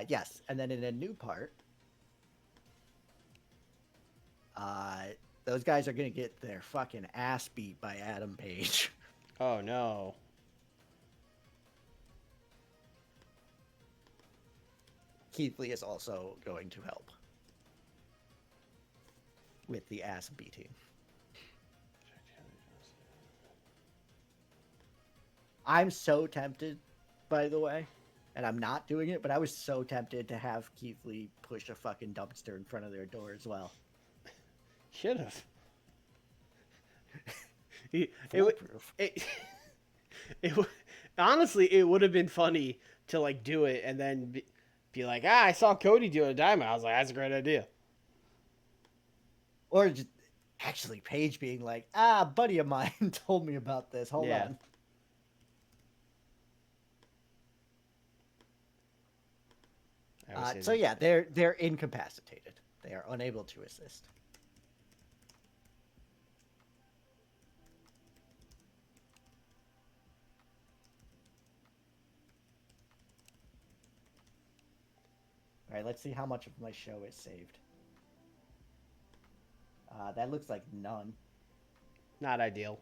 Yes. And then in a new part, those guys are going to get their fucking ass beat by Adam Page. Oh, no. Keith Lee is also going to help with the ass beating. I'm so tempted, by the way, and I'm not doing it, but I was so tempted to have Keith Lee push a fucking dumpster in front of their door as well. Should have. Honestly, it would have been funny to like do it and then be like, I saw Cody do it at Dynamite. I was like, that's a great idea. Or just actually Paige being like, a buddy of mine told me about this. Hold on. So yeah, they're incapacitated. They are unable to assist. All right, let's see how much of my show is saved. That looks like none. Not ideal.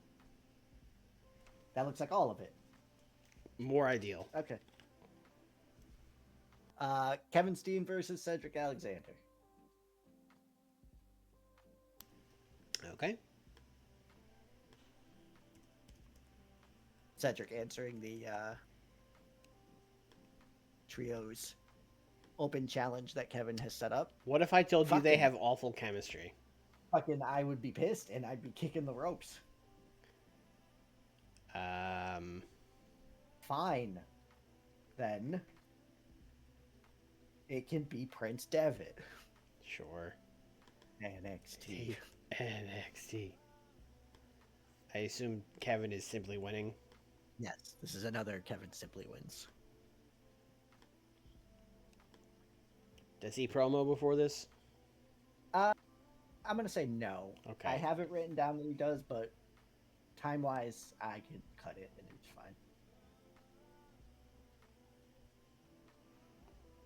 That looks like all of it. More ideal. Okay. Kevin Steen versus Cedric Alexander. Okay. Cedric answering the trios open challenge that Kevin has set up. What if I told you they have awful chemistry? Fucking, I would be pissed and I'd be kicking the ropes. Fine. Then it can be Prince Devitt. Sure. NXT. NXT. I assume Kevin is simply winning. Yes, this is another Kevin simply wins. Does he promo before this? I'm going to say no. Okay. I have it written down that he does, but time-wise, I could cut it and it's fine.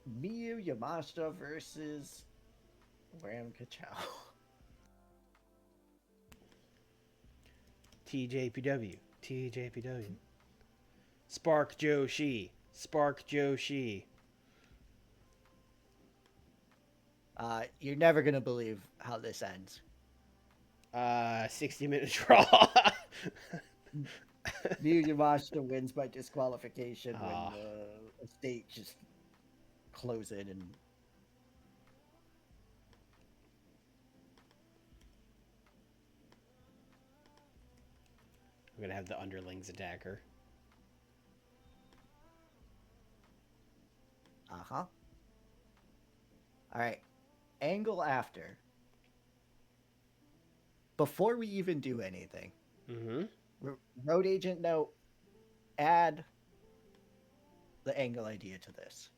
Miyu Yamashita versus Ram Kachow. TJPW. TJPW. Spark Joshi. Spark Joshi. You're never gonna believe how this ends. 60-minute draw. Miyu Yamashita wins by disqualification when Ah. the estate just close in and I'm gonna have the underlings attack her. uh-huh. All right. Angle after. Before we even do anything, Mm-hmm. road agent note, add the angle idea to this.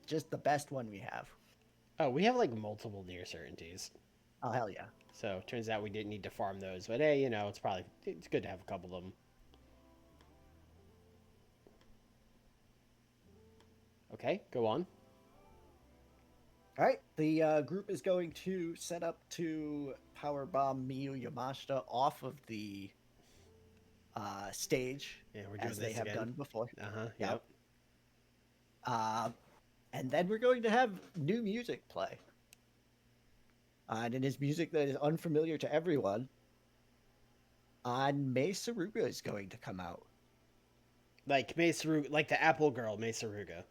Just the best one we have. Oh, we have like multiple near certainties. Oh, hell yeah. So turns out we didn't need to farm those, but hey, it's good to have a couple of them. Okay, go on. All right, the group is going to set up to powerbomb Miyu Yamashita off of the stage, Yeah, we're doing as this they have again. done before. Uh-huh. Yep. Yep. And then we're going to have new music play. And it is music that is unfamiliar to everyone. And Mei Saruga is going to come out. Like Mei Saruga, like the Apple Girl Mei Saruga.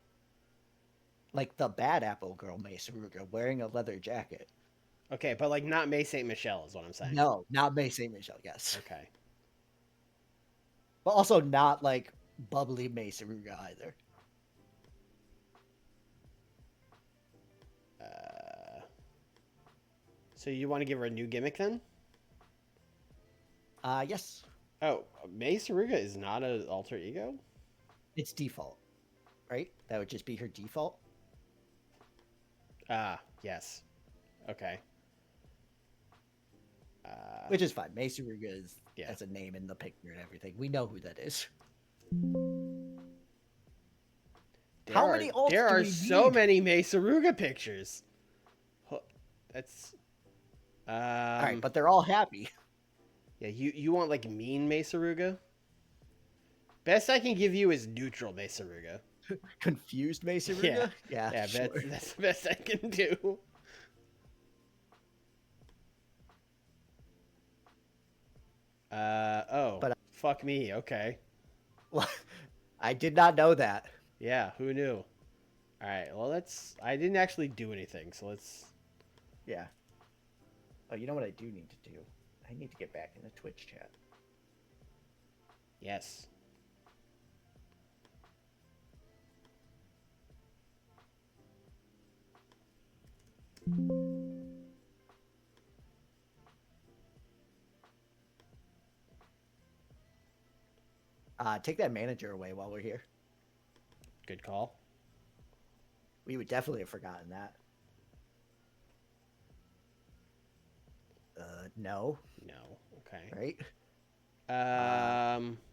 Like the bad apple girl Mei Saruga, wearing a leather jacket. Okay, but like not Mei Saint Michelle is what I'm saying. No, not Mei Saint Michelle, yes. Okay. But also not like bubbly Mei Saruga either. So you want to give her a new gimmick then? Yes. Oh, Mei Saruga is not an alter ego? It's default, right? That would just be her default. Ah, yes. Okay. Which is fine. Mei Saruga is Yeah. as a name in the picture and everything. We know who that is. How many alts There do are we so need? many Mei Saruga pictures. That's All right, but they're all happy. yeah, you want like mean Mei Saruga? Best I can give you is neutral Mei Saruga. Confused Mei Saruga? Yeah, sure. That's the best I can do. But- Fuck me. Okay. I did not know that. Yeah, who knew? All right. Well, I didn't actually do anything, so let's. Yeah. Oh, you know what I do need to do? I need to get back in the Twitch chat. Yes. Take that manager away while we're here. Good call. We would definitely have forgotten that. No, No. Okay. right?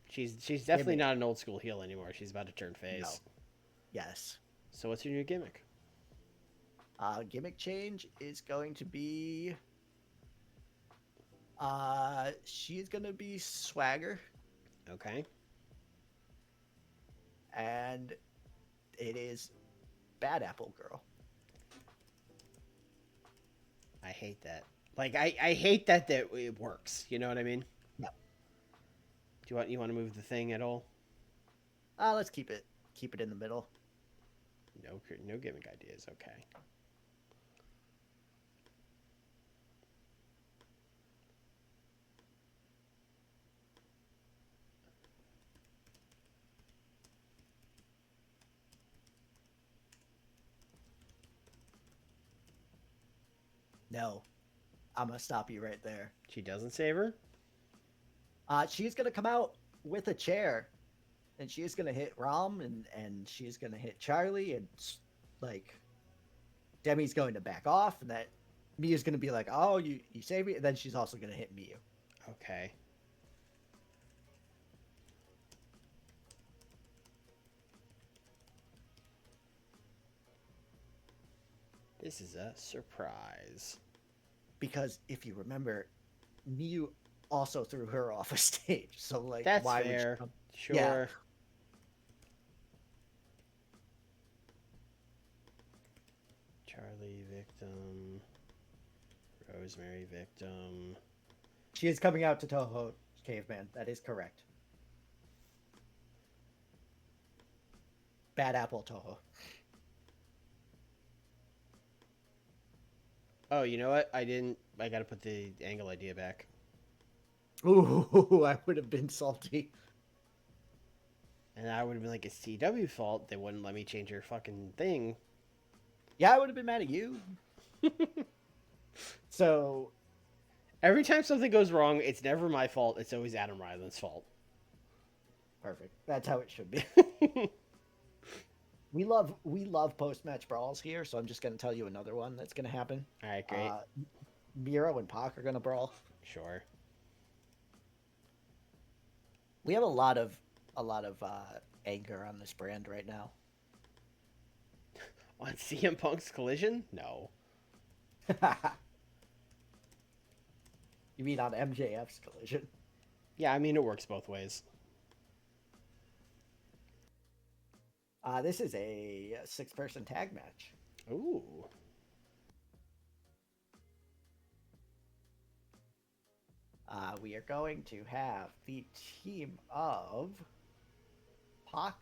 She's definitely gimmick. not an old school heel anymore. She's about to turn face. No. Yes. So what's your new gimmick? Gimmick change is going to be. She's gonna be Swagger, Okay. and it is Bad Apple Girl. I hate that. Like I hate that it works. You know what I mean? Yep. Do you want to move the thing at all? Let's keep it in the middle. No gimmick ideas. Okay. No, I'm gonna stop you right there. She doesn't save her. She's gonna come out with a chair, and she's gonna hit Rom, and she's gonna hit Charlie, and like Demi's going to back off, and that Mia's gonna be like, "Oh, you saved me," and then she's also gonna hit Mia. Okay. This is a surprise. Because if you remember, Miyu also threw her off a stage. So like, That's why fair. would she? Yeah. Sure. Charlie victim. Rosemary victim. She is coming out to Toho Caveman. That is correct. Bad apple Toho. Oh, you know what? I gotta put the angle idea back. Ooh, I would have been salty. And I would have been like, it's TEW fault. They wouldn't let me change your fucking thing. Yeah, I would have been mad at you. So Every time something goes wrong, it's never my fault. It's always Adam Ryland's fault. perfect. That's how it should be. We love post-match brawls here, so I'm just going to tell you another one that's going to happen. All right, great. Miro and Pac are going to brawl. Sure. We have a lot of anger on this brand right now. On CM Punk's Collision? No. You mean on MJF's Collision? Yeah, I mean, it works both ways. This is a 6-person tag match. Ooh. We are going to have the team of Pac,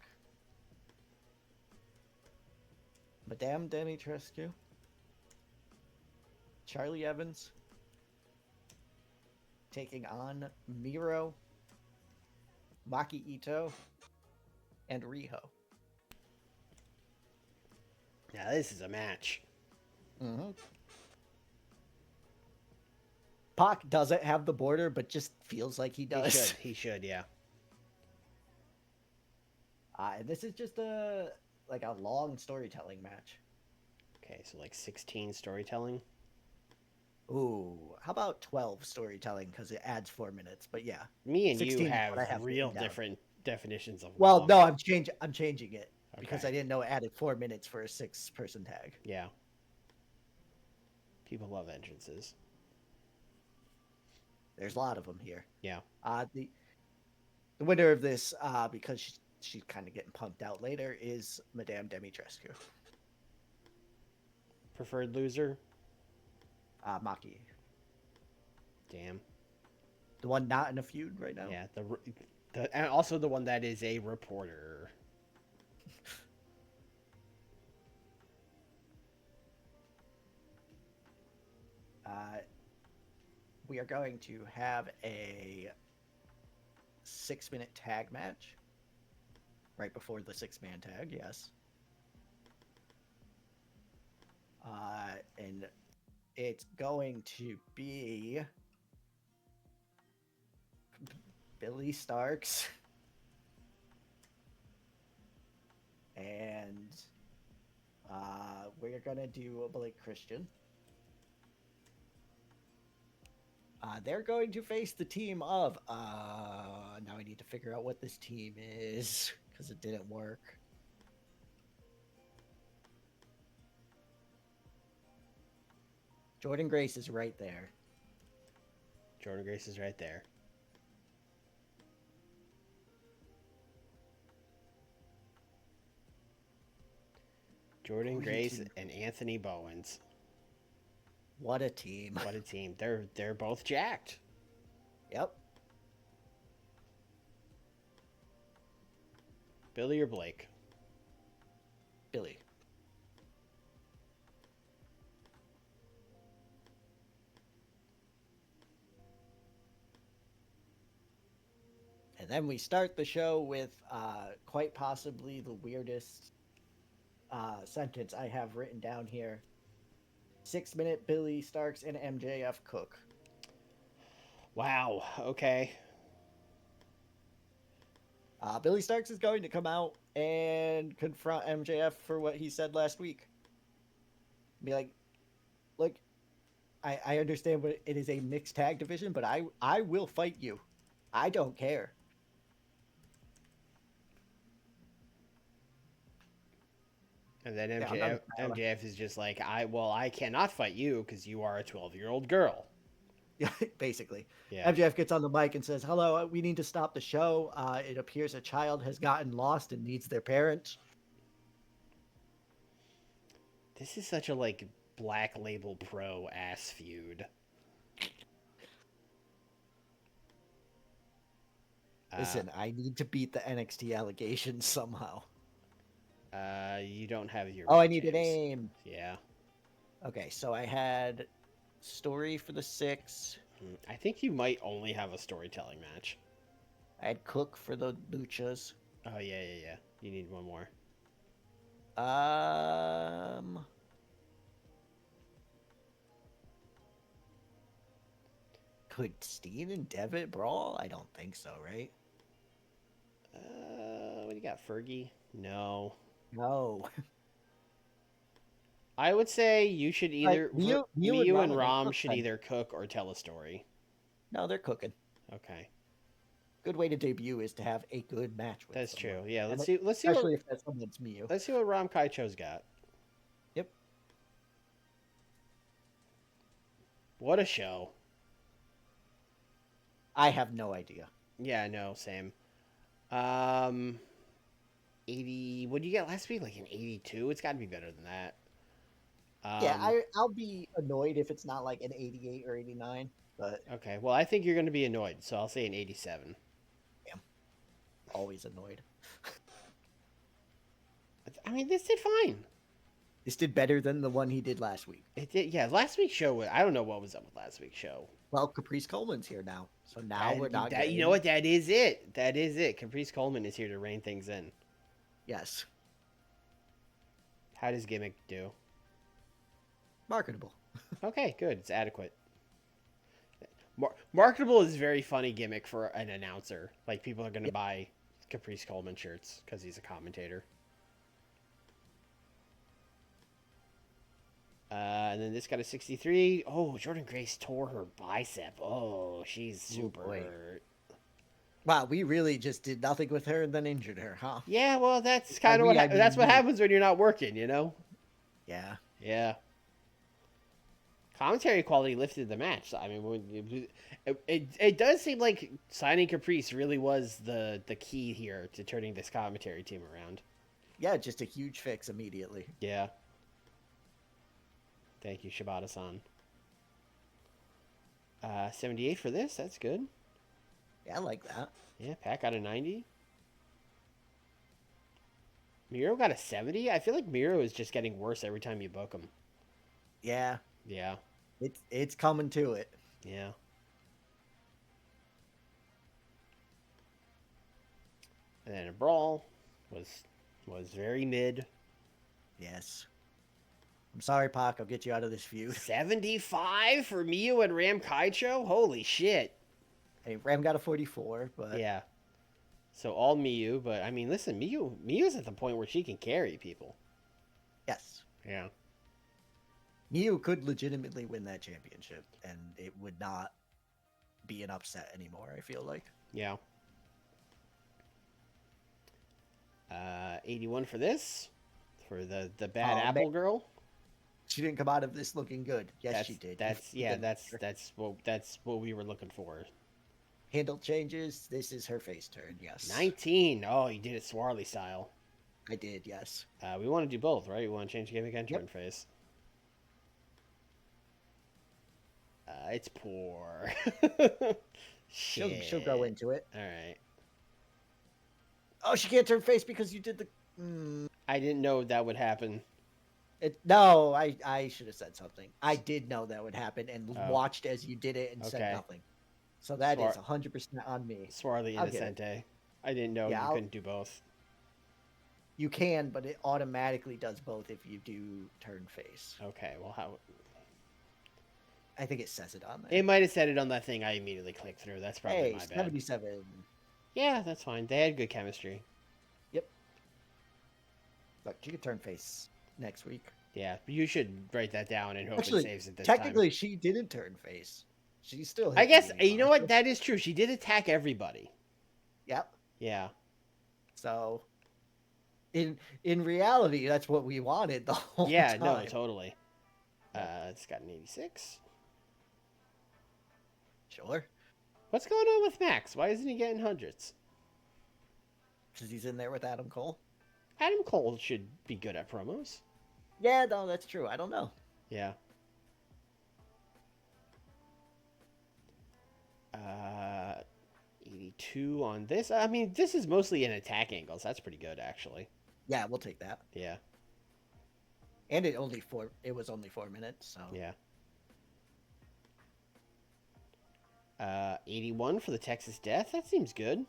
Madame Dimitrescu, Charlie Evans, taking on Miro, Maki Ito, and Riho. Now, this is a match. Mm-hmm. Pac doesn't have the border, but just feels like he does. He should, yeah. And this is just a long storytelling match. Okay, so like 16 storytelling. Ooh, how about 12 storytelling because it adds 4 minutes? But yeah, Me and 16 you is have what I have real written down. different definitions of Well, long. no, I'm changing it because Okay. I didn't know it added 4 minutes for a 6-person tag. Yeah. People love entrances. There's a lot of them here. Yeah. The winner of this, because she's kind of getting pumped out later, is Madame Dimitrescu. Preferred loser? Maki. Damn. The one not in a feud right now? Yeah, and also the one that is a reporter. We are going to have a 6-minute tag match right before the 6-man tag, yes. And it's going to be Billy Starks and we're gonna do a Blake Christian. They're going to face the team of now I need to figure out what this team is because it didn't work. Jordan Grace is right there. Jordan Grace is right there. Jordan Grace and Anthony Bowens. What a team. What a team. They're both jacked. Yep. Billy or Blake? Billy. And then we start the show with quite possibly the weirdest sentence I have written down here. 6-minute Billy Starks and MJF Cook. Wow. Okay. Billy Starks is going to come out and confront MJF for what he said last week. Be like, look, I understand what it is a mixed tag division, but I will fight you. I don't care. And then Yeah, I'm not a fan. MJF is just like, I cannot fight you because you are a 12-year-old girl. Yeah, basically. Yeah. MJF gets on the mic and says, "Hello, we need to stop the show. It appears a child has gotten lost and needs their parents." This is such a like Black Label Pro ass feud. Listen, I need to beat the NXT allegations somehow. You don't have your Oh, I match need a names. name. Yeah. Okay, so I had story for the 6. I think you might only have a storytelling match. I had Cook for the Luchas. Oh yeah. You need one more. Could Steen and Devitt brawl? I don't think so, right? What do you got, Fergie? No. No. I would say you should either Miyu and and Rom Cook should then. either cook or tell a story. No, they're cooking. Okay, Good way to debut is to have a good match with that's someone. true. Yeah, And let's see. especially if that someone's Miyu. Let's see what Rom Kaicho's got. Yep. What a show. I have no idea. Yeah, no, same. 80. What did you get last week? Like an 82? It's got to be better than that. Yeah, I'll be annoyed if it's not like an 88 or 89, but Okay, well, I think you're going to be annoyed, so I'll say an 87. always annoyed. I mean, this did fine. This did better than the one he did last week. It did, yeah. Last week's show, I don't know what was up with last week's show. Well, Caprice Coleman's here now, so now we're not. You know what? That is it. That is it. Caprice Coleman is here to rein things in. Yes. How does Gimmick do? Marketable. Okay, good. It's adequate. Marketable is very funny gimmick for an announcer. Like, people are going to buy Caprice Coleman shirts because he's a commentator. And then this got a 63. Oh, Jordan Grace tore her bicep. Oh, she's super hurt. Wow, we really just did nothing with her and then injured her, huh? Yeah, well, that's kind of that's what happens when you're not working, you know? Yeah. Yeah. Commentary quality lifted the match. I mean, it does seem like signing Caprice really was the key here to turning this commentary team around. Yeah, just a huge fix immediately. Yeah. Thank you, Shibata-san. 78 for this. That's good. Yeah, I like that. Yeah, Pat got a 90. Miro got a 70. I feel like Miro is just getting worse every time you book him. Yeah. Yeah. It's coming to it. Yeah. And then a brawl was very mid. Yes. I'm sorry, Pac. I'll get you out of this feud. 75 for Miyu and Ram Kaicho? Holy shit. Hey, Ram got a 44, but Yeah. So all Miyu, but I mean, listen, Miyu's at the point where she can carry people. yes. Yeah. Miyu could legitimately win that championship, and it would not be an upset anymore, I feel like. Yeah. 81 for this. For the bad apple girl. She didn't come out of this looking good. Yes, she did. That's what we were looking for. Handle changes. This is her face turn. Yes. 19. Oh, you did it Swarley style. I did. Yes. We want to do both, right? We want to change gimmick and turn face. It's poor. She'll go into it. All right. Oh, she can't turn face because you did the. I didn't know that would happen. No, I should have said something. I did know that would happen and watched as you did it and said nothing. So that is 100% on me. Swarley Innocente. I didn't know you couldn't do both. You can, but it automatically does both if you do turn face. Okay, well, how? I think it says it on there. It might have said it on that thing I immediately clicked through. That's probably my bad. 77. Yeah, that's fine. They had good chemistry. Yep. Look, she could turn face next week. Yeah, you should write that down and hope it saves it this technically, time. she didn't turn face. She still. I guess you know what? That is true. She did attack everybody. Yep. Yeah. So in reality, that's what we wanted the whole Yeah, time. no, totally. It's got an 86. Sure, What's going on with Max? Why isn't he getting hundreds? because he's in there with Adam Cole. Adam Cole should be good at promos. Yeah, no, that's true. I don't know. Yeah. 82 on this. I mean, this is mostly in attack angles. That's pretty good, actually. Yeah, we'll take that. Yeah. And it was only 4 minutes, so Yeah. 81 for the Texas Death. That seems good.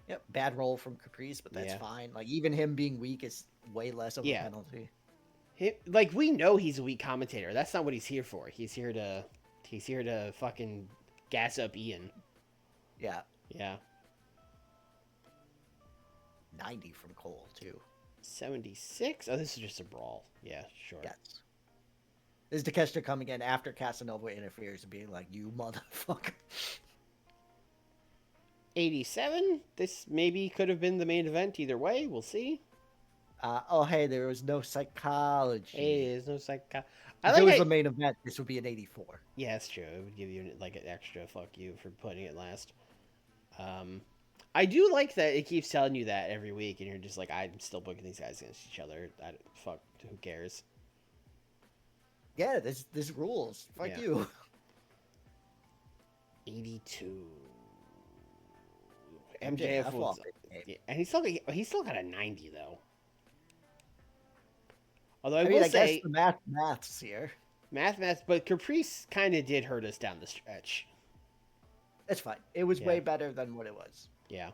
yep. Bad roll from Caprice, but that's Yeah. fine. Like even him being weak is way less of a Yeah. penalty. Like, we know he's a weak commentator. That's not what he's here for. He's here to fucking gas up Ian. Yeah, Yeah. 90 from Cole too. 76. Oh, this is just a brawl. Yeah, sure. Yes. This is Takeshita coming in after Casanova interferes and being like, "You motherfucker." 87. This maybe could have been the main event either way. We'll see. Oh, hey, there was no psychology. Hey, there's no psych. If it was the main event, this would be an 84. Yeah, that's true. It would give you like an extra fuck you for putting it last. I do like that it keeps telling you that every week, and you're just like, I'm still booking these guys against each other. Fuck, who cares? Yeah, this rules. Fuck Yeah. you. 82. MJF MJF was, lost it. yeah, and he's still got a 90 though. Although I I will mean, I say, guess the maths here. math, but Caprice kind of did hurt us down the stretch. It's fine. It was Yeah. way better than what it was. Yeah.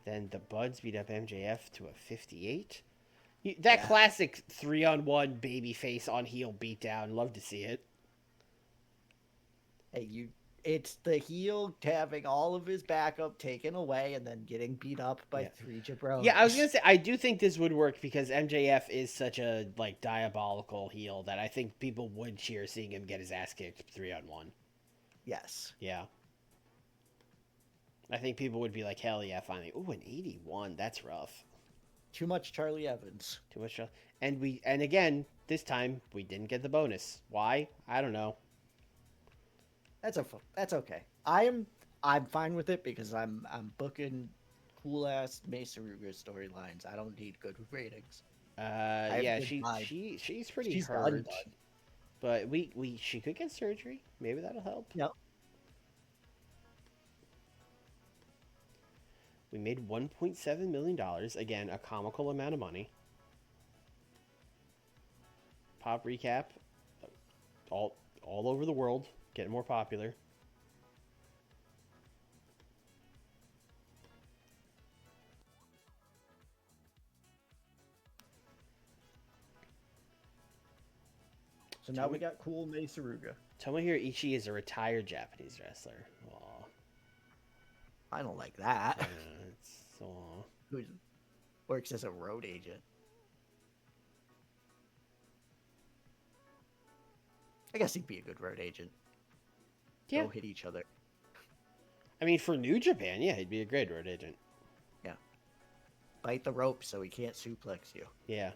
Then the Buds beat up MJF to a 58. That Yeah. classic 3-on-1 baby face on heel beatdown. Love to see it. Hey, it's the heel having all of his backup taken away and then getting beat up by Yeah. 3 jabronis. Yeah, I was gonna say I do think this would work because MJF is such a like diabolical heel that I think people would cheer seeing him get his ass kicked 3-on-1. Yes. Yeah. I think people would be like, hell yeah, finally. Ooh, an 81. That's rough. Too much Charlie Evans. Too much. And again, this time we didn't get the bonus. Why? I don't know. That's okay. I'm fine with it because I'm booking cool ass Mesa Ruger storylines. I don't need good ratings. Yeah, good vibe. she's pretty She's hurt. undone. But she could get surgery. Maybe that'll help. Yep. We made $1.7 million. Again, a comical amount of money. Pop recap. All over the world. Getting more popular. So now we got cool Mesa Ruger. Tomohiro Ishii is a retired Japanese wrestler. Aw. I don't like that. Yeah, it's aw. Who works as a road agent. I guess he'd be a good road agent. Yeah. Go hit each other. I mean, for New Japan, yeah, he'd be a great road agent. Yeah. Bite the rope so he can't suplex you. Yeah.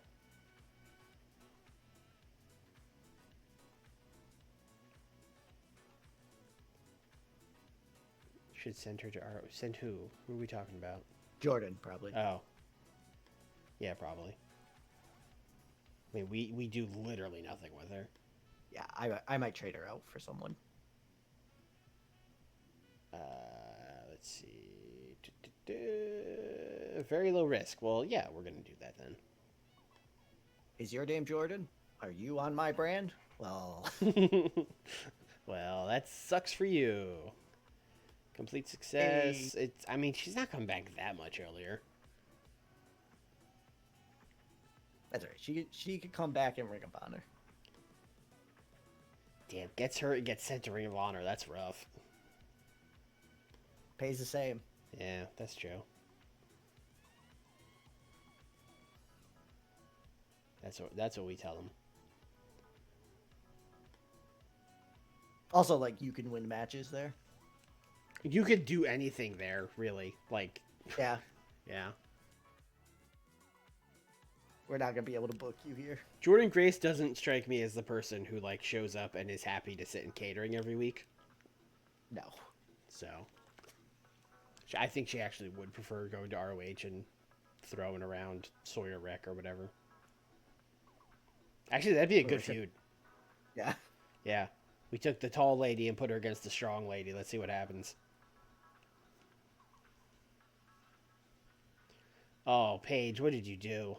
Should send her to our... Send who? Who are we talking about? Jordan, probably. Oh. Yeah, probably. I mean, we do literally nothing with her. Yeah, I might trade her out for someone. Let's see. Very low risk. Well, yeah, we're going to do that then. Is your name Jordan? Are you on my brand? Well, Well, that sucks for you. Complete success. I mean, she's not coming back that much earlier. that's all right. She could come back in Ring of Honor. Damn, gets sent to Ring of Honor. That's rough. Pays the same. Yeah, that's true. That's what we tell them. Also, like, you can win matches there. You could do anything there, really. Like, Yeah. yeah. we're not gonna be able to book you here. Jordan Grace doesn't strike me as the person who like shows up and is happy to sit in catering every week. No. So I think she actually would prefer going to ROH and throwing around Sawyer Wreck or whatever. Actually, that'd be a good feud. Yeah. Yeah. We took the tall lady and put her against the strong lady. Let's see what happens. Oh, Paige, what did you do?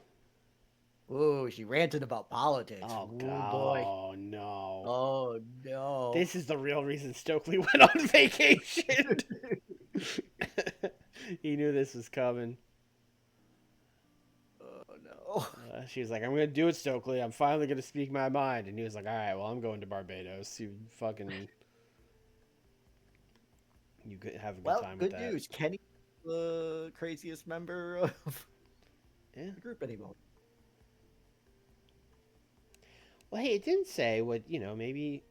Ooh, she ranted about politics. Oh, Ooh, God. boy. Oh, no. Oh, no. This is the real reason Stokely went on vacation. He knew this was coming. Oh, no. She was like, I'm going to do it, Stokely. I'm finally going to speak my mind. And he was like, all right, well, I'm going to Barbados. You fucking... You could have a good time with that. Good news. Kenny's the craziest member of the group anymore. Well, hey, it didn't say what, maybe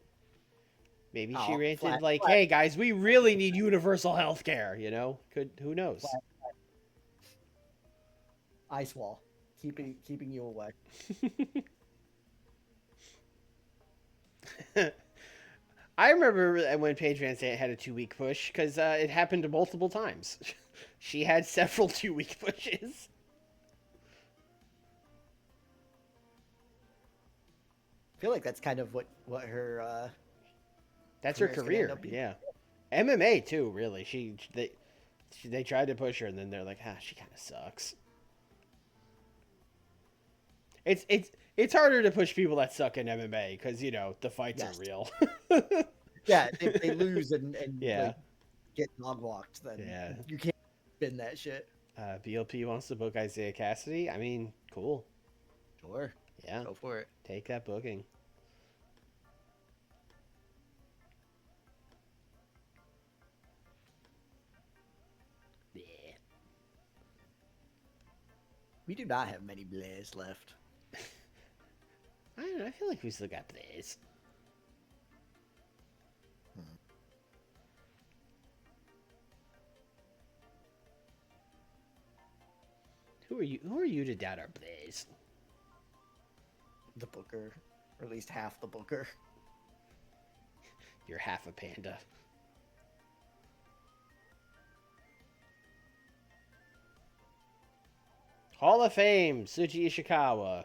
she ranted like, flat. hey, guys, we really need universal health care, who knows? Ice wall. Keeping you away. I remember when Paige Van Zandt had a 2-week push because it happened multiple times. She had several 2-week pushes. I feel like that's kind of what her that's her career. Yeah. MMA too, really. They tried to push her and then they're like, she kind of sucks. It's harder to push people that suck in MMA because the fights are real. Yeah, if they lose and like, get dog walked, then you can't spin that shit. BLP wants to book Isaiah Cassidy. I mean, cool. Sure. Yeah. Go for it. Take that booking. Yeah. We do not have many Blaze left. I don't know. I feel like we still got Blaze. Who are you to doubt our Blaze? The Booker, or at least half the Booker. You're half a panda. Hall of Fame, Tsuji Ishikawa.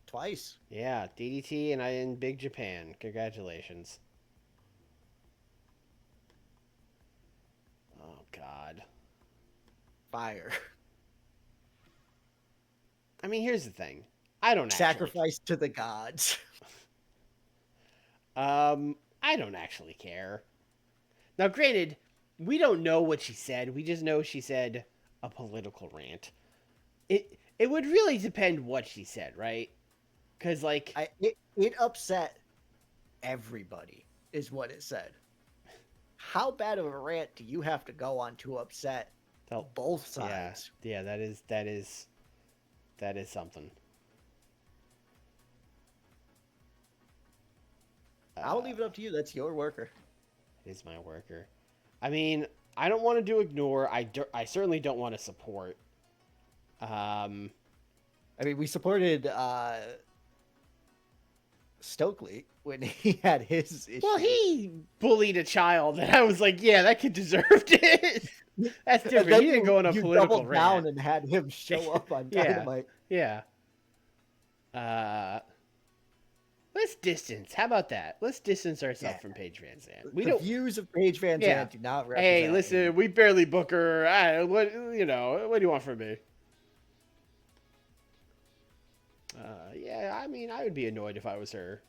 Twice. Yeah, DDT and I in Big Japan. Congratulations. Oh, God. Fire. I mean, here's the thing. I don't sacrifice to the gods. I don't actually care. Now, granted, we don't know what she said. We just know she said a political rant. It would really depend what she said, right? Because it upset everybody, is what it said. How bad of a rant do you have to go on to upset both sides? Yeah, that is something. I'll leave it up to you. That's your worker. It is my worker. I mean, I don't want to do ignore. I certainly don't want to support. I mean, we supported Stokely when he had his issue. Well, he bullied a child, and I was like, yeah, that kid deserved it. That's different. He didn't go on a political rant. Down and had him show up on Dynamite. Yeah. Let's distance. How about that? Let's distance ourselves from Paige Van Zandt. The views of Paige Van Zandt do not represent. Hey, listen, we barely book her. What do you want from me? Yeah, I mean, I would be annoyed if I was her.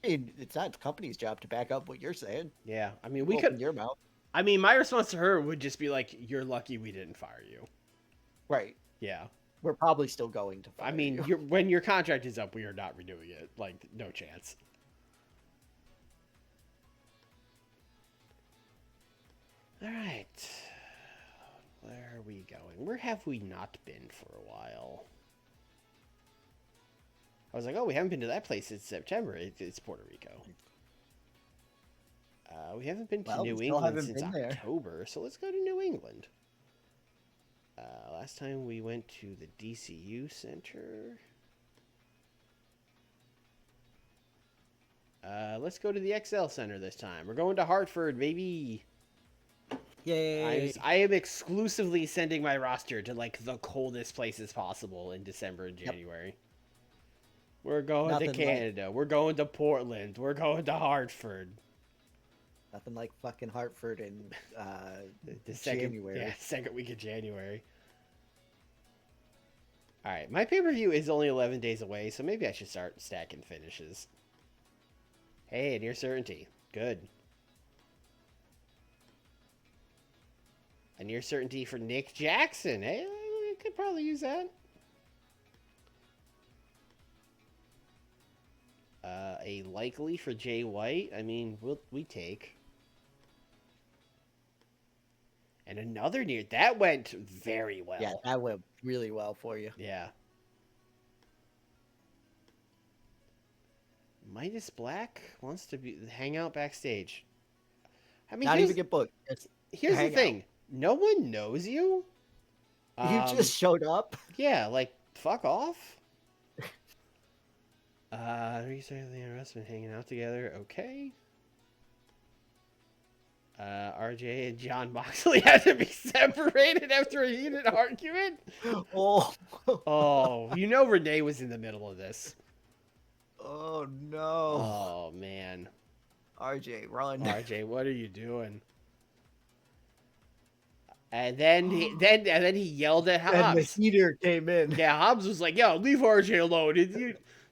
I mean, it's not the company's job to back up what you're saying. Yeah, I mean, we could. Your mouth. I mean, my response to her would just be like, "You're lucky we didn't fire you." Right. Yeah. We're probably still going to fire you. When your contract is up, we are not renewing it. Like, no chance. All right. Where are we going? Where have we not been for a while? I was like, oh, we haven't been to that place since September. It's Puerto Rico. We haven't been to New England since October, so let's go to New England. Last time we went to the DCU Center. Let's go to the XL Center this time. We're going to Hartford, baby. Yay! I am exclusively sending my roster to like the coldest places possible in December and January. Yep. We're going to Canada. We're going to Portland. We're going to Hartford. Nothing like fucking Hartford in January. Yeah, second week of January. All right, my pay-per-view is only 11 days away, so maybe I should start stacking finishes. Hey, near certainty. Good. A near certainty for Nick Jackson. Hey, we could probably use that. A likely for Jay White. I mean, we take. And another near. That went very well. Yeah, that went really well for you. Yeah. Midas Black wants to hang out backstage. I mean, not even get booked. Here's the thing. No one knows you. You just showed up. Yeah, like, fuck off. Research the investment hanging out together. Okay. RJ and John Moxley had to be separated after a heated argument. Oh, you know Renee was in the middle of this. Oh no. Oh man. RJ, run. RJ, what are you doing? And then he yelled at Hobbs. And the heater came in. Yeah, Hobbs was like, "Yo, leave RJ alone.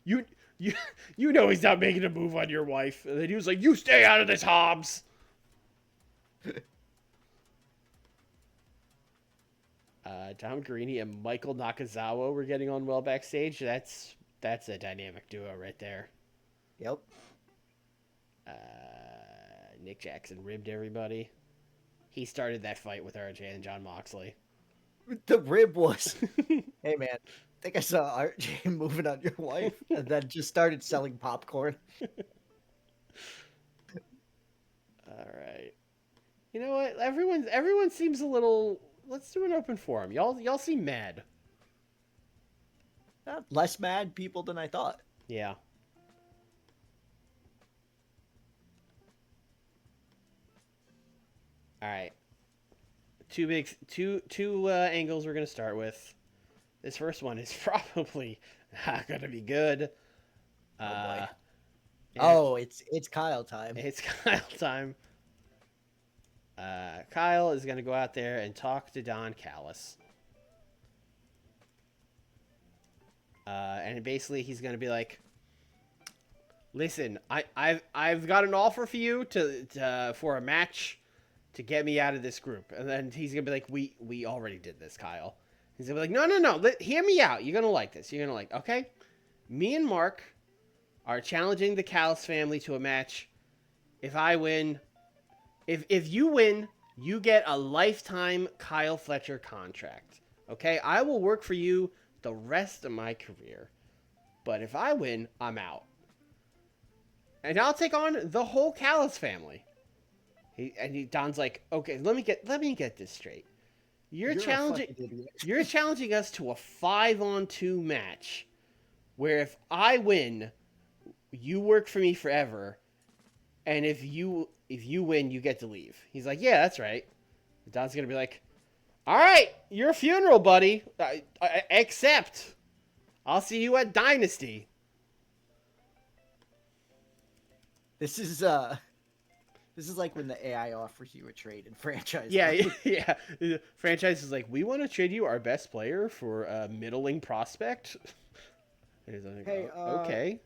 You know he's not making a move on your wife." And then he was like, "You stay out of this, Hobbs." Tom Carini and Michael Nakazawa were getting on well backstage. That's a dynamic duo right there. Yep. Nick Jackson ribbed everybody. He started that fight with RJ and John Moxley. The rib was, hey man, I think I saw RJ moving on your wife, and then just started selling popcorn. All right. You know what? Everyone seems a little. Let's do an open forum. Y'all seem mad. Less mad people than I thought. Yeah. All right. Two angles we're gonna start with. This first one is probably not gonna be good. It's Kyle time. It's Kyle time. Kyle is gonna go out there and talk to Don Callis. And basically he's gonna be like, "Listen, I've got an offer for you for a match to get me out of this group." And then he's gonna be like, "We already did this, Kyle." He's gonna be like, "No, hear me out. You're gonna like this. You're gonna like, okay? Me and Mark are challenging the Callis family to a match. If I win, if you win, you get a lifetime Kyle Fletcher contract. Okay? I will work for you the rest of my career. But if I win, I'm and I'll take on the whole Callis family." Don's like, "Okay, let me get this straight. You're challenging us to a 5-on-2 match where if I win, you work for me forever, and if you win, you get to leave." He's like, "Yeah, that's right." Don's gonna be like, "All right, your funeral, buddy. Except, I'll see you at Dynasty." This is like when the AI offers you a trade in franchise. Yeah. The franchise is like, "We want to trade you our best player for a middling prospect." And he's like, "Hey, okay.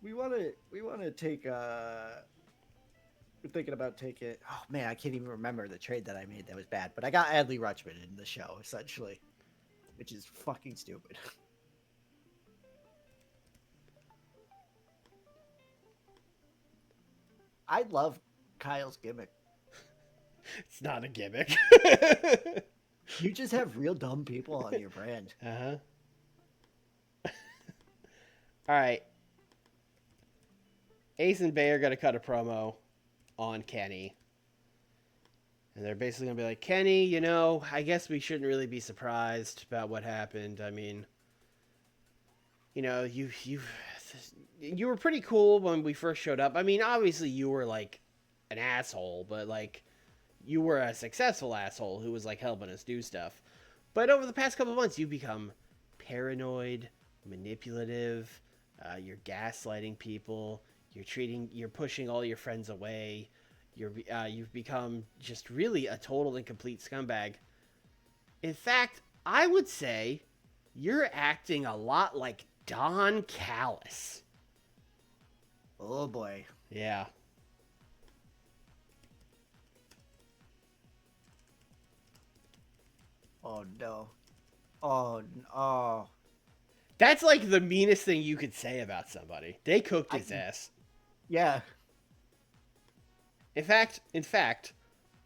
We want to take. We're thinking about taking. Oh man, I can't even remember the trade that I made. That was bad. But I got Adley Rutschman in the show essentially, which is fucking stupid." I love Kyle's gimmick. It's not a gimmick. You just have real dumb people on your brand. Uh-huh. All right. Ace and Bay are going to cut a promo on Kenny. And they're basically gonna be like, Kenny, you know, I guess we shouldn't really be surprised about what happened. I mean, you know, you were pretty cool when we first showed up. I mean, obviously you were like an asshole, but like you were a successful asshole who was like helping us do stuff. But over the past couple of months, you've become paranoid, manipulative. You're gaslighting people. You're pushing all your friends away. You've become just really a total and complete scumbag. In fact, I would say you're acting a lot like Don Callis. Oh boy. Yeah. Oh no. Oh, oh. That's like the meanest thing you could say about somebody. They cooked his ass. Yeah. In fact,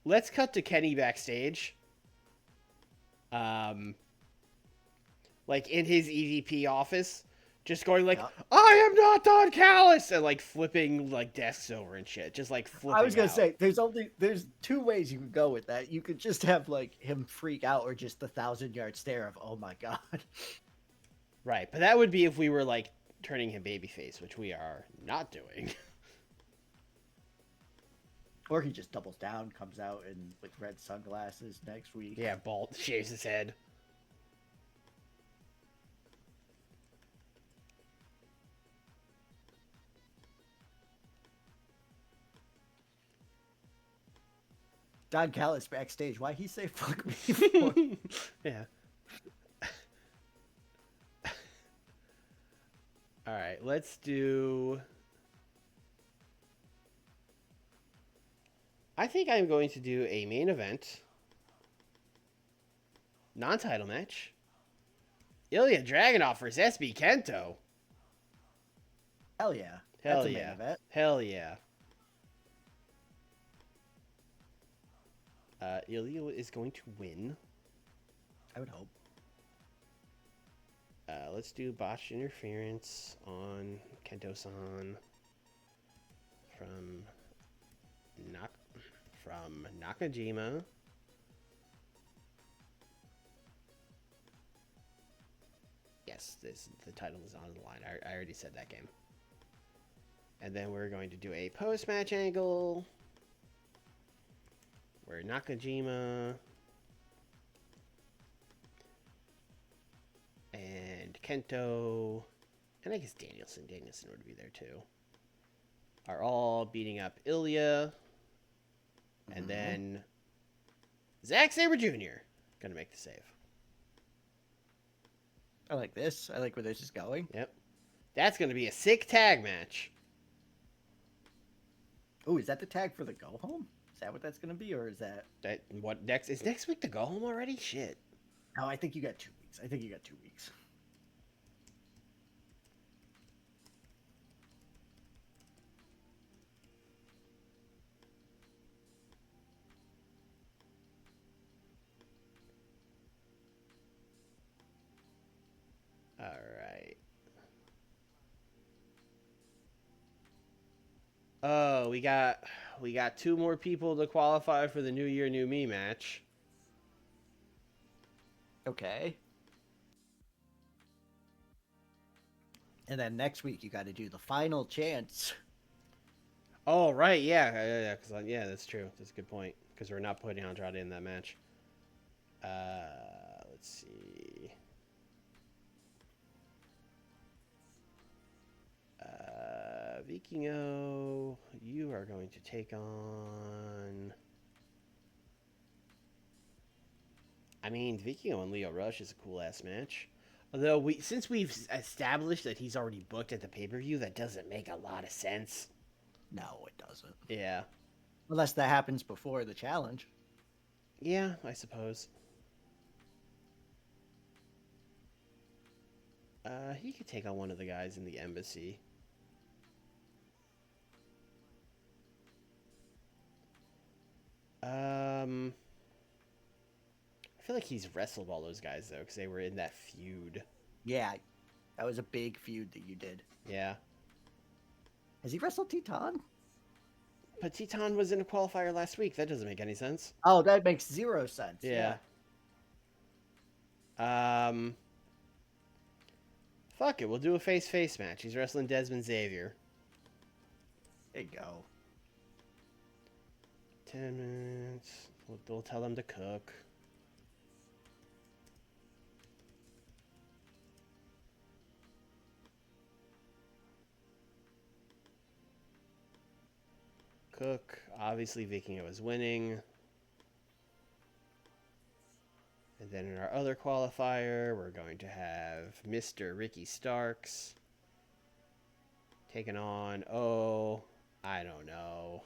let's cut to Kenny backstage. Like in his EVP office, just going like, Yep. "I am not Don Callis," and like flipping like desks over and shit, just like flipping. I was gonna out. say there's two ways you could go with that. You could just have like him freak out, or just the 1,000-yard stare of, oh my god. Right, but that would be if we were like turning him babyface, which we are not doing. Or he just doubles down, comes out and with red sunglasses next week. Yeah, bald, shaves his head. Don Callis backstage. Why he say fuck me for? Yeah. All right, let's do. I think I'm going to do a main event, non-title match. Ilya Dragunov versus SB Kento. Hell yeah. Hell That's a yeah. main event. Hell yeah. Ilya is going to win. I would hope. Let's do botched interference on Kento-san from Nakajima. Yes, the title is on the line. I already said that game. And then we're going to do a post-match angle where Nakajima and Kento, and I guess Danielson would be there too, are all beating up Ilya. And then Zack Sabre Jr. gonna make the save. I like this. I like where this is going. Yep. That's gonna be a sick tag match. Oh, is that the tag for the go home? Is that what that's gonna be, or is that What next? Is next week the go home already? Shit. No, I think you got 2 weeks. I think you got 2 weeks. All right. Oh, we got 2 more people to qualify for the New Year, New Me match. Okay. And then next week you got to do the final chance. Oh, right, yeah, that's true. That's a good point because we're not putting Andrade in that match. Let's see. Vikingo, you are going to take on. I mean, Vikingo and Leo Rush is a cool ass match. Although since we've established that he's already booked at the pay-per-view, that doesn't make a lot of sense. No, it doesn't. Yeah. Unless that happens before the challenge. Yeah, I suppose. He could take on one of the guys in the embassy. I feel like he's wrestled all those guys though, because they were in that feud. Yeah, that was a big feud that you did. Yeah. Has he wrestled Teton? But Teton was in a qualifier last week. That doesn't make any sense. Oh, that makes zero sense. Yeah. Yeah. Fuck it. We'll do a face-face match. He's wrestling Desmond Xavier. There you go. 10 minutes. We'll tell them to cook. Cook. Obviously, Vikingo is winning. And then in our other qualifier, we're going to have Mr. Ricky Starks taking on, I don't know.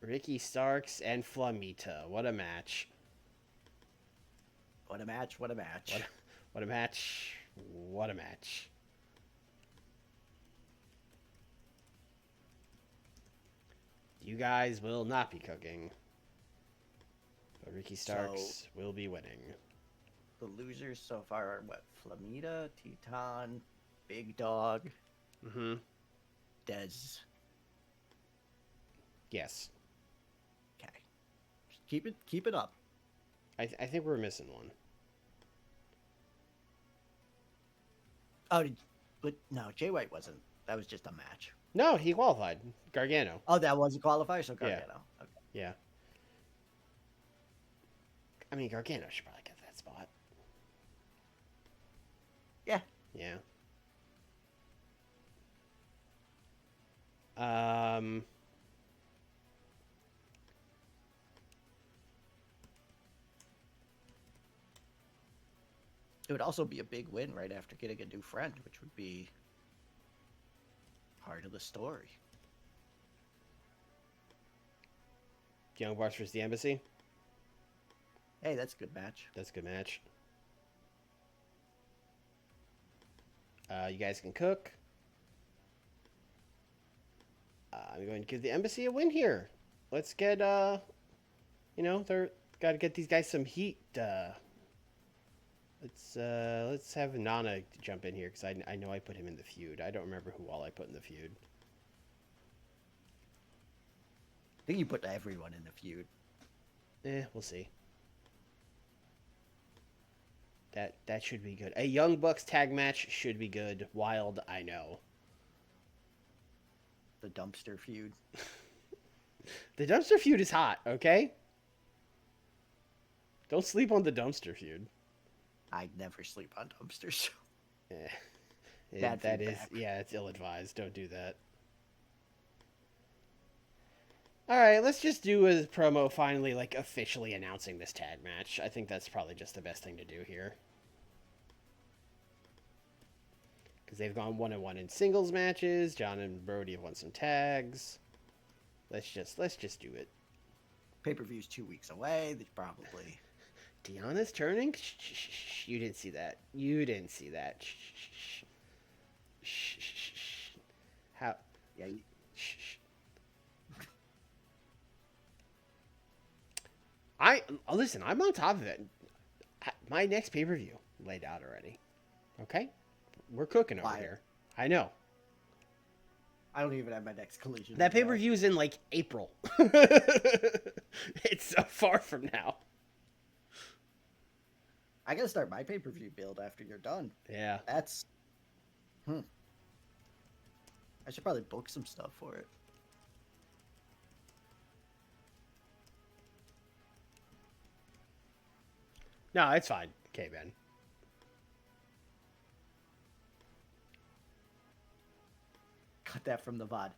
Ricky Starks and Flamita. What a match. What a match. What a match. What a match. What a match. You guys will not be cooking. But Ricky Starks will be winning. The losers so far are what? Flamita, Teton, Big Dog, Dez. Yes. Okay. Just keep it up. I think we're missing one. Oh, but no, Jay White wasn't. That was just a match. No, he qualified. Gargano. Oh, that was a qualifier, so Gargano. Yeah. Okay. Yeah. I mean, Gargano should probably get that spot. Yeah. Yeah. It would also be a big win right after getting a new friend, which would be part of the story. Young Bucks versus the Embassy. Hey, that's a good match. That's a good match. You guys can cook. I'm going to give the Embassy a win here. Let's get, they're got to get these guys some heat. Let's have Nana jump in here because I know I put him in the feud. I don't remember who all I put in the feud. I think you put everyone in the feud. We'll see. That should be good. A Young Bucks tag match should be good. Wild, I know. The dumpster feud. The dumpster feud is hot, okay? Don't sleep on the dumpster feud. I never sleep on dumpsters. Yeah. That is, yeah, it's ill-advised. Don't do that. All right, let's just do a promo finally, like, officially announcing this tag match. I think that's probably just the best thing to do here. Because they've gone 1-1 in singles matches. John and Brody have won some tags. Let's just do it. Pay-per-view's 2 weeks away. They probably... Deanna's turning? Shh. You didn't see that. You didn't see that. Shh. How? Yeah. Shh. Listen. I'm on top of it. My next pay-per-view laid out already. Okay, we're cooking over here. I know. I don't even have my next collision. That pay-per-view is in like April. It's so far from now. I gotta start my pay-per-view build after you're done. Yeah. That's... I should probably book some stuff for it. No, it's fine. Okay, Ben. Cut that from the VOD.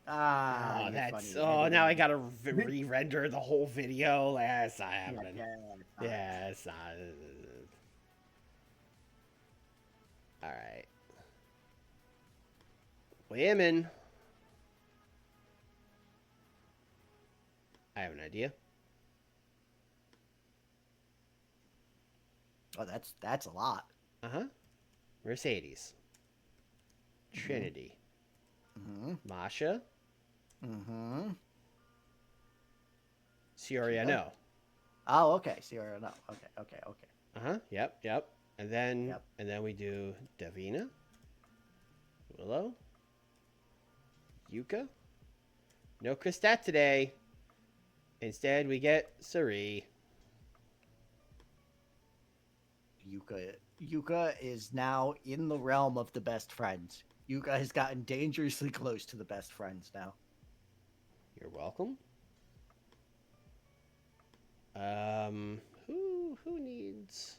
Ah, that's... Funny. Oh, now I gotta re-render the whole video. Yes, I haven't. Yeah, it's not... Alright. Women. I have an idea. Oh, that's a lot. Uh-huh. Mercedes. Trinity. Masha. Soriano. Oh, okay. So you're no. Okay, okay, okay. Uh-huh. Yep. Yep. And then we do Davina, Willow, Yuka. No Kristat today. Instead, we get Sari. Yuka is now in the realm of the best friends. Yuka has gotten dangerously close to the best friends now. You're welcome. Who needs?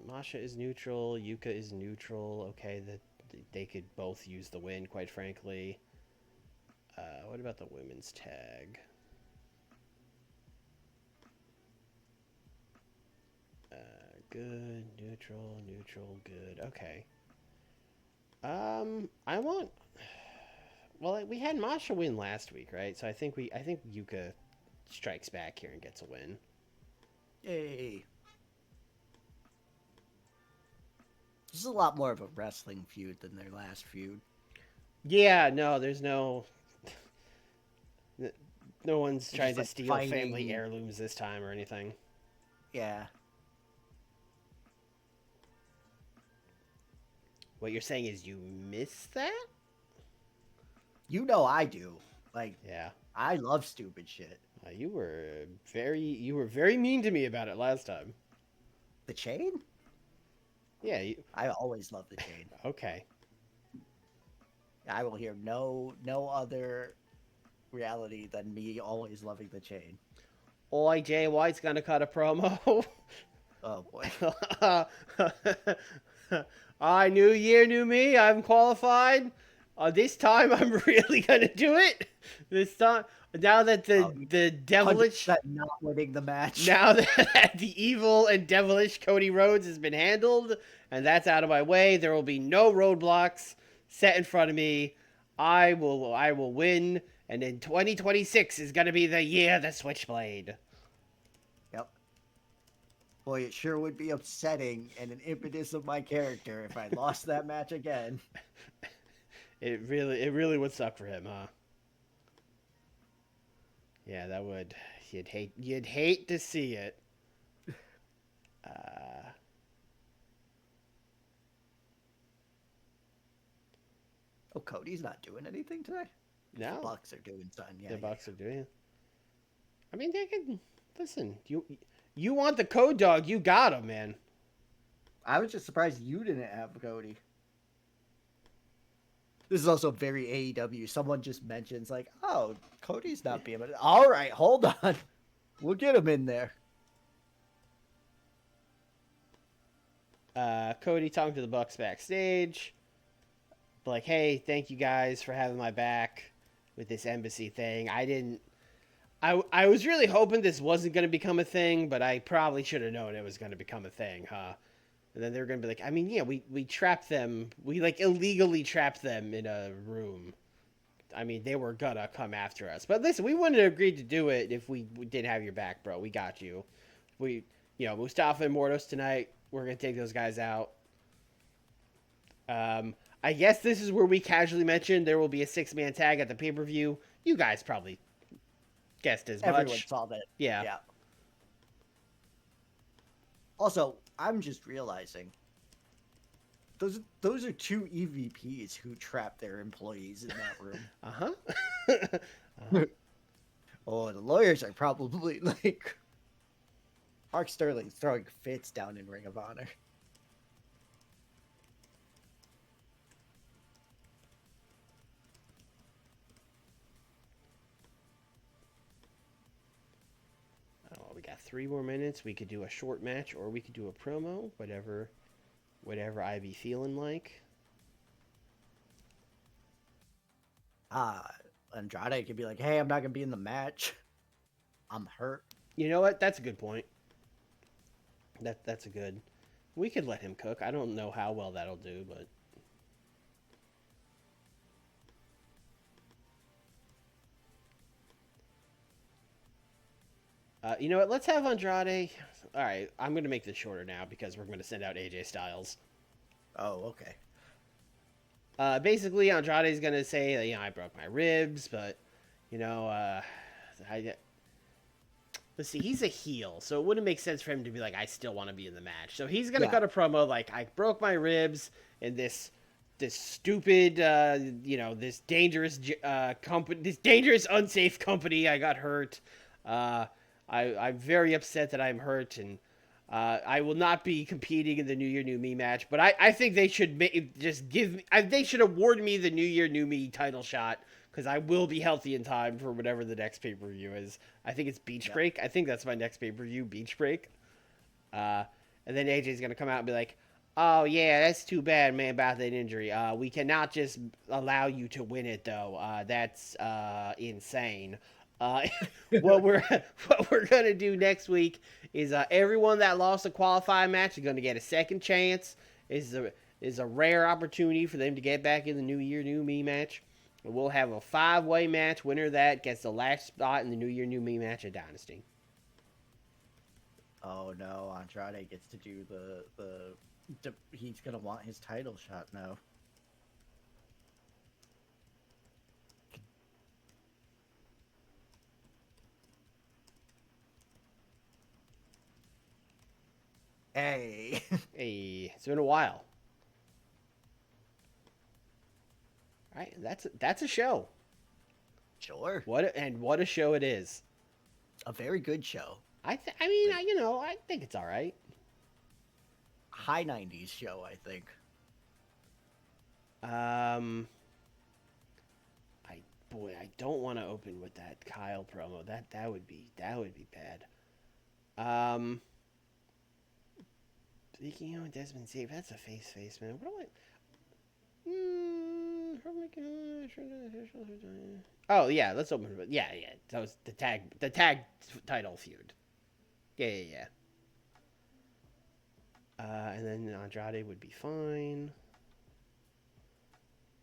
Masha is neutral. Yuka is neutral. Okay, that they could both use the win. Quite frankly. What about the women's tag? Good, neutral, good. Okay. I want. Well, we had Masha win last week, right? So I think Yuka strikes back here and gets a win. Yay! This is a lot more of a wrestling feud than their last feud. Yeah, no, there's no. No one's They're trying just to like steal family fighting. heirlooms this time or anything. Yeah. What you're saying is you miss that? You know I do. Like, Yeah. I love stupid shit. You were very mean to me about it last time. The chain? Yeah. I always love the chain. Okay. I will hear no other reality than me always loving the chain. Oi, Jay White's gonna cut a promo. Oh boy. New year, new me. I'm qualified. This time, I'm really gonna do it. This time, now that the devilish, 100% not winning the match. now that the evil and devilish Cody Rhodes has been handled, and that's out of my way, there will be no roadblocks set in front of me. I will win, and then 2026 is gonna be the year of the Switchblade. Yep. Boy, it sure would be upsetting and an impetus of my character if I lost that match again. It really would suck for him, huh? Yeah, that would. You'd hate to see it. Oh, Cody's not doing anything today? No, The Bucks are doing something. Yeah, the Bucks are doing it. I mean, they could listen. You want the code dog? You got him, man. I was just surprised you didn't have Cody. This is also very AEW. Someone just mentions like, "Oh, Cody's not being." All right, hold on. We'll get him in there. Cody talking to the Bucks backstage, like, "Hey, thank you guys for having my back with this embassy thing. I was really hoping this wasn't going to become a thing, but I probably should have known it was going to become a thing, huh?" And then they're going to be like, I mean, yeah, we trapped them. We, like, illegally trapped them in a room. I mean, they were going to come after us. But listen, we wouldn't have agreed to do it if we didn't have your back, bro. We got you. Mustafa and Mordos tonight, we're going to take those guys out. I guess this is where we casually mentioned there will be a 6-man tag at the pay-per-view. You guys probably guessed as much. Everyone saw that. Yeah. Yeah. Also, I'm just realizing those are two EVPs who trap their employees in that room. Uh-huh. Oh, the lawyers are probably like Mark Sterling's throwing fits down in Ring of Honor. Oh, we got 3 more minutes. We could do a short match or we could do a promo, whatever I be feeling like. Andrade could be like, "Hey, I'm not gonna be in the match. I'm hurt." You know what? That's a good point. That's a good. We could let him cook. I don't know how well that'll do, but you know what? Let's have Andrade. All right, I'm going to make this shorter now because we're going to send out AJ Styles. Oh, okay. Basically, Andrade's going to say, I broke my ribs, but, let's see, he's a heel, so it wouldn't make sense for him to be like, I still want to be in the match. So he's gonna Yeah. cut a promo like, I broke my ribs in this stupid, this dangerous company, this dangerous, unsafe company. I got hurt. I'm very upset that I'm hurt, and I will not be competing in the New Year New Me match. But I think they should just give me. They should award me the New Year New Me title shot because I will be healthy in time for whatever the next pay per view is. I think it's Beach Break. I think that's my next pay per view, Beach Break. And then AJ's gonna come out and be like, "Oh yeah, that's too bad, man, about that injury. We cannot just allow you to win it, though. That's insane." Uh, what we're gonna do next week is everyone that lost a qualifying match is gonna get a second chance. Is a rare opportunity for them to get back in the New Year New Me match. And we'll have a 5-way match. Winner of that gets the last spot in the New Year New Me match at Dynasty. Oh no, Andrade gets to do he's gonna want his title shot now. Hey. Hey, it's been a while. All right, that's a show. Sure. What a show it is. A very good show. I think it's all right. High 90s show, I think. I don't want to open with that Kyle promo. That would be bad. Speaking of Desmond Safe, that's a face, man. What do I? Oh yeah, let's open it. Yeah. That was the tag title feud. Yeah. And then Andrade would be fine.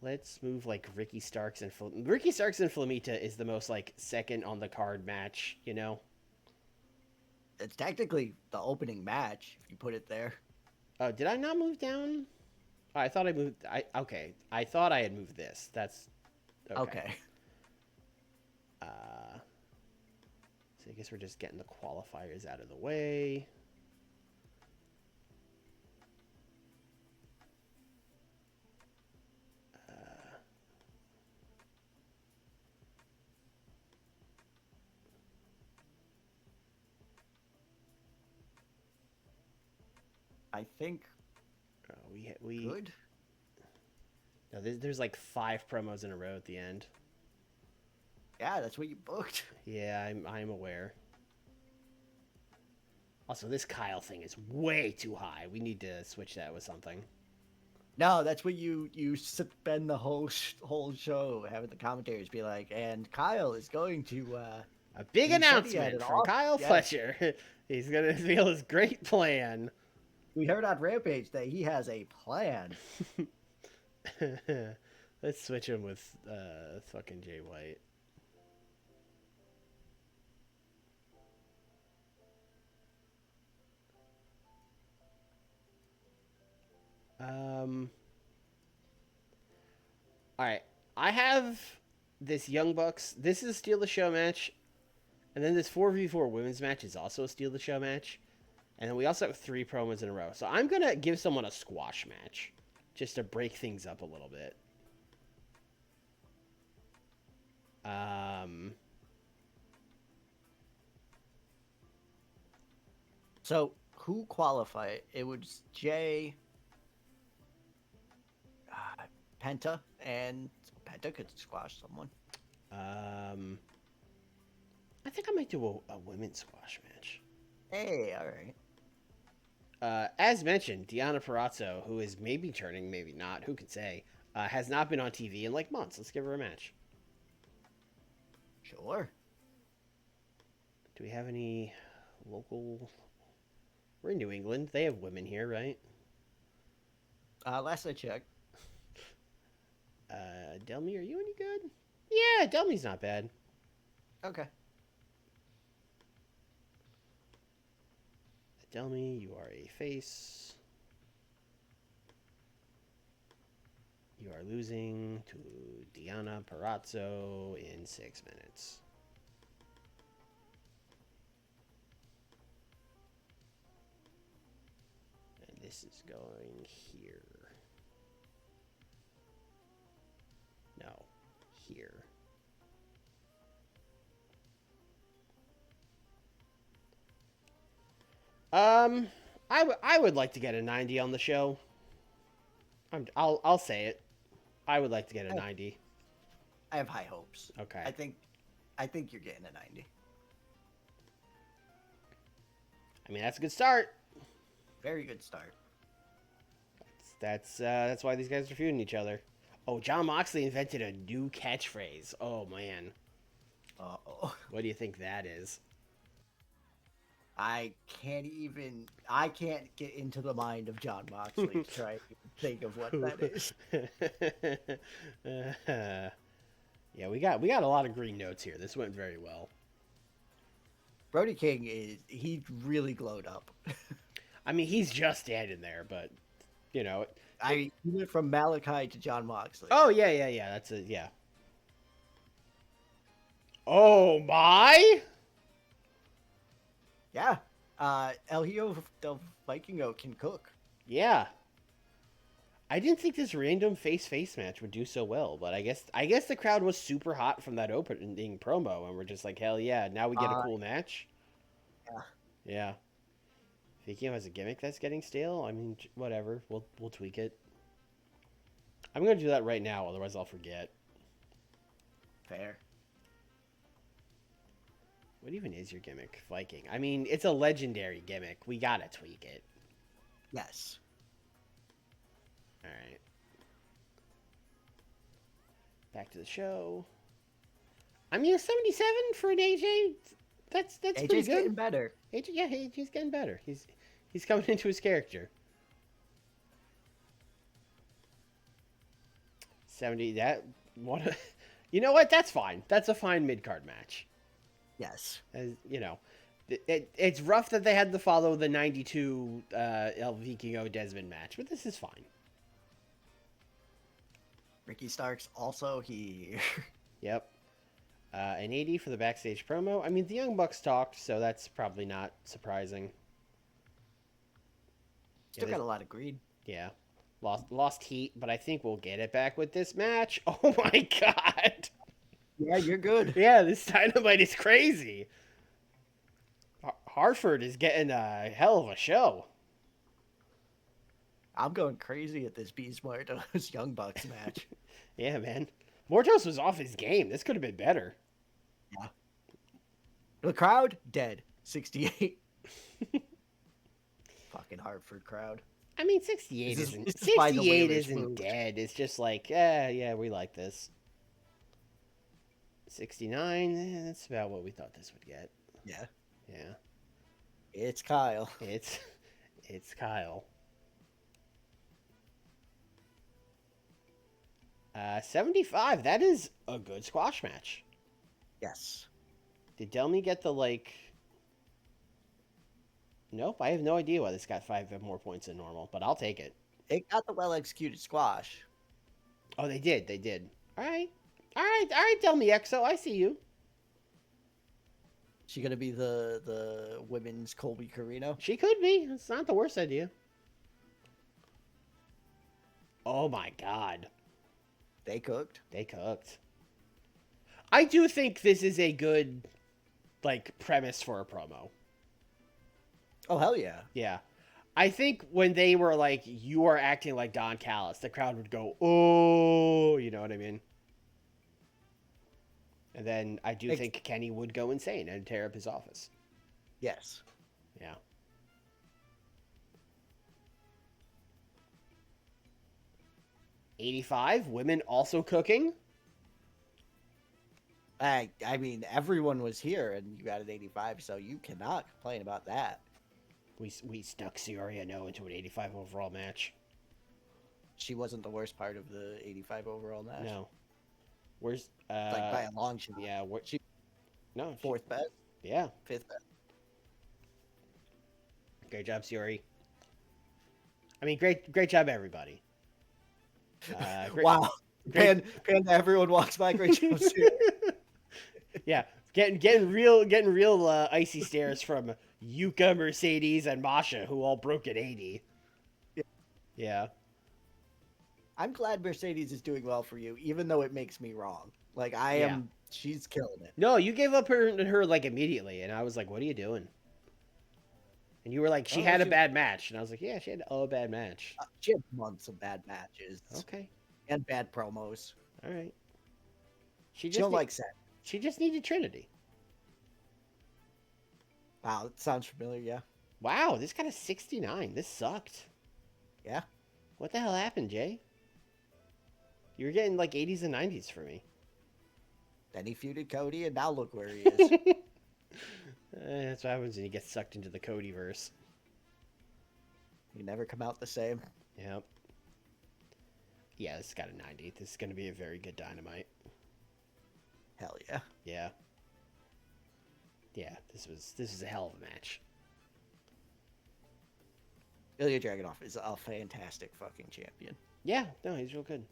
Let's move like Ricky Starks and Flamita is the most like second on the card match, you know. It's technically the opening match if you put it there. Oh, did I not move down? Oh, I thought I moved. I thought I had moved this. That's okay. So I guess we're just getting the qualifiers out of the way. I think we good. No, there's like 5 promos in a row at the end. Yeah, that's what you booked. Yeah, I'm aware. Also, this Kyle thing is way too high. We need to switch that with something. No, that's what you spend the whole show having the commentators be like, and Kyle is going to a big announcement from Kyle Fletcher. He's gonna reveal his great plan. We heard on Rampage that he has a plan. Let's switch him with fucking Jay White. All right. I have this Young Bucks. This is a Steal the Show match. And then this 4v4 women's match is also a Steal the Show match. And then we also have 3 promos in a row. So I'm going to give someone a squash match just to break things up a little bit. So who qualified? It was Jay, Penta, and Penta could squash someone. I think I might do a women's squash match. Hey, all right. As mentioned, Deonna Purrazzo, who is maybe turning, maybe not, who could say, has not been on TV in like months. Let's give her a match. Sure. Do we have any local? We're in New England. They have women here, right? Last I checked. Delmy, are you any good? Yeah, Delmy's not bad. Okay. Delmy, you are a face. You are losing to Deonna Purrazzo in 6 minutes. this is going here. No, here. I would like to get a 90 on the show. I'll say it. I would like to get a 90. I have high hopes. Okay. I think you're getting a 90. I mean, that's a good start. Very good start. That's why these guys are feuding each other. Oh, John Moxley invented a new catchphrase. Oh man. Uh-oh. What do you think that is? I can't get into the mind of John Moxley to try to think of what that is. Yeah, we got a lot of green notes here. This went very well. Brody King he really glowed up. I mean, he's just standing there, but you know. He went from Malachi to John Moxley. Oh yeah. That's it. Yeah. Oh my. Yeah. El Hijo del Vikingo can cook. Yeah. I didn't think this random face match would do so well, but I guess the crowd was super hot from that opening promo, and we're just like, hell yeah, now we get a cool match. Yeah. Yeah. Vikingo has a gimmick that's getting stale. I mean, whatever. We'll tweak it. I'm gonna do that right now, otherwise I'll forget. Fair. What even is your gimmick, Viking? I mean, it's a legendary gimmick. We gotta tweak it. Yes. All right. Back to the show. I mean, a 77 for an AJ. That's AJ's pretty good. Getting better. AJ's getting better. He's coming into his character. 70. You know what? That's fine. That's a fine mid card match. Yes. As you know, it's rough that they had to follow the 92 El Vikingo Desmond match, but this is fine. Ricky Starks also here. Yep. An 80 for the backstage promo. I mean, the Young Bucks talked, so that's probably not surprising. Still got a lot of greed. Yeah. Lost heat, but I think we'll get it back with this match. Oh my god. Yeah, you're good. Yeah, this Dynamite is crazy. Hartford is getting a hell of a show. I'm going crazy at this Beast Mortos Young Bucks match. Yeah, man. Mortos was off his game. This could have been better. Yeah. The crowd, dead. 68. Fucking Hartford crowd. I mean, 68 This is isn't by the 68 Whalers isn't moved. dead. It's just like, yeah, we like this. 69, that's about what we thought this would get. Yeah. Yeah. It's Kyle. It's Kyle. 75, that is a good squash match. Yes. Did Delmy get the, like... Nope, I have no idea why this got 5 more points than normal, but I'll take it. It got the well-executed squash. Oh, they did. All right, Delmy XO, I see you. She gonna be the women's Colby Carino? She could be. It's not the worst idea. Oh my god. They cooked. They cooked. I do think this is a good, like, premise for a promo. Oh, hell yeah. Yeah. I think when they were like, you are acting like Don Callis, the crowd would go, oh, you know what I mean? And then I do think Kenny would go insane and tear up his office. Yes. Yeah. $85, women also cooking. I mean, everyone was here, and you got an 85, so you cannot complain about that. We stuck Soriano into an 85 overall match. She wasn't the worst part of the 85 overall match. No. Where's Like by a long shot. Yeah, She no, fourth best, yeah. fifth best. Great job, Siori. I mean, great job, everybody. Wow. Great. Panda, everyone walks by. Great job, Sue. Yeah, getting real icy stares from Yuka, Mercedes, and Masha, who all broke at 80. Yeah. I'm glad Mercedes is doing well for you, even though it makes me wrong. Like I Yeah. am, she's killing it. No, you gave up her like immediately, and I was like, "What are you doing?" And you were like, "She Oh, had a bad match," and I was like, "Yeah, she had a bad match." she had months of bad matches Okay. and bad promos. All right. She don't like that. She just needed Trinity. Wow, that sounds familiar. Yeah, Wow, this got a 69. This sucked. yeah. What the hell happened, Jay? You were getting like 80s and 90s for me. Then he feuded Cody, and now look where he is. That's what happens when you get sucked into the Codyverse. You never come out the same. Yep. Yeah, this got a 90. This is going to be a very good Dynamite. Hell yeah. Yeah. Yeah, this was a hell of a match. Ilya Dragunov is a fantastic fucking champion. Yeah, no, he's real good.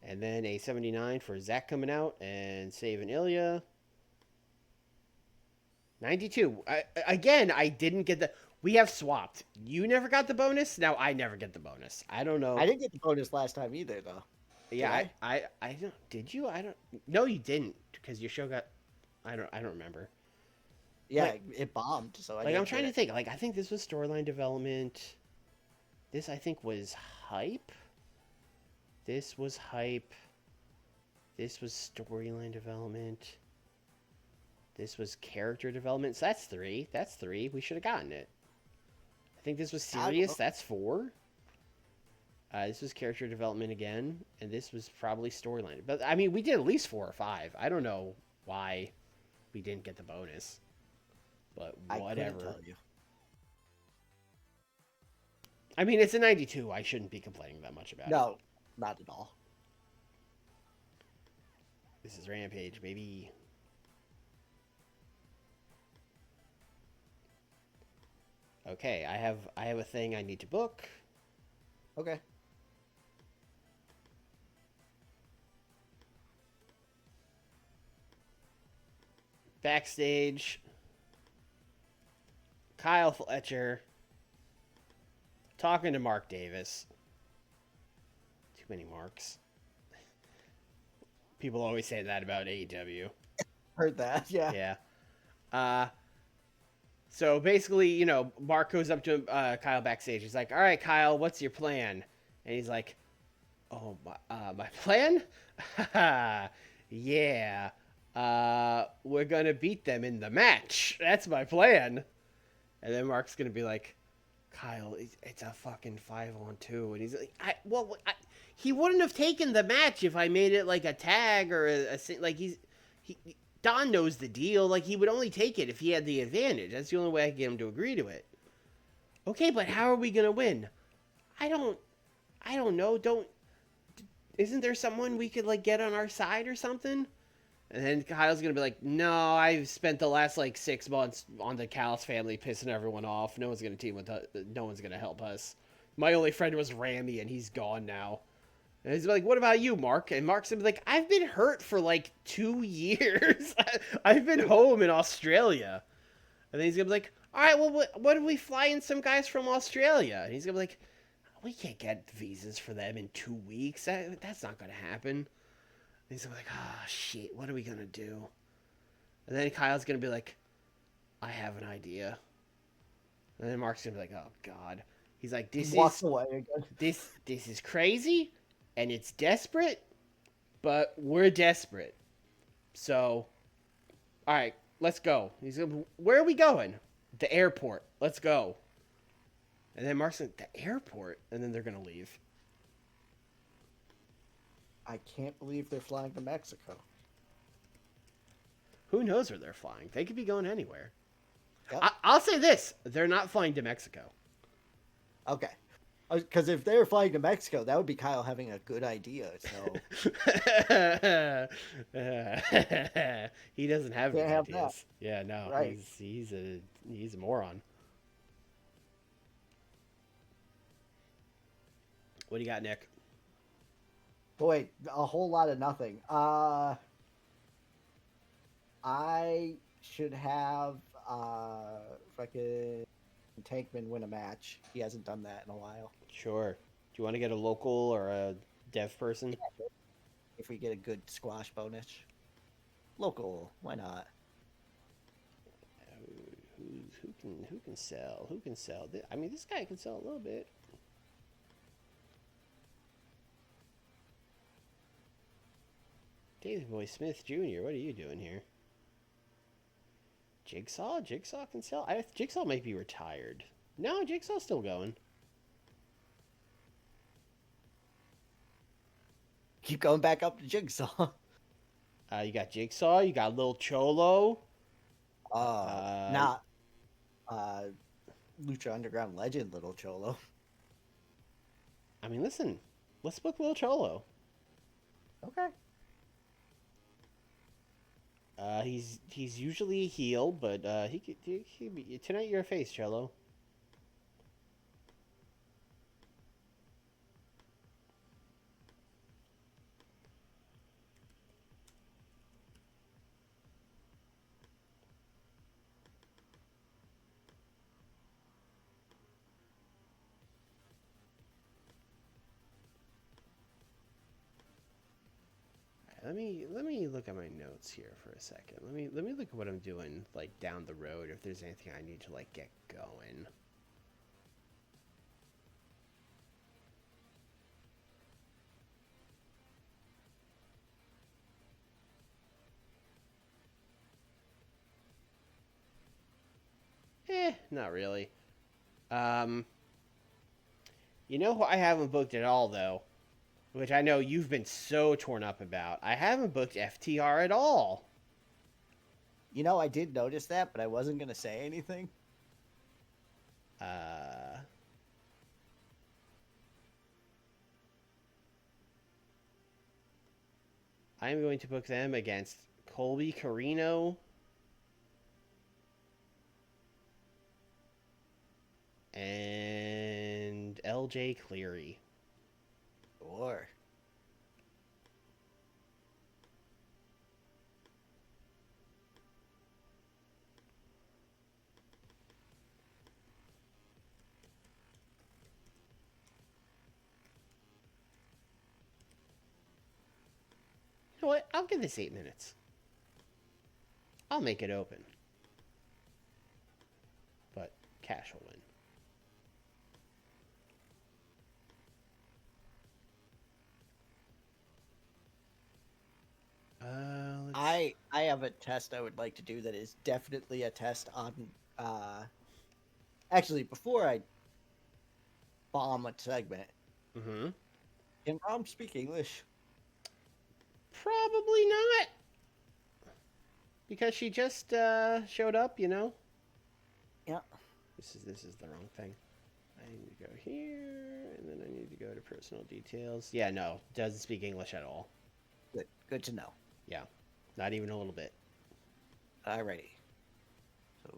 And then a 79 for Zach coming out and saving Ilya. 92. I didn't get the... We have swapped. You never got the bonus. Now I never get the bonus. I don't know. I didn't get the bonus last time either, though. Yeah, I don't... Did you? I don't... No, you didn't. Because your show got... I don't remember. Yeah, like, it bombed. So I'm trying to think. Like, I think this was storyline development. This, I think, was hype. This was hype. This was storyline development. This was character development. So that's 3. That's 3. We should have gotten it. I think this was serious. That's 4. This was character development again. And this was probably storyline. But, I mean, we did at least 4 or 5. I don't know why we didn't get the bonus. But whatever. I couldn't tell you. I mean, it's a 92. I shouldn't be complaining that much about it. No, not at all. This is Rampage, baby. Okay, I have a thing I need to book. Okay. Backstage. Kyle Fletcher talking to Mark Davis. Too many Marks. People always say that about AEW. Heard that, yeah. Yeah. So basically, you know, Mark goes up to Kyle backstage. He's like, "All right, Kyle, what's your plan?" And he's like, "Oh, my plan? Yeah. We're gonna beat them in the match. That's my plan." And then Mark's gonna be like, "Kyle, it's a fucking 5-on-2," and he's like, he wouldn't have taken the match if I made it like a tag or like Don knows the deal. Like, he would only take it if he had the advantage. That's the only way I can get him to agree to it. Okay, but how are we gonna win? I don't know. Isn't there someone we could like get on our side or something? And then Kyle's gonna be like, "No, I've spent the last like 6 months on the Callis family pissing everyone off. No one's gonna team with us. No one's gonna help us. My only friend was Ramy, and he's gone now." And he's like, "What about you, Mark?" And Mark's gonna be like, "I've been hurt for like 2 years. I've been home in Australia." And then he's gonna be like, "All right, well, what if we fly in some guys from Australia?" And he's gonna be like, "We can't get visas for them in 2 weeks. That's not gonna happen." And he's like, "Ah, shit, what are we gonna do?" And then Kyle's gonna be like, "I have an idea." And then Mark's gonna be like, "Oh God." He's like, Walks away again. This is crazy, and it's desperate, but we're desperate. So, all right, let's go. He's like, "Where are we going?" "The airport. Let's go." And then Mark's like, "The airport?" And then they're gonna leave. I can't believe they're flying to Mexico. Who knows where they're flying? They could be going anywhere. Yep. I'll say this: they're not flying to Mexico. Okay. Because if they were flying to Mexico, that would be Kyle having a good idea. So He doesn't have any Can't have ideas. Yeah, no, Right. he's a moron. What do you got, Nick? boy, a whole lot of nothing. I should have fucking Tankman win a match. He hasn't done that in a while. Sure. Do you want to get a local or a dev person? If we get a good squash bonus. Local, why not? Who can sell? Who can sell? I mean, this guy can sell a little bit. David Boy Smith Jr., what are you doing here? Jigsaw? Jigsaw can sell? Jigsaw might be retired. No, Jigsaw's still going. Keep going back up to Jigsaw. You got Jigsaw, you got Lil Cholo. Not Lucha Underground legend, Little Cholo. I mean, listen, let's book Lil Cholo. Okay. He's usually a heel, but he could be tonight. You're a face, Cholo. Let me look at my notes here for a second. Let me look at what I'm doing like down the road if there's anything I need to like get going. Not really. Um, you know who I haven't booked at all though, which I know you've been so torn up about. I haven't booked FTR at all. You know, I did notice that, but I wasn't going to say anything. I'm going to book them against Colby Carino and LJ Cleary. Or You know what? I'll give this 8 minutes. I'll make it open. But Cash will win. I have a test I would like to do that is definitely a test on actually before I bomb a segment. Mm-hmm. Can Rom speak English? Probably not. Because she just showed up, you know? Yeah. This is the wrong thing. I need to go here, and then I need to go to personal details. Yeah, no, doesn't speak English at all. Good to know. Yeah, not even a little bit. Alrighty. So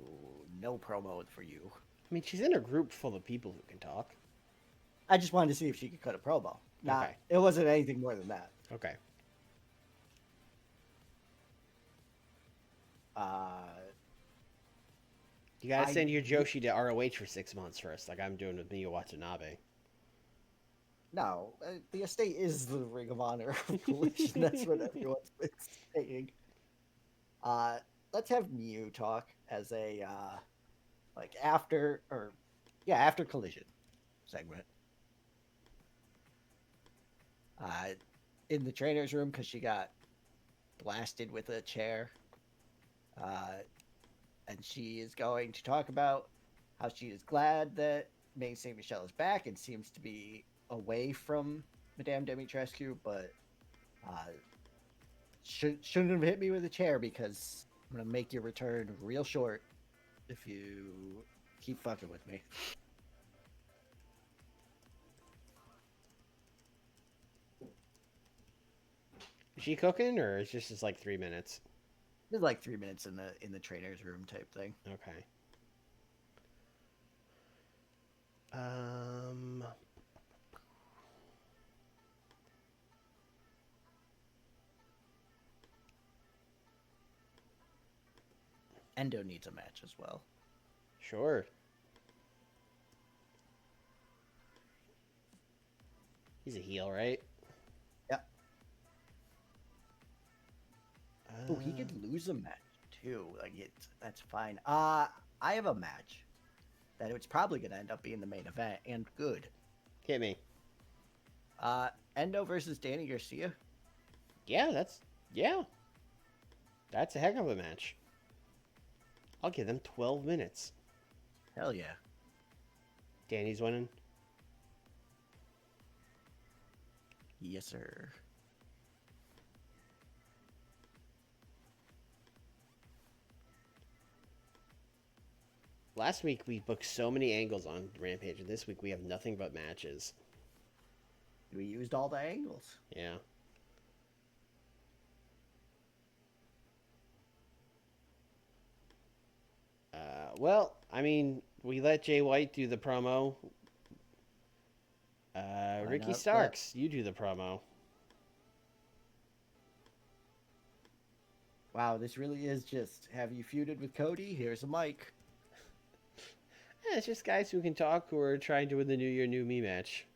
no promo for you. I mean, she's in a group full of people who can talk. I just wanted to see if she could cut a promo. Okay. It wasn't anything more than that. Okay. You gotta send your Joshi to ROH for 6 months first, like I'm doing with Miyu Watanabe. No, the estate is the Ring of Honor of Collision. That's what everyone's been saying. Let's have Miyu talk as a like after Collision segment. In the trainer's room because she got blasted with a chair. And she is going to talk about how she is glad that May St. Michelle is back and seems to be away from Madame Dimitrescu, but shouldn't have hit me with a chair because I'm going to make your return real short if you keep fucking with me. Is she cooking, or is this just like 3 minutes? It's like 3 minutes in the trainer's room type thing. Okay. Endo needs a match as well. Sure. He's a heel, right? Yep. Oh, he Uh, could lose a match too. Like that's fine. I have a match that it's probably gonna end up being the main event and good. Hit me. Endo versus Danny Garcia. Yeah, that's a heck of a match. I'll give them 12 minutes. Hell yeah. Danny's winning. Yes, sir. Last week we booked so many angles on Rampage, and this week we have nothing but matches. We used all the angles. Yeah. Well, I mean, we let Jay White do the promo. Ricky not? Starks, you do the promo. Wow, this really is just have you feuded with Cody? Here's a mic. Yeah, it's just guys who can talk who are trying to win the New Year, New Me match.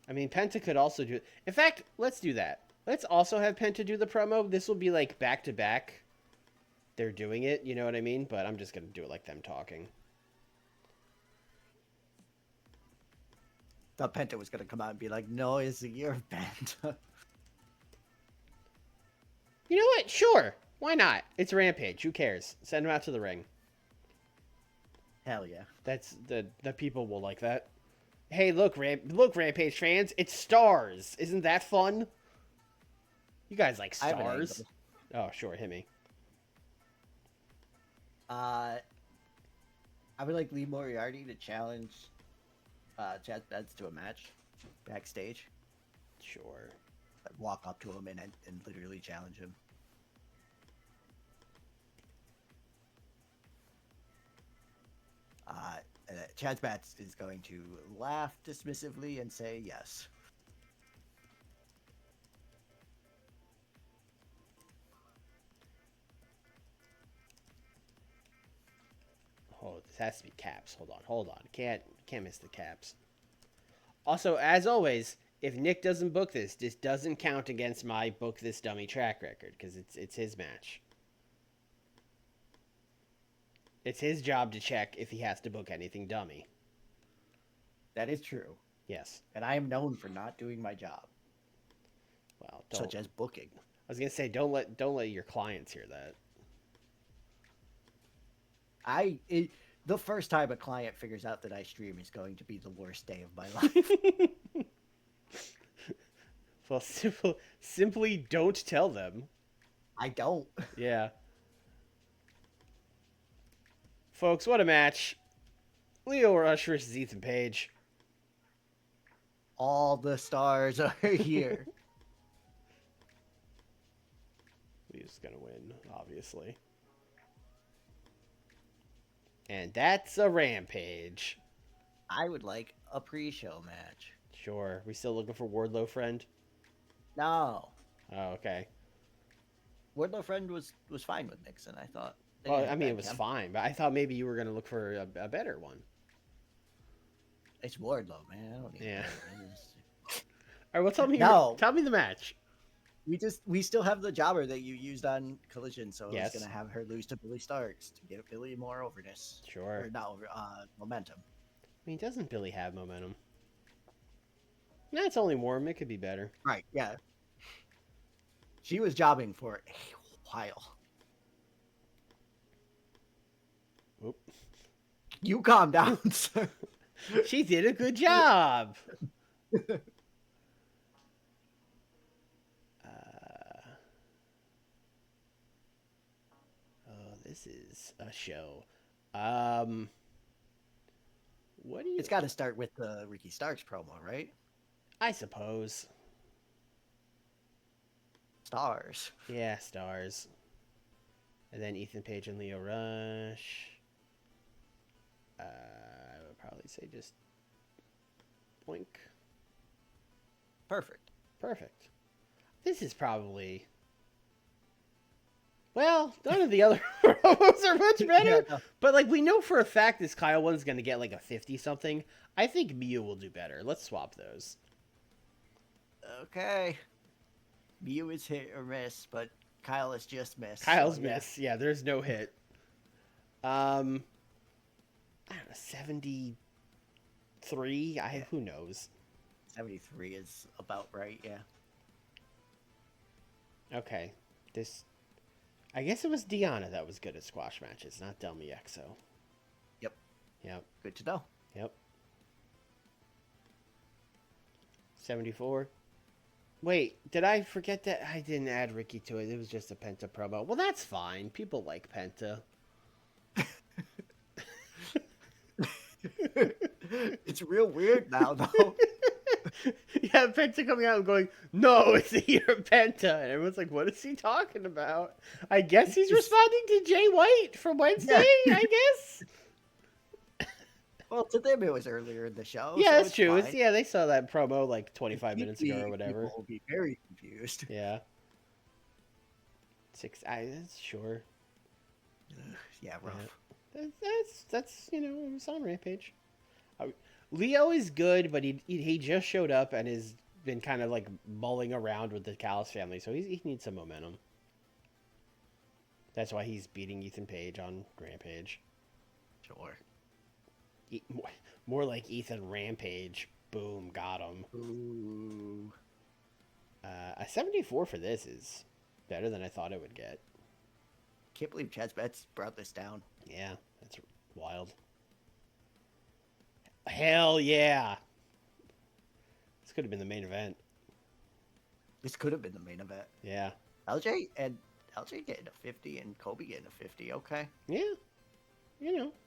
I mean, Penta could also do it. In fact, let's do that. Let's also have Penta do the promo. This will be like back to back. They're doing it, you know what I mean? But I'm just going to do it like them talking. Thought Penta was gonna come out and be like, "No, it's the year of Penta." You know what? Sure. Why not? It's Rampage. Who cares? Send him out to the ring. Hell yeah. That's the people will like that. Hey, look, Rampage fans, it's stars. Isn't that fun? You guys like I have an stars? angle. Oh, sure, hit me. I would like Lee Moriarty to challenge Chad Betts to a match backstage. Sure. I'd walk up to him and literally challenge him. Chad Betts is going to laugh dismissively and say yes. Oh, this has to be caps. Hold on. Can't miss the caps. Also, as always, if Nick doesn't book this doesn't count against my book this dummy track record because it's his match. It's his job to check if he has to book anything dummy. That is true. Yes. And I am known for not doing my job, Well, such as booking. I was gonna say don't let your clients hear that. The first time a client figures out that I stream is going to be the worst day of my life. Well, simply don't tell them. I don't. Yeah. Folks, what a match. Lio Rush versus Ethan Page. All the stars are here. Leo's gonna win, obviously. And that's a Rampage. I would like a pre-show match. Sure. We still looking for Wardlow friend? No. Oh, okay. Wardlow friend was fine with Nixon, I thought. They Well, didn't I mean, it bang was him. fine, but I thought maybe you were gonna look for a better one. It's Wardlow, man. I don't need Yeah. that. All right, well, tell me the match. We still have the jobber that you used on Collision, so Yes. it's gonna have her lose to Billy Starks to give Billy more overness. Sure. Or not over momentum. I mean, doesn't Billy have momentum? No, it's only warm. It could be better. Right, yeah. She was jobbing for a while. Oop. You calm down, sir. She did a good job. Oh, this is a show. What do you? It's got to start with the Ricky Starks promo, right? I suppose. Stars. Yeah, stars. And then Ethan Page and Lio Rush. I would probably say just boink. Perfect. Perfect. This is probably Well, none of the other promos are much better. Yeah, no. But like we know for a fact this Kyle one's gonna get like a 50 something. I think Miu will do better. Let's swap those. Okay. Mew is hit or miss, but Kyle is just missed. Kyle's so, yeah. miss. Yeah, there's no hit. I don't know, 73. Who knows. 73 is about right, yeah. Okay, this. I guess it was Deanna that was good at squash matches, not Del Miexo. Yep. Yep. Good to know. Yep. 74. Wait, did I forget that I didn't add Ricky to it? It was just a Penta promo. Well, that's fine. People like Penta. It's real weird now, though. Yeah, Penta coming out and going, "No, it's the year of Penta," and everyone's like, "What is he talking about?" I guess he's responding to Jay White from Wednesday. Yeah. I guess. Well, to them it was earlier in the show. Yeah, so that's it's true. fine. Yeah, they saw that promo like 25 minutes ago or People whatever. will be very confused. Yeah. That's sure. Yeah, rough. That's it was on Rampage. Leo is good, but he just showed up and has been kind of like mulling around with the Callis family, so he needs some momentum. That's why he's beating Ethan Page on Rampage. Sure. More like Ethan Rampage. Boom, got him. Ooh. A 74 for this is better than I thought it would get. Can't believe Chaz Betts brought this down. Yeah, that's wild. Hell yeah. This could have been the main event. This could have been the main event. Yeah. LJ getting a 50 and Kobe getting a 50. Okay. Yeah.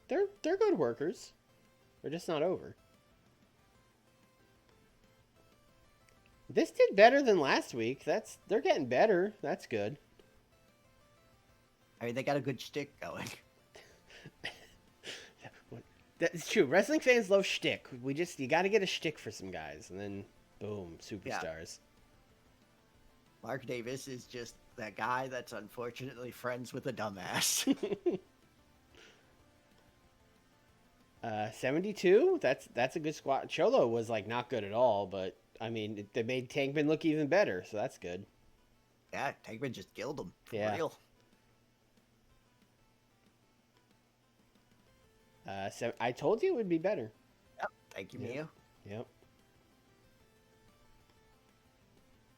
They're good workers. They're just not over. This did better than last week. They're getting better. That's good. I mean, they got a good shtick going. That's true. Wrestling fans love shtick. You got to get a shtick for some guys, and then boom, superstars. Yeah. Mark Davis is just that guy that's unfortunately friends with a dumbass. 72. That's a good squat. Cholo was like not good at all, but I mean they made Tankman look even better, so that's good. Yeah, Tankman just killed him. For Yeah. real. So I told you it would be better. Yep. Thank you, Mia. Yep.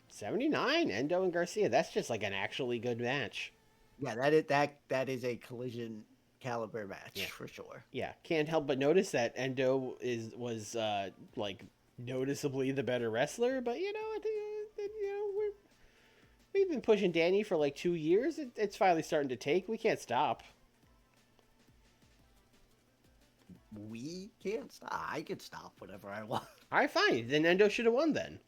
79, Endo and Garcia. That's just like an actually good match. Yeah, that is a collision caliber match for sure. Yeah, can't help but notice that Endo was like noticeably the better wrestler, but I think we've been pushing Danny for like 2 years. It's finally starting to take. We can't stop. We can't stop. I can stop whenever I want. All right, fine. Then Endo should have won. Then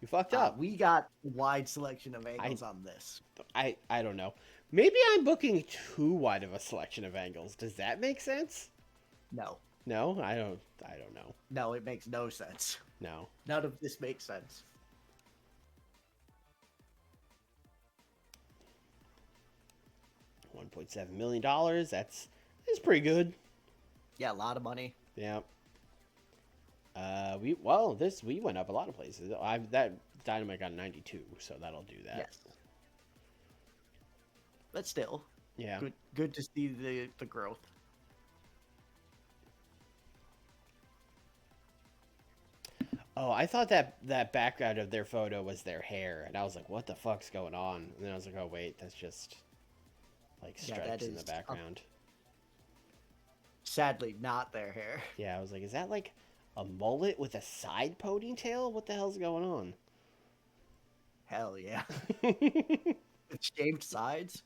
you fucked up. We got a wide selection of angles on this. I don't know. Maybe I'm booking too wide of a selection of angles. Does that make sense? No. No, I don't know. No, it makes no sense. No. None of this makes sense. $1.7 million. That's pretty good. Yeah, a lot of money. Yeah. We went up a lot of places. That Dynamite got 92, so that'll do that. Yes. But still, Yeah. good to see the growth. Oh, I thought that background of their photo was their hair, and I was like, "What the fuck's going on?" And then I was like, "Oh wait, that's just like stripes in the background." Sadly, not their hair. Yeah, I was like, "Is that like a mullet with a side ponytail? What the hell's going on?" Hell yeah. Shaved sides.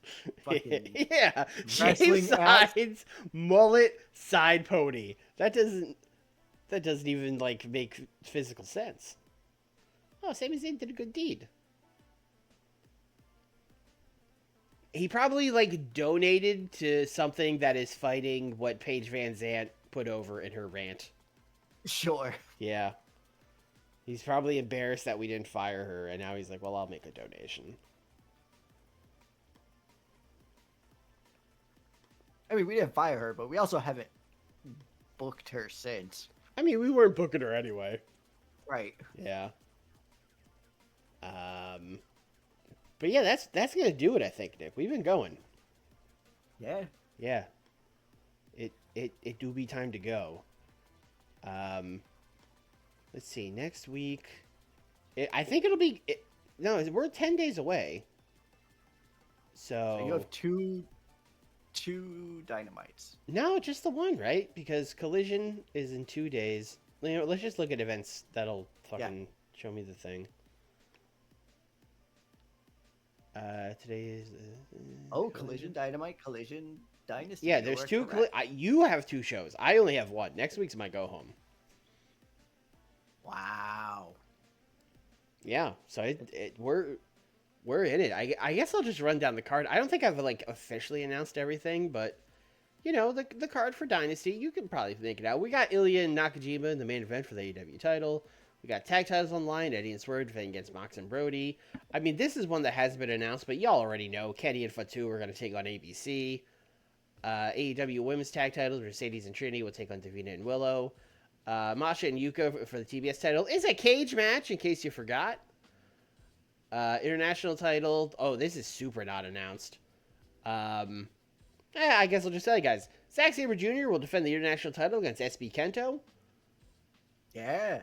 Yeah, wrestling shaved sides, mullet, side pony. That doesn't even like make physical sense. Oh, Sami Zayn did a good deed. He probably like donated to something that is fighting what Paige Van Zant put over in her rant. Sure. Yeah. He's probably embarrassed that we didn't fire her, and now he's like, well, I'll make a donation. I mean, we didn't fire her, but we also haven't booked her since. I mean, we weren't booking her anyway. Right. Yeah. But yeah, that's gonna do it. I think, Nick. We've been going. Yeah. Yeah. It do be time to go. Let's see. Next week, I think it'll be. No, we're 10 days away. So you have two Dynamites. No, just the one, right? Because Collision is in 2 days. You know, let's just look at events that'll fucking show me the thing. Today is Collision Dynamite, Collision Dynasty. Yeah, there's two. You have 2 shows. I only have 1. Next week's my go home. Wow. Yeah, so we're in it. I guess I'll just run down the card. I don't think I've like officially announced everything, but you know the card for Dynasty, you can probably make it out. We got Ilya and Nakajima in the main event for the AEW title. We got tag titles online. Eddie and Swerve defending against Mox and Brody. I mean, this is one that has been announced, but y'all already know Kenny and Fatu are going to take on ABC. AEW women's tag titles, Mercedes and Trinity will take on Davina and Willow. Masha and Yuka for the TBS title is a cage match, in case you forgot. International title. Oh, this is super not announced. I guess I'll just tell you guys. Zack Sabre Jr. will defend the international title against SB Kento. Yeah.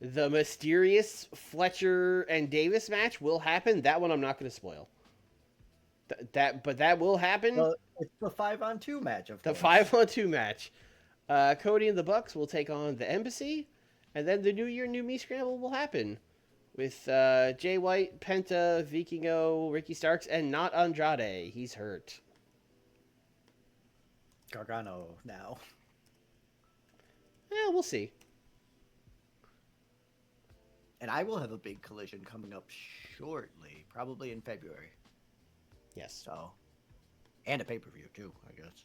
The mysterious Fletcher and Davis match will happen. That one I'm not going to spoil. But that will happen. Well, it's the 5-on-2 match, of course. The 5-on-2 match. Cody and the Bucks will take on the Embassy, and then the New Year, New Me scramble will happen with Jay White, Penta, Vikingo, Ricky Starks, and not Andrade. He's hurt. Gargano now. Yeah, we'll see. And I will have a big collision coming up shortly, probably in February. Yes. So, and a pay-per-view too, I guess.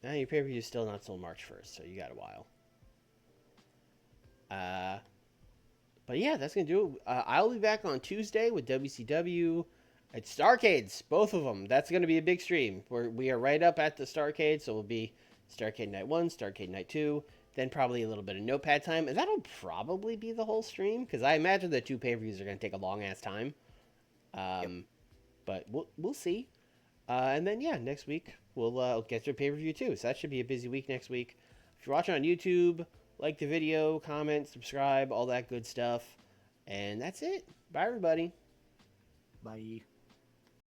Now your pay-per-view is still not till March 1st, so you got a while. But yeah, that's gonna do it. I'll be back on Tuesday with WCW. It's Starcades, both of them. That's gonna be a big stream. We are right up at the Starcade, so we'll be Starcade Night 1, Starcade Night 2, then probably a little bit of notepad time, and that'll probably be the whole stream because I imagine the 2 pay-per-views are gonna take a long ass time. Yep. But we'll see. And then yeah, next week we'll get to a pay-per-view too. So that should be a busy week next week. If you're watching on YouTube, like the video, comment, subscribe, all that good stuff. And that's it. Bye everybody. Bye.